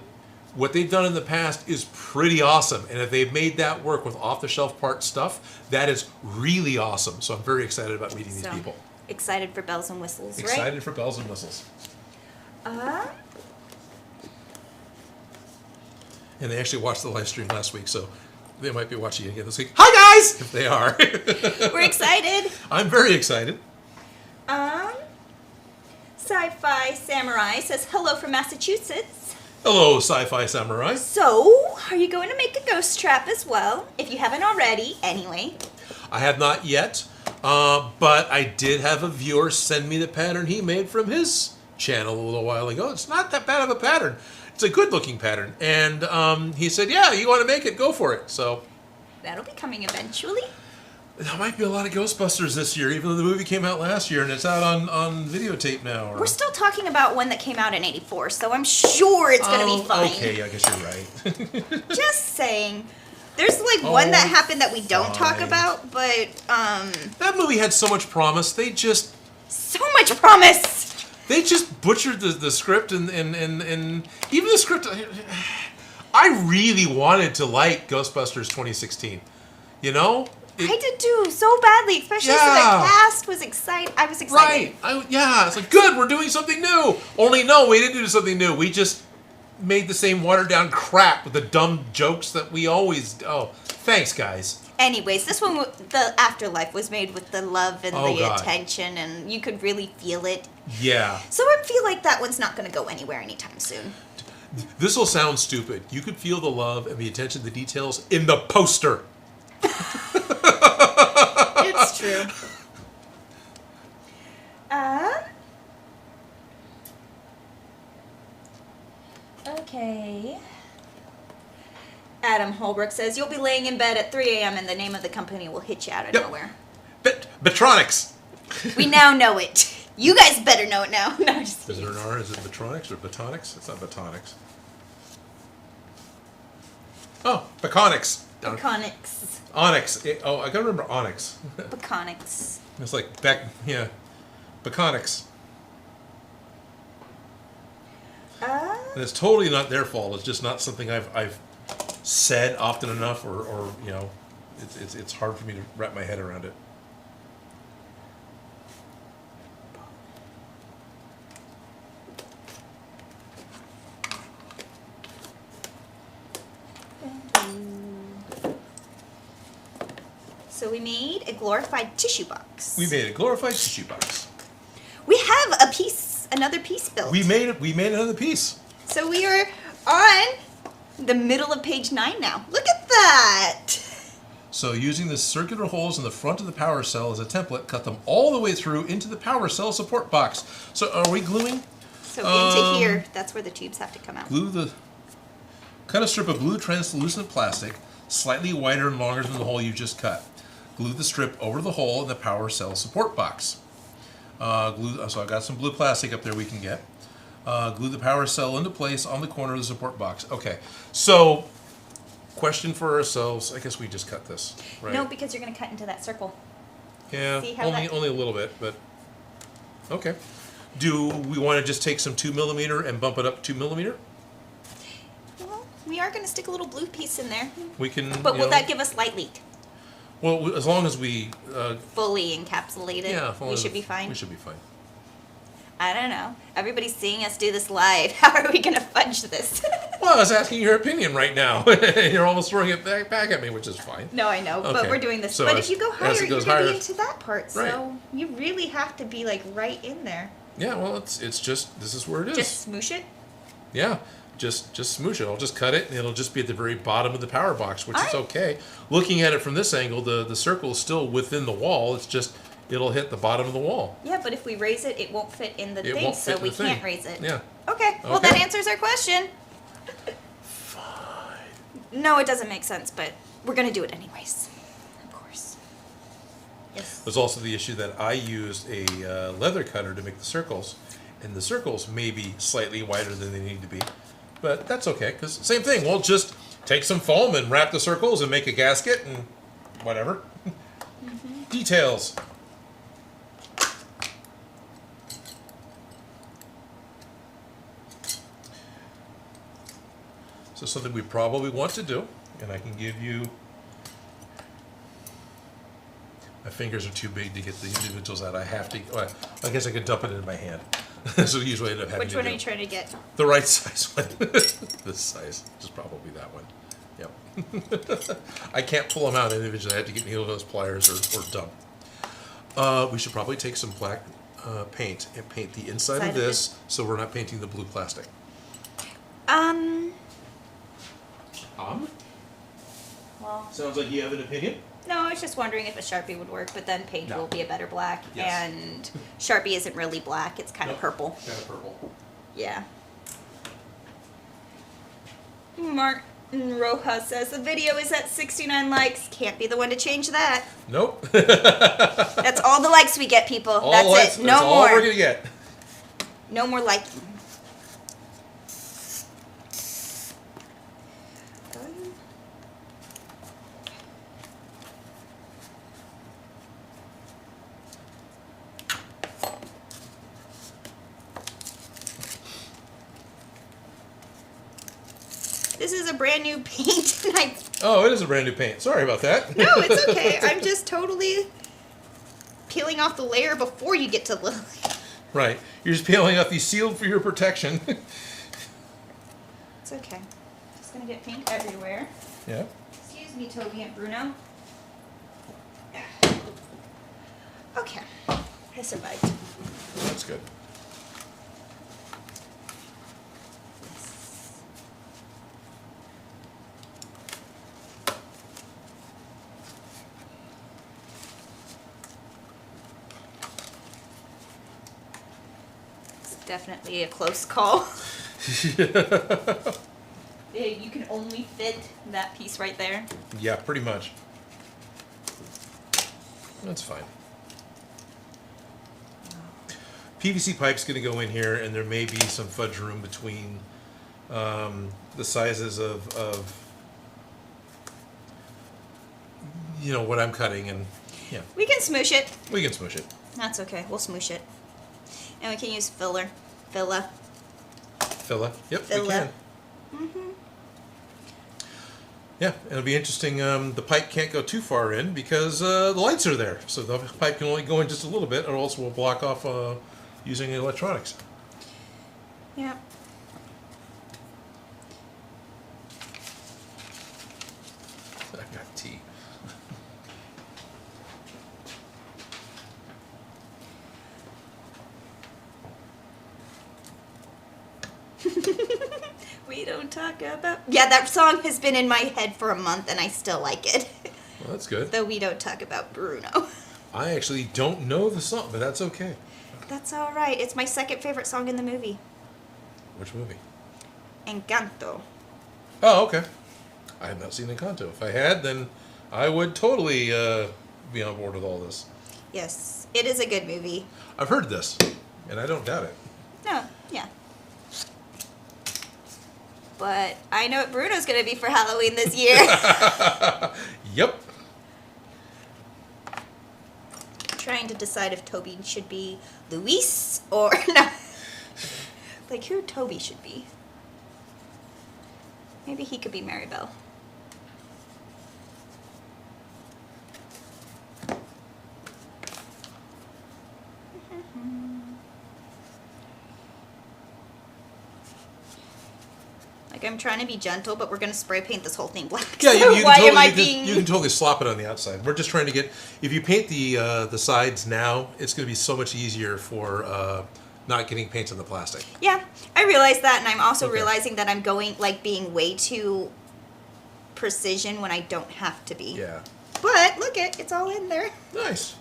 what they've done in the past is pretty awesome. And if they've made that work with off-the-shelf part stuff, that is really awesome. So I'm very excited about meeting these people. Excited for bells and whistles, right? Excited for bells and whistles. And they actually watched the live stream last week, so they might be watching it again this week. Hi, guys! If they are. We're excited. I'm very excited. Sci-Fi Samurai says, hello from Massachusetts. Hello, Sci-Fi Samurai. So, are you going to make a ghost trap as well? If you haven't already, anyway. I have not yet, but I did have a viewer send me the pattern he made from his channel a little while ago. It's not that bad of a pattern. It's a good-looking pattern. And he said, yeah, you want to make it, go for it. So that'll be coming eventually. There might be a lot of Ghostbusters this year, even though the movie came out last year and it's out on videotape now. We're still talking about one that came out in '84, so I'm sure it's going to be fine. Okay, I guess you're right. Just saying. There's like one that happened that we don't talk about, but that movie had so much promise. So much promise! They just butchered the script and even the script. I really wanted to like Ghostbusters 2016. You know? I did too, so badly, especially since the cast was excited. I was excited. Right. It's like, good, we're doing something new. Only, no, we didn't do something new. We just made the same watered-down crap with the dumb jokes that we always... Oh, thanks, guys. Anyways, this one, the Afterlife, was made with the love and the attention, and you could really feel it. Yeah. So I feel like that one's not going to go anywhere anytime soon. This will sound stupid. You could feel the love and the attention to details in the poster. It's true. Okay. Adam Holbrook says, you'll be laying in bed at 3 a.m. and the name of the company will hit you out of nowhere. Betronics. We now know it. You guys better know it now. No, just Is there an R? Is it Betronics or Betonics? It's not Betonics. Oh, Beconix. Beconix. Onyx. I gotta remember Onyx. Beconix. It's like Beconix. And it's totally not their fault. It's just not something I've said often enough, or you know, it's hard for me to wrap my head around it. So we made a glorified tissue box. We made a glorified tissue box. We have another piece built. We made another piece. So we are on the middle of page 9 now. Look at that. So using the circular holes in the front of the power cell as a template, cut them all the way through into the power cell support box. So are we gluing? So into here, that's where the tubes have to come out. Cut a strip of blue translucent plastic, slightly wider and longer than the hole you just cut. Glue the strip over the hole in the power cell support box. So I've got some blue plastic up there we can get. Glue the power cell into place on the corner of the support box. Okay, so question for ourselves. I guess we just cut this, right? No, because you're going to cut into that circle. Yeah, See how only a little bit, but okay. Do we want to just take some 2mm and bump it up 2mm? Well, we are going to stick a little blue piece in there. We can. But will that give us light leak? Well, as long as we. Fully encapsulate it, Yeah, we should be fine. We should be fine. I don't know. Everybody's seeing us do this live. How are we going to fudge this? Well, I was asking your opinion right now. You're almost throwing it back at me, which is fine. No, I know, but Okay. we're doing this. So but as- if you go as higher, it you're goes going to higher- be into that part. So Right. you really have to be like right in there. Yeah, well, it's just this is where it is. Just smoosh it. Yeah, just smoosh it. I'll just cut it, and it'll just be at the very bottom of the power box, which All is right. okay. Looking at it from this angle, the circle is still within the wall. It's just it'll hit the bottom of the wall. Yeah, but if we raise it, it won't fit in the It thing, won't so fit in we the thing. can't raise it. Yeah. Okay. Well, Okay. that answers our question. Fine. No, it doesn't make sense, but we're gonna do it anyways. Of course. Yes. There's also the issue that I used a leather cutter to make the circles, and the circles may be slightly wider than they need to be, but that's okay because same thing. We'll just take some foam and wrap the circles and make a gasket and whatever. Details. So something we probably want to do, and I can give you. My fingers are too big to get the individuals out. I have to. Well, I guess I could dump it in my hand. So usually I end up having Which to one do are you trying to get? the right size one. This size, which is probably that one. Yep. I can't pull them out individually. I have to get needle nose pliers or dump. We should probably take some black paint and paint the inside Side of of this, so we're not painting the blue plastic. Well, Sounds like you have an opinion. no, I was just wondering if a Sharpie would work, but then paint No. will be a better black, Yes. and Sharpie isn't really black; it's kind of Nope. purple. Kind of purple. Yeah. Martin Rojas says the video is at 69 likes. Can't be the one to change that. Nope. That's all the likes we get, people. All That's lights- it. No that's all more. we're gonna get. No more liking. This is a brand new paint, and I Oh, it is a brand new paint. Sorry about that. no, it's okay. I'm just totally peeling off the layer before you get to Lily. Right. You're just peeling off these sealed for your protection. It's okay. Just gonna get paint everywhere. Yeah. Excuse me, Toby and Bruno. Okay, I survived. That's good. It's definitely a close call. Yeah, you can only fit that piece right there. Yeah, pretty much. That's fine. PVC pipe's going to go in here, and there may be some fudge room between the sizes of you know what I'm cutting, and yeah, We can smoosh it. we can smush it. That's okay. We'll smoosh it. And we can use filler. Filla. Yep, we Filla. can. Yeah, it'll be interesting. The pipe can't go too far in because the lights are there, so the pipe can only go in just a little bit, or else we'll block off using electronics. Yeah. I got tea. We don't talk about. Yeah, that song has been in my head for a month, and I still like it. Well, that's good. Though we don't talk about Bruno. I actually don't know the song, but that's okay. That's all right. It's my second favorite song in the movie. Which movie? Encanto. Oh, okay. I have not seen Encanto. If I had, then I would totally be on board with all this. Yes, it is a good movie. I've heard this, and I don't doubt it. No, yeah. But I know what Bruno's going to be for Halloween this year. Yep. Trying to decide if Toby should be Luis or no. Like who Toby should be. Maybe he could be Maribel. Like I'm trying to be gentle, but we're gonna spray paint this whole thing black. Yeah, So you why can am I totally, being? you can totally slop it on the outside. We're just trying to get. If you paint the sides now, it's going to be so much easier for not getting paint on the plastic. Yeah, I realize that, and I'm also Okay. realizing that I'm going like being way too precision when I don't have to be. Yeah. But look it's all in there. Nice.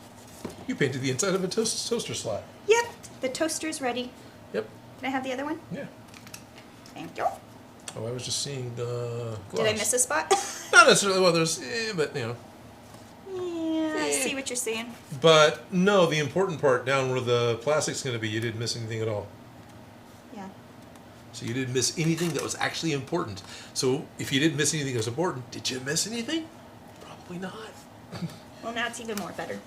You painted the inside of a toaster slot. Yep, the toaster's ready. Yep. Can I have the other one? Yeah. Thank you. Oh, I was just seeing the. Did I miss a spot? Not necessarily. Well, there's, but you know. Yeah, I see what you're saying. But no, the important part down where the plastic's going to be, you didn't miss anything at all. Yeah. So you didn't miss anything that was actually important. So if you didn't miss anything that was important, did you miss anything? Probably not. Well, now it's even more better.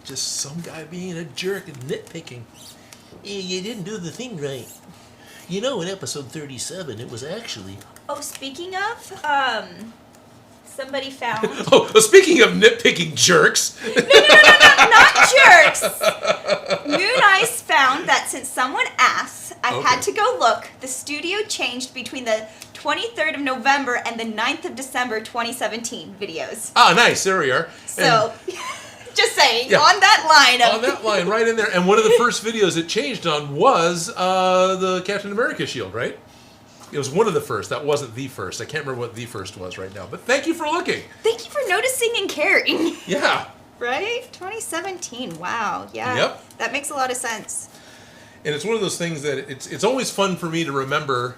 Just some guy being a jerk and nitpicking. You didn't do the thing right. You know, in episode 37, it was actually... Oh, speaking of, somebody found... Oh, speaking of nitpicking jerks. Not jerks! Moon Ice found that since someone asked, I had to go look. The studio changed between the 23rd of November and the 9th of December 2017 videos. Ah, nice. There we are. So, just saying, Yeah. on that line of... On that line, right in there. And one of the first videos it changed on was the Captain America shield, right? It was one of the first. That wasn't the first. I can't remember what the first was right now. But thank you for looking. Thank you for noticing and caring. Yeah. Right? 2017. Wow. Yeah. Yep. That makes a lot of sense. And it's one of those things that it's always fun for me to remember.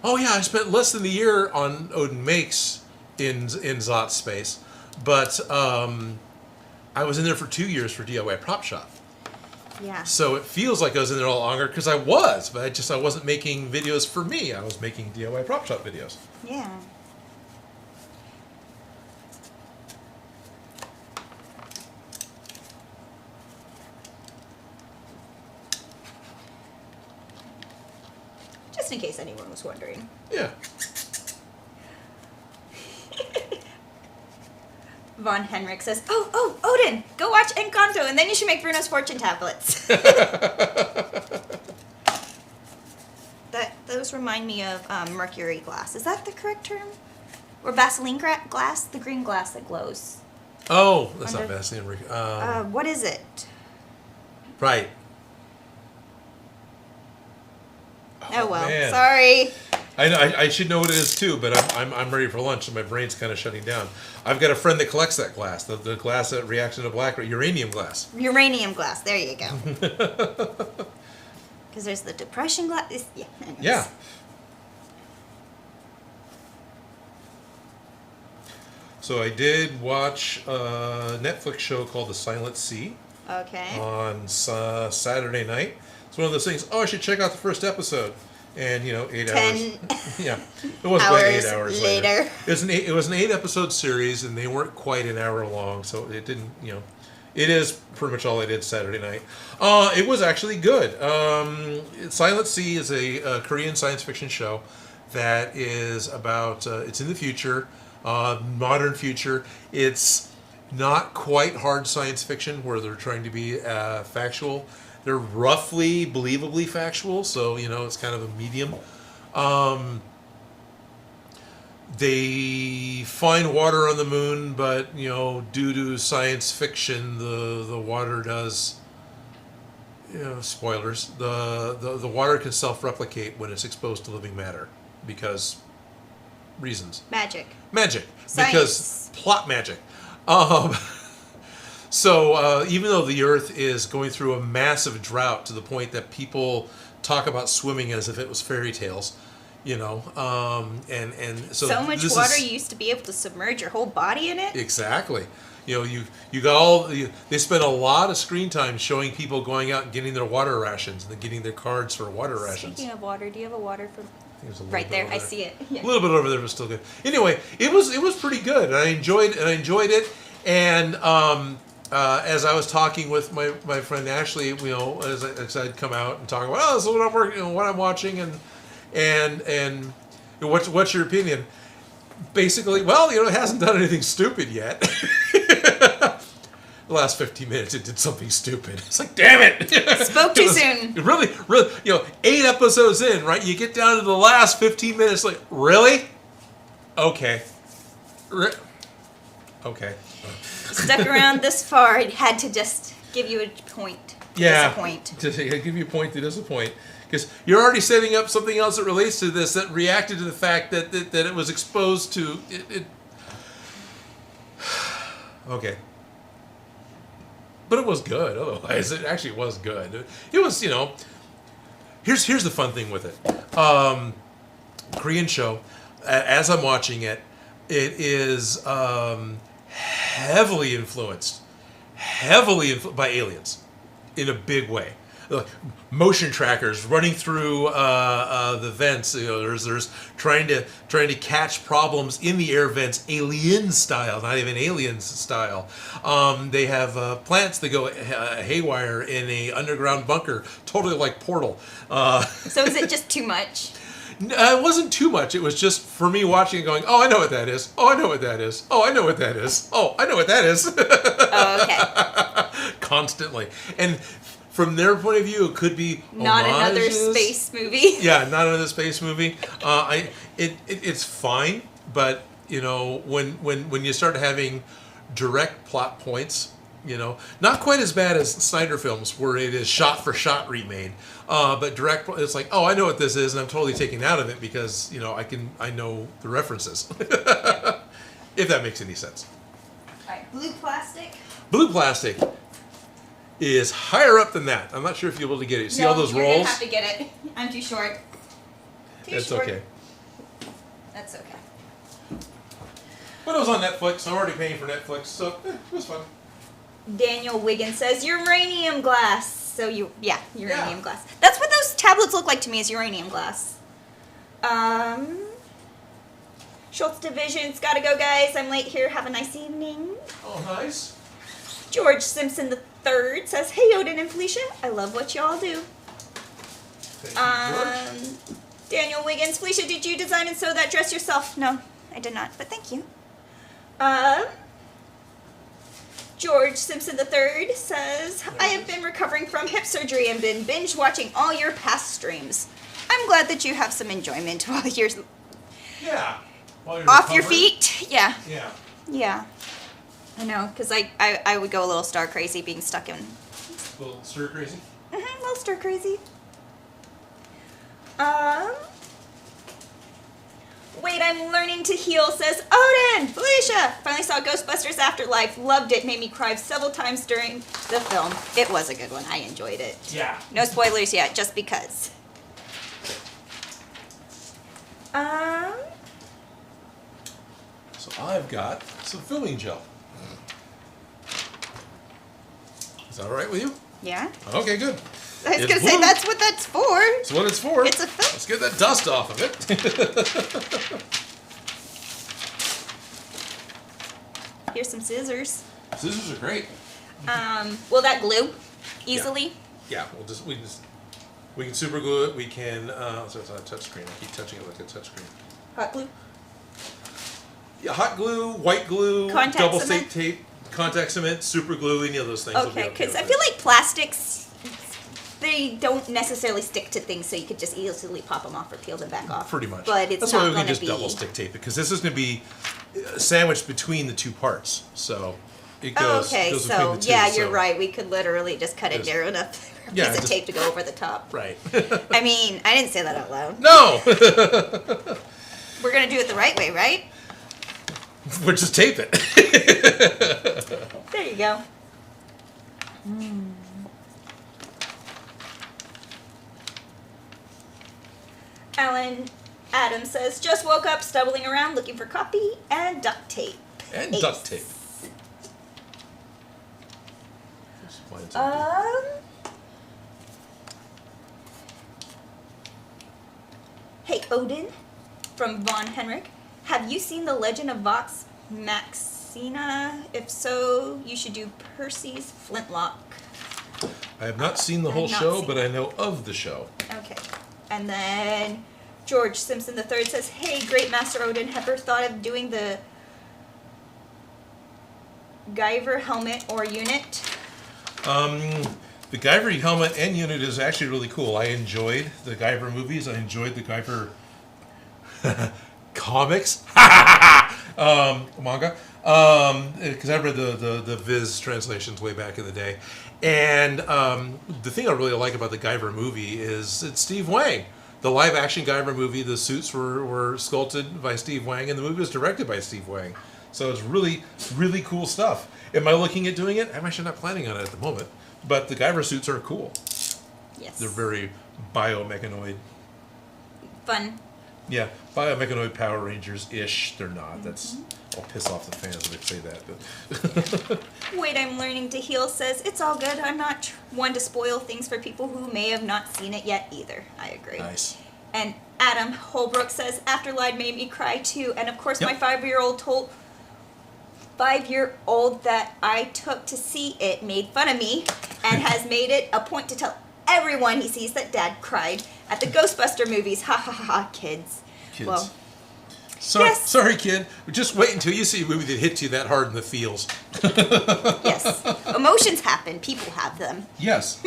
Oh yeah, I spent less than a year on Odin Makes in Zot's space, but I was in there for 2 years for DIY Prop Shop. Yeah. So it feels like I was in there a lot longer because I was, but I wasn't making videos for me. I was making DIY Prop Shop videos. Yeah. Just in case anyone was wondering. Yeah. Von Henrik says, oh, Odin, go watch Encanto, and then you should make Bruno's fortune tablets. Those remind me of mercury glass. Is that the correct term? Or Vaseline glass? The green glass that glows. Oh, that's not Under- Vaseline. What is it? Right. Oh, well, man. sorry. I should know what it is too, but I'm ready for lunch, and my brain's kind of shutting down. I've got a friend that collects that glass, the glass that reacts into black, uranium glass. Uranium glass. There you go. Because there's the depression glass. Yeah. Anyways. Yeah. So I did watch a Netflix show called The Silent Sea Okay. on Saturday night. It's one of those things. Oh, I should check out the first episode. And 8 10 hours. Yeah, it wasn't quite 8 hours later. It was an 8-episode series, and they weren't quite an hour long, so it didn't. It is pretty much all I did Saturday night. It was actually good. Silent Sea is a Korean science fiction show that is about. It's in the future, modern future. It's not quite hard science fiction where they're trying to be factual. They're roughly, believably factual, so it's kind of a medium. They find water on the moon, but due to science fiction, the water does. Spoilers. The water can self-replicate when it's exposed to living matter because reasons. Magic. Because Science. plot magic. So even though the Earth is going through a massive drought to the point that people talk about swimming as if it was fairy tales, and so much this water is, you used to be able to submerge your whole body in it. Exactly. You got they spend a lot of screen time showing people going out and getting their water rations and then getting their cards for water rations. Speaking of water, do you have a water from? There's a little Right bit there, over I see it. Yeah. A little bit over there, but still good. Anyway, it was pretty good. I enjoyed it, and as I was talking with my friend Ashley, as I'd come out and talk about, oh, this is what I'm working, what I'm watching, and what's your opinion? Basically, well, it hasn't done anything stupid yet. The last 15 minutes, it did something stupid. It's like, damn it! Spoke too soon. Really, 8 episodes in, right? You get down to the last 15 minutes, like, really? Okay. Okay. Stuck around this far, it had to just give you a point. Disappoint. To give you a point to disappoint. Because you're already setting up something else that relates to this that reacted to the fact that it was exposed to it. Okay. But it was good. Otherwise, it actually was good. It was, Here's the fun thing with it. Korean show. As I'm watching it, it is heavily influenced by aliens in a big way. Motion trackers running through the vents. There's trying to catch problems in the air vents, alien style, not even aliens style. They have plants that go haywire in a underground bunker, totally like Portal. So is it just too much? It wasn't too much. It was just for me watching and going, oh, I know what that is. Oh, I know what that is. Oh, I know what that is. Oh, I know what that is. Oh, okay. Constantly. And from their point of view, it could be not another space movie. Yeah, not another space movie. It's fine, but when you start having direct plot points, not quite as bad as Snyder films where it is shot for shot remade, but direct. It's like, oh, I know what this is, and I'm totally taken out of it because I know the references. If that makes any sense. All right, blue plastic. Blue plastic is higher up than that. I'm not sure if you'll be able to get it. See all those rolls? You're gonna have to get it. I'm too short. That's okay. That's okay. But it was on Netflix. I'm already paying for Netflix, so it was fun. Daniel Wiggins says uranium glass. So uranium glass. That's what those tablets look like to me, is uranium glass. Schultz Division's gotta go, guys. I'm late here. Have a nice evening. Oh, nice. George Simpson III says, hey, Odin and Felicia. I love what y'all do. Thank you, George. Daniel Wiggins. Felicia, did you design and sew that dress yourself? No, I did not, but thank you. George Simpson III says, I have been recovering from hip surgery and been binge watching all your past streams. I'm glad that you have some enjoyment while you're off your feet. Yeah. Yeah. Yeah. I know, because I would go a little star crazy being stuck in. A little stir crazy? A little stir crazy. Wait, I'm learning to heal, says Odin! Felicia! Finally saw Ghostbusters Afterlife. Loved it. Made me cry several times during the film. It was a good one. I enjoyed it. Yeah. No spoilers yet, just because. So I've got some filming gel. Is that all right with you? Yeah? Okay, good. I was going to say, that's what that's for. That's what it's for. It's a film. Let's get that dust off of it. Here's some scissors. Scissors are great. Will that glue easily? Yeah, we can super glue it. We can, so it's on a touch screen. I keep touching it like a touch screen. Hot glue? Yeah, hot glue, white glue, Contact double cement? stick tape, contact cement, super glue, any of those things. will be Okay, because I with feel it. like plastics, they don't necessarily stick to things, so you could just easily pop them off or peel them back off. Pretty much. But it's That's not why we going can to just be... double stick tape it, because this is going to be sandwiched between the two parts. So it goes, okay, goes so between the two. yeah, so. you're right. We could literally just cut it narrow enough for a piece of tape to go over the top. Right. I mean, I didn't say that out loud. No! We're going to do it the right way, right? We'll just tape it. There you go. Alan Adams says, just woke up, stumbling around, looking for copy and duct tape. And Ace. duct tape. Hey, Odin, from Von Henrik, have you seen The Legend of Vox Max Cena. If so, you should do Percy's Flintlock. I have not seen the I whole have not show, seen but it. I know of the show. Okay. And then George Simpson III says, hey, great Master Odin, ever thought of doing the Guyver helmet or unit? The Guyver helmet and unit is actually really cool. I enjoyed the Guyver movies. I enjoyed the Guyver comics, manga, because I read the Viz translations way back in the day. And the thing I really like about the Guyver movie is it's Steve Wang. The live action Guyver movie, the suits were sculpted by Steve Wang, and the movie was directed by Steve Wang. So it's really, really cool stuff. Am I looking at doing it? I'm actually not planning on it at the moment. But the Guyver suits are cool. Yes. They're very biomechanoid. Fun. Yeah, biomechanoid Power Rangers-ish. They're not. That's I'll piss off the fans if I say that. But Wait, I'm learning to heal says, it's all good. I'm not one to spoil things for people who may have not seen it yet either. I agree. nice. And Adam Holbrook says, Afterlife made me cry too. And of course, Yep. my 5-year-old told 5-year-old that I took to see it made fun of me and has made it a point to tell everyone he sees that Dad cried at the Ghostbuster movies. Ha ha ha ha, kids. Kids. Well, Sorry, yes. kid. Just wait until you see a movie that hits you that hard in the feels. yes. Emotions happen. People have them. Yes.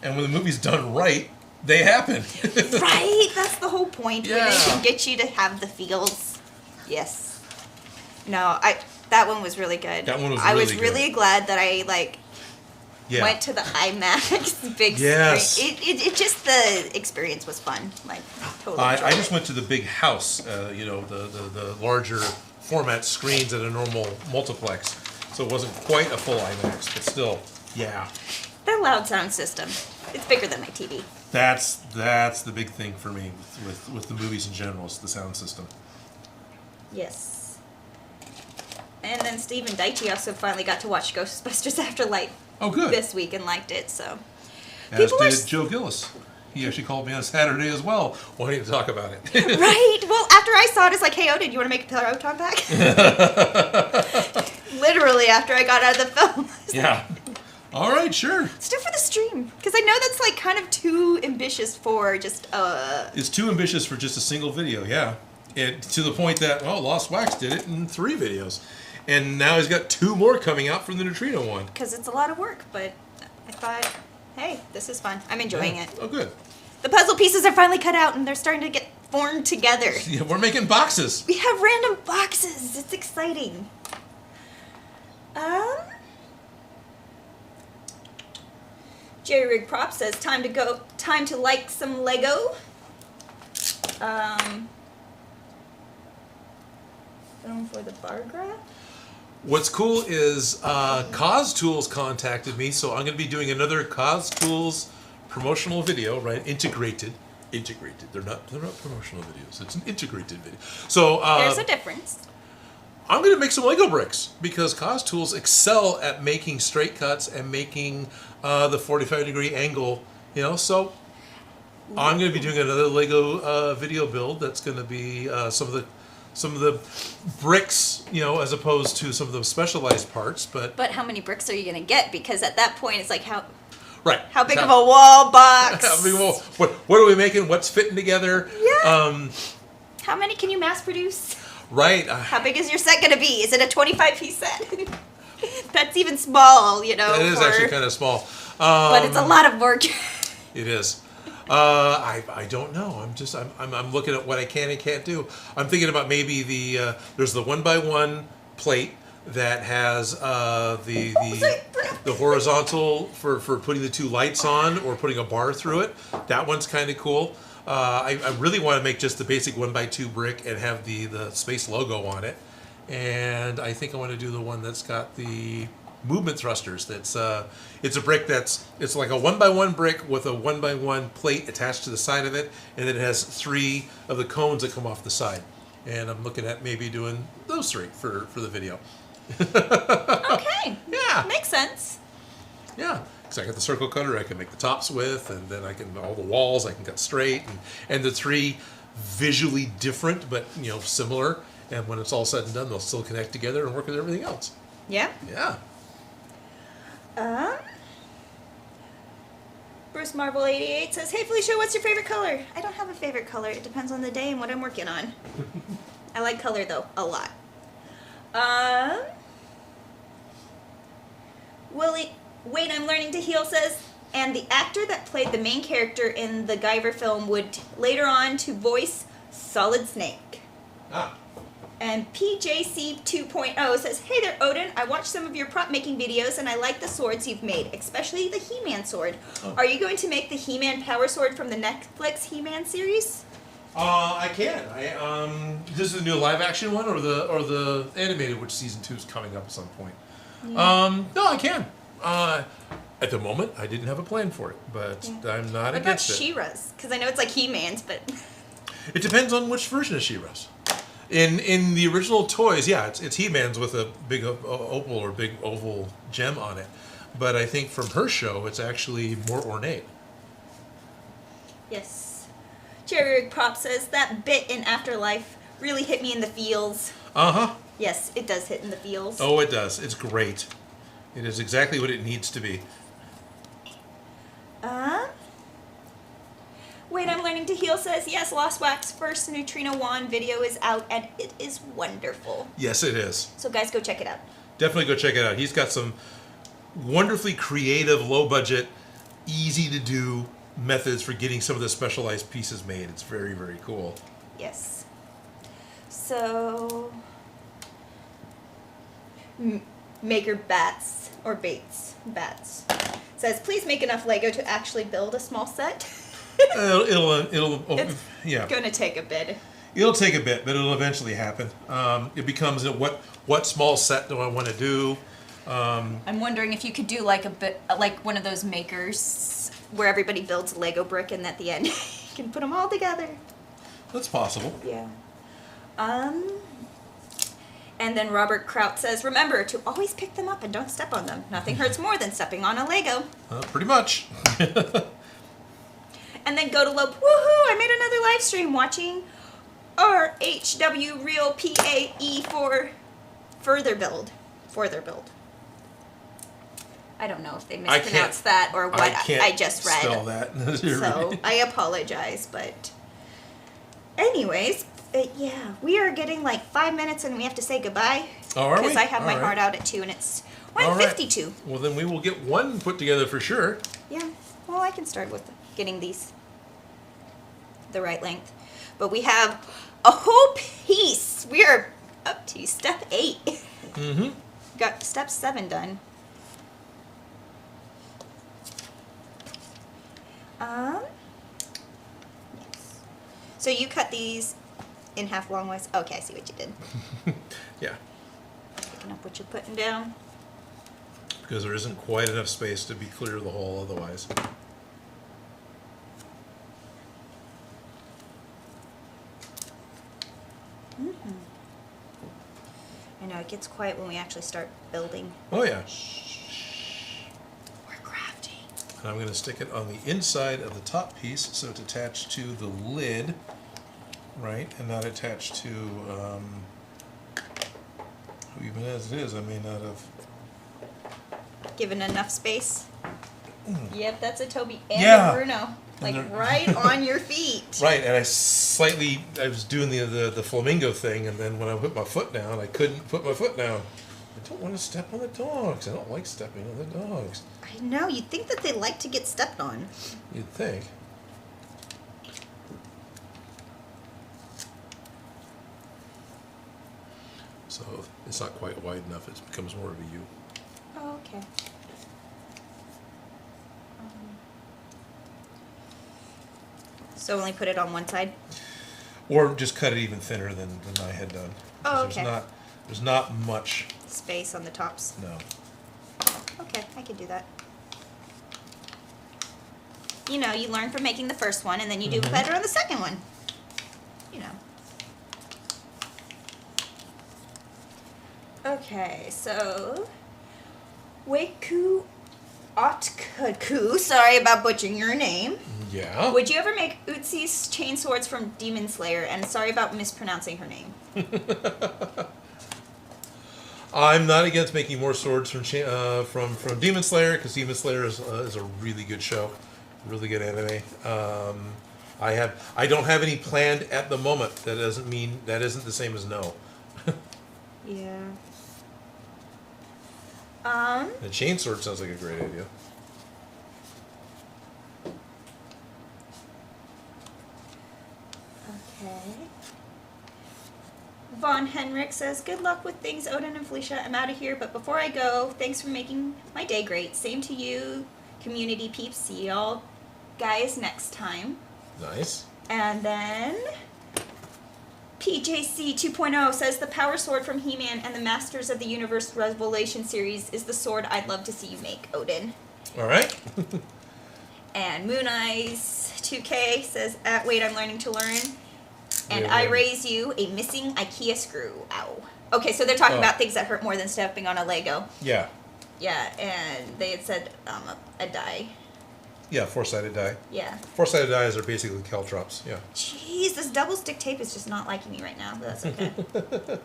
And when the movie's done right, they happen. Right? That's the whole point. Where they Yeah. can get you to have the feels. Yes. No, that one was really good. That one was I was really good. really glad that I Yeah. went to the IMAX big Yes. screen. It just the experience was fun. Like totally. I enjoyed just it. went to the big house, the larger format screens at a normal multiplex. So it wasn't quite a full IMAX, but still, yeah. That loud sound system. It's bigger than my TV. That's the big thing for me with the movies in general, is the sound system. Yes. And then Stephen Daichi also finally got to watch Ghostbusters Afterlife Oh, good. this week and liked it. So As people are did Joe Gillis. He actually called me on Saturday as well, wanting to talk about it. right. Well, after I saw it, it's like, hey, Odin, you want to make a Proton Pack? Literally after I got out of the film. Yeah. All right, sure. Let's do it for the stream. Because I know that's like kind of too ambitious for just It's too ambitious for just a single video, yeah. And to the point that, well, Lost Wax did it in 3 videos. And now he's got 2 more coming out from the Neutrino one. because it's a lot of work, but I thought, hey, this is fun. I'm enjoying Yeah. it. Oh, good. The puzzle pieces are finally cut out and they're starting to get formed together. Yeah, we're making boxes. We have random boxes. It's exciting. Jerry Rig Prop says, time to like some Lego. Film for the bar graph. What's cool is Cause Tools contacted me, so I'm going to be doing another Cause Tools promotional video, right? Integrated. They're not promotional videos. It's an integrated video. So There's a difference. I'm going to make some Lego bricks because Cause Tools excel at making straight cuts and making the 45-degree angle. So I'm going to be doing another Lego video build. That's going to be some of the bricks, as opposed to some of the specialized parts. But But how many bricks are you going to get? Because at that point, it's like, how big How- of a wall box? I mean, well, what are we making? What's fitting together? Yeah. How many can you mass produce? Right. How big is your set going to be? Is it a 25-piece set? That's even small, It is actually kind of small. But it's a lot of work. It is. I don't know. I'm looking at what I can and can't do. I'm thinking about maybe there's the 1x1 plate that has the horizontal for putting the 2 lights on or putting a bar through it. That one's kind of cool. I really want to make just the basic 1x2 brick and have the space logo on it. And I think I want to do the one that's got the movement thrusters. It's a brick it's like a 1x1 brick with a 1x1 plate attached to the side of it, and then it has 3 of the cones that come off the side. And I'm looking at maybe doing those 3 for the video. Okay. Yeah. Makes sense. Yeah, because I got the circle cutter I can make the tops with, and then all the walls I can cut straight, and the 3 visually different but similar And when it's all said and done, they'll still connect together and work with everything else. Yeah. Yeah. Bruce Marble 88 says, "Hey Felicia, what's your favorite color?" I don't have a favorite color. It depends on the day and what I'm working on. I like color though a lot. Willie, wait, I'm learning to heal says, and the actor that played the main character in the Guyver film would later on to voice Solid Snake. Ah. And PJC 2.0 says, "Hey there, Odin. I watched some of your prop making videos and I like the swords you've made, especially the He-Man sword. Oh. Are you going to make the He-Man power sword from the Netflix He-Man series?" I can. This is the new live action one or the animated, which season 2 is coming up at some point. Yeah. No, I can. At the moment, I didn't have a plan for it, but Yeah. I'm not What about against it. She-Ra's? Because I know it's like He-Man's, but It depends on which version of She-Ra's. In the original toys, yeah, it's He-Man's with a big opal or big oval gem on it. But I think from her show, it's actually more ornate. yes. Jerry Rig Pop says, "That bit in Afterlife really hit me in the feels." Uh-huh. Yes, it does hit in the feels. Oh, it does. It's great. It is exactly what it needs to be. Wait, I'm learning to heal says, "Yes, Lost Wax first Neutrino Wand video is out and it is wonderful." Yes, it is. So guys, go check it out. Definitely go check it out. He's got some wonderfully creative, low-budget, easy-to-do methods for getting some of the specialized pieces made. It's very, very cool. Yes. So, Maker Bats, or Bates, Bats, says, "Please make enough Lego to actually build a small set." It's yeah. gonna take a bit. It'll take a bit, but it'll eventually happen. It becomes what small set do I want to do? I'm wondering if you could do like a bit, like one of those makers where everybody builds a Lego brick and at the end you can put them all together. That's possible. Yeah. And then Robert Kraut says, "Remember to always pick them up and don't step on them. Nothing hurts more than stepping on a Lego." Pretty much. And then go to Lope. Woohoo! I made another live stream watching RHW Real PAE for Further Build. I don't know if they mispronounced that or what I just read. Spell that. So I apologize, but anyways, yeah, we are getting like 5 minutes and we have to say goodbye. Oh, are we? Because I have my All right. heart out at 2 and it's All right. 1:52. Well, then we will get one put together for sure. Yeah, well, I can start with getting these the right length. But we have a whole piece. We are up to step 8. Mm-hmm. Got step 7 done. Yes. So you cut these in half longways. Okay, I see what you did. Yeah. Picking up what you're putting down. Because there isn't quite enough space to be clear of the hole otherwise. I know it gets quiet when we actually start building. Oh, yeah. We're crafting. And I'm going to stick it on the inside of the top piece so it's attached to the lid, right? And not attached to, even as it is, I may not have... Given enough space. Yep, that's a Toby and Yeah. a Bruno. Like And they're- right on your feet. Right, and I was doing the flamingo thing, and then when I put my foot down, I couldn't put my foot down. I don't want to step on the dogs. I don't like stepping on the dogs. I know, you'd think that they like to get stepped on. You'd think. So it's not quite wide enough. It becomes more of a U. Oh, okay. So only put it on one side? Or just cut it even thinner than I had done. Oh, 'Cause okay. There's not much. Space on the tops. No. Okay, I can do that. You know, you learn from making the first one and then you do better on the second one. You know. Okay, so Waku Otkaku, sorry about butchering your name. Yeah. Would you ever make Utzi's chain swords from Demon Slayer? And sorry about mispronouncing her name. I'm not against making more swords from Demon Slayer, because Demon Slayer is a really good show, really good anime. I don't have any planned at the moment. That doesn't mean that isn't the same as no. Yeah. The chain sword sounds like a great idea. Okay. Von Henrik says, good luck with things, Odin and Felicia. I'm out of here, but before I go, thanks for making my day great. Same to you, community peeps. See y'all guys next time. Nice. And then PJC 2.0 says, the power sword from He-Man and the Masters of the Universe Revelation series is the sword I'd love to see you make, Odin. All right. And Moon Eyes 2K says, wait, I'm learning to learn. And Yeah, I right. raise you a missing IKEA screw. Ow. Okay, so they're talking about things that hurt more than stepping on a Lego. Yeah. Yeah, and they had said a die. Yeah, four-sided die. Yeah. Four-sided dies are basically caltrops. Yeah. Jeez, this double stick tape is just not liking me right now, but that's okay.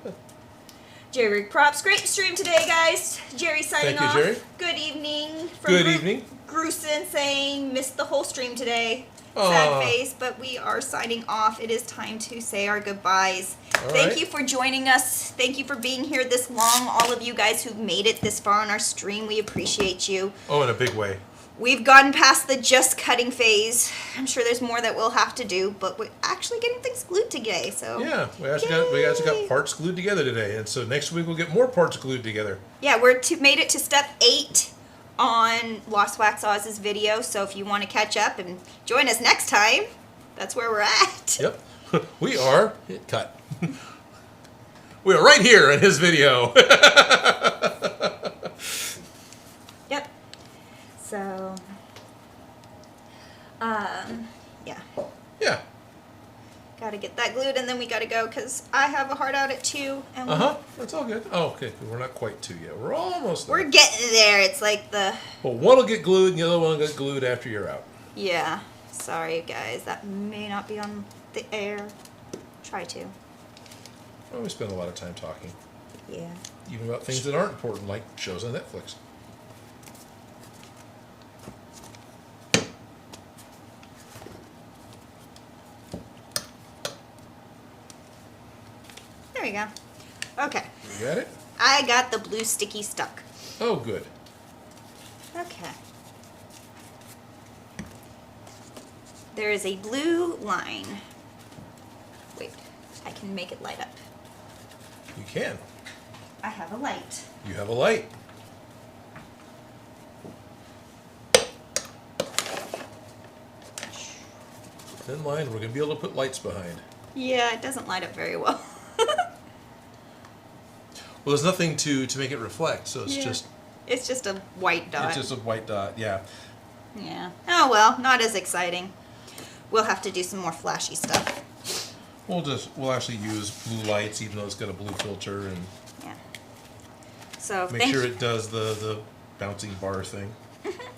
Jerry Props, great stream today, guys. Jerry signing Thank you, off. Jerry. Good evening. Good evening. Grusin saying, missed the whole stream today. Aw. Sad face, but we are signing off. It is time to say our goodbyes. All Thank right. you for joining us. Thank you for being here this long. All of you guys who've made it this far on our stream, we appreciate you. Oh, in a big way. We've gotten past the just cutting phase. I'm sure there's more that we'll have to do, but we're actually getting things glued today. So Yeah, we actually got parts glued together today, and so next week we'll get more parts glued together. yeah, made it to step 8 on Lost Wax Oz's video. So if you want to catch up and join us next time, that's where we're at. Yep. We are cut. We are right here in his video. Yep. So, yeah. Yeah. Gotta get that glued, and then we gotta go, because I have a hard out at 2. And That's all good. Oh, okay. We're not quite 2 yet. We're almost there. we're getting there. It's like the... Well, one will get glued, and the other one will get glued after you're out. Yeah. Sorry, guys. That may not be on the air. Try to. Well, we spend a lot of time talking, Yeah. even about things that aren't important, like shows on Netflix. There we go. Okay. You got it? I got the blue sticky stuck. Oh, good. Okay. There is a blue line. Wait, I can make it light up. You can. I have a light. You have a light. Thin line, we're going to be able to put lights behind. Yeah, it doesn't light up very well. Well, there's nothing to make it reflect, so it's Yeah. just It's just a white dot. it's just a white dot. Yeah. Yeah. Oh well, not as exciting. We'll have to do some more flashy stuff. We'll actually use blue lights, even though it's got a blue filter, and Yeah. So make sure it does the bouncing bar thing,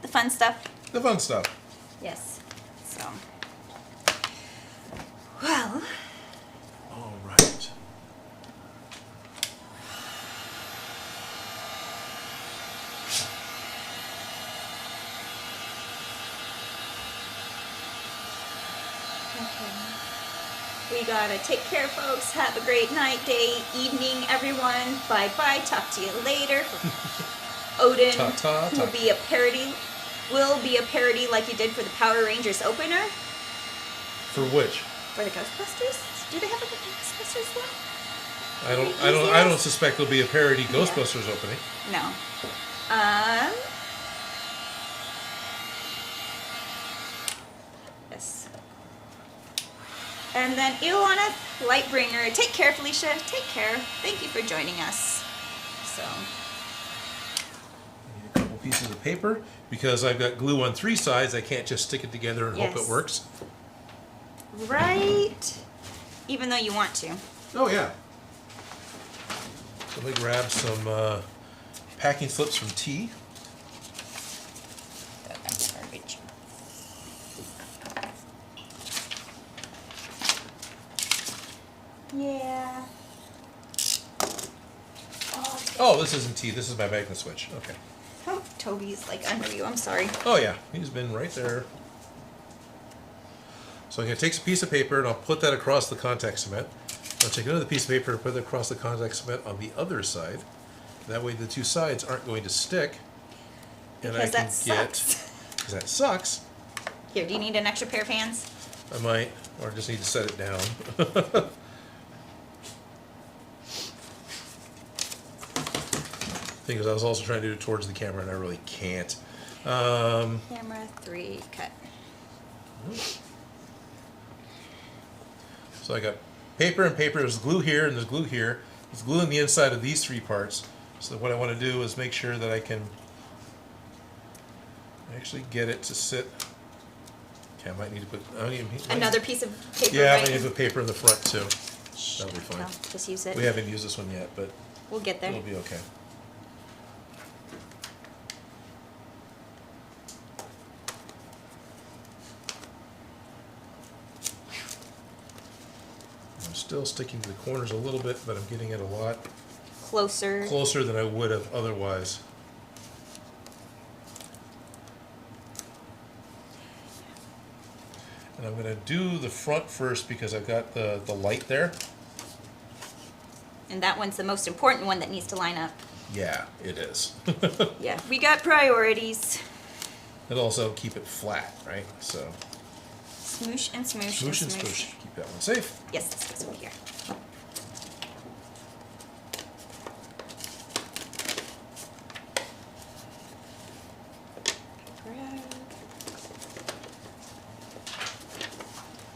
the fun stuff. the fun stuff. Yes. So. Well. All right. We gotta take care, folks. Have a great night, day, evening, everyone. Bye bye. Talk to you later. Odin Ta-ta, will ta- be a parody. Will be a parody like you did for the Power Rangers opener. For which? For the Ghostbusters? Do they have a Ghostbusters one? I don't suspect there'll be a parody Ghostbusters opening. No. Yes. And then Ilana Lightbringer. Take care, Felicia. Take care. Thank you for joining us. So. Need a couple pieces of paper because I've got glue on 3 sides. I can't just stick it together and hope Yes. it works. Right. Even though you want to. Oh yeah. So let me grab some packing slips from T. That's garbage. Oh, this isn't T. This is my magnet switch. Okay. Oh, Toby's like under you. I'm sorry. Oh yeah, he's been right there. So I'm going to take a piece of paper and I'll put that across the contact cement. I'll take another piece of paper and put it across the contact cement on the other side. That way the two sides aren't going to stick. And Because I can that sucks. because that sucks. Here, do you need an extra pair of hands? I might, or just need to set it down. Thing is, I was also trying to do it towards the camera and I really can't. Camera 3, cut. So I got paper and paper. There's glue here and there's glue here. There's glue in the inside of these three parts. So what I want to do is make sure that I can actually get it to sit. Okay, I might need to put Another piece of paper. Yeah, I right might need in- to put paper in the front too. Shh, That'll be fine. no, just use it. We haven't used this one yet, but We'll get there. it'll be okay. I'm still sticking to the corners a little bit, but I'm getting it a lot Closer. than I would have otherwise. And I'm going to do the front first because I've got the light there. And that one's the most important one that needs to line up. Yeah, it is. Yeah, we got priorities. It'll also keep it flat, right? So Smoosh and smoosh. smoosh and smoosh. Keep that one safe. Yes, this goes over here. Paper out.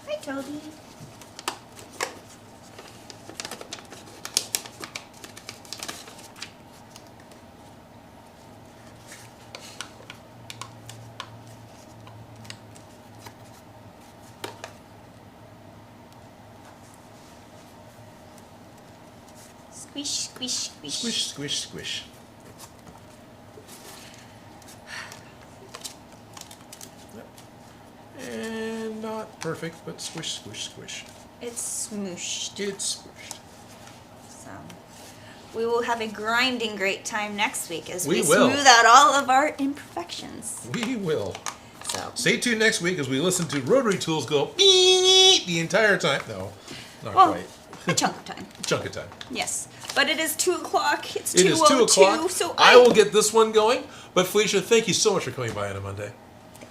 Hi, Toby. Squish, squish, squish. Squish, squish, squish. Yep. And not perfect, but squish, squish, squish. It's smooshed. It's squished. So we will have a grinding great time next week as We we will. smooth out all of our imperfections. We will. So Stay tuned next week as we listen to rotary tools go beep the entire time. No, not well, quite. a chunk of time. Chunk of time. Yes, but it is 2 o'clock. It's It is 2 2:02. o'clock. So I will get this one going. But Felicia, thank you so much for coming by on a Monday.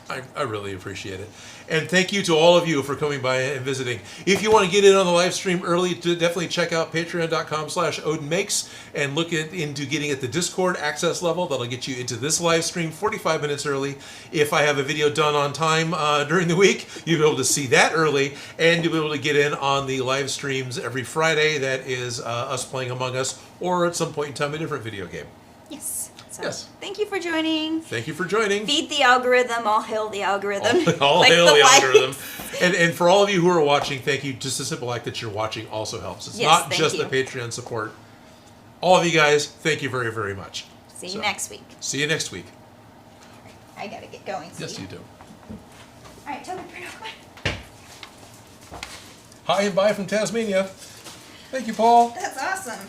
I really appreciate it. And thank you to all of you for coming by and visiting. If you want to get in on the live stream early, definitely check out patreon.com/Odin Makes and look into getting at the Discord access level. That'll get you into this live stream 45 minutes early. If I have a video done on time during the week, you'll be able to see that early, and you'll be able to get in on the live streams every Friday. That is us playing Among Us, or at some point in time a different video game. Yes. So Yes. Thank you for joining. Thank you for joining. Feed the algorithm. All hail the algorithm. All Like hail the lights. algorithm. And for all of you who are watching, thank you. Just a simple act that you're watching also helps. It's Yes, not thank just you. the Patreon support. All of you guys, thank you very, very much. See you So, next week. See you next week. I gotta get going. Yes, see you do. All right, Toby, print off. Hi and bye from Tasmania. Thank you, Paul. That's awesome.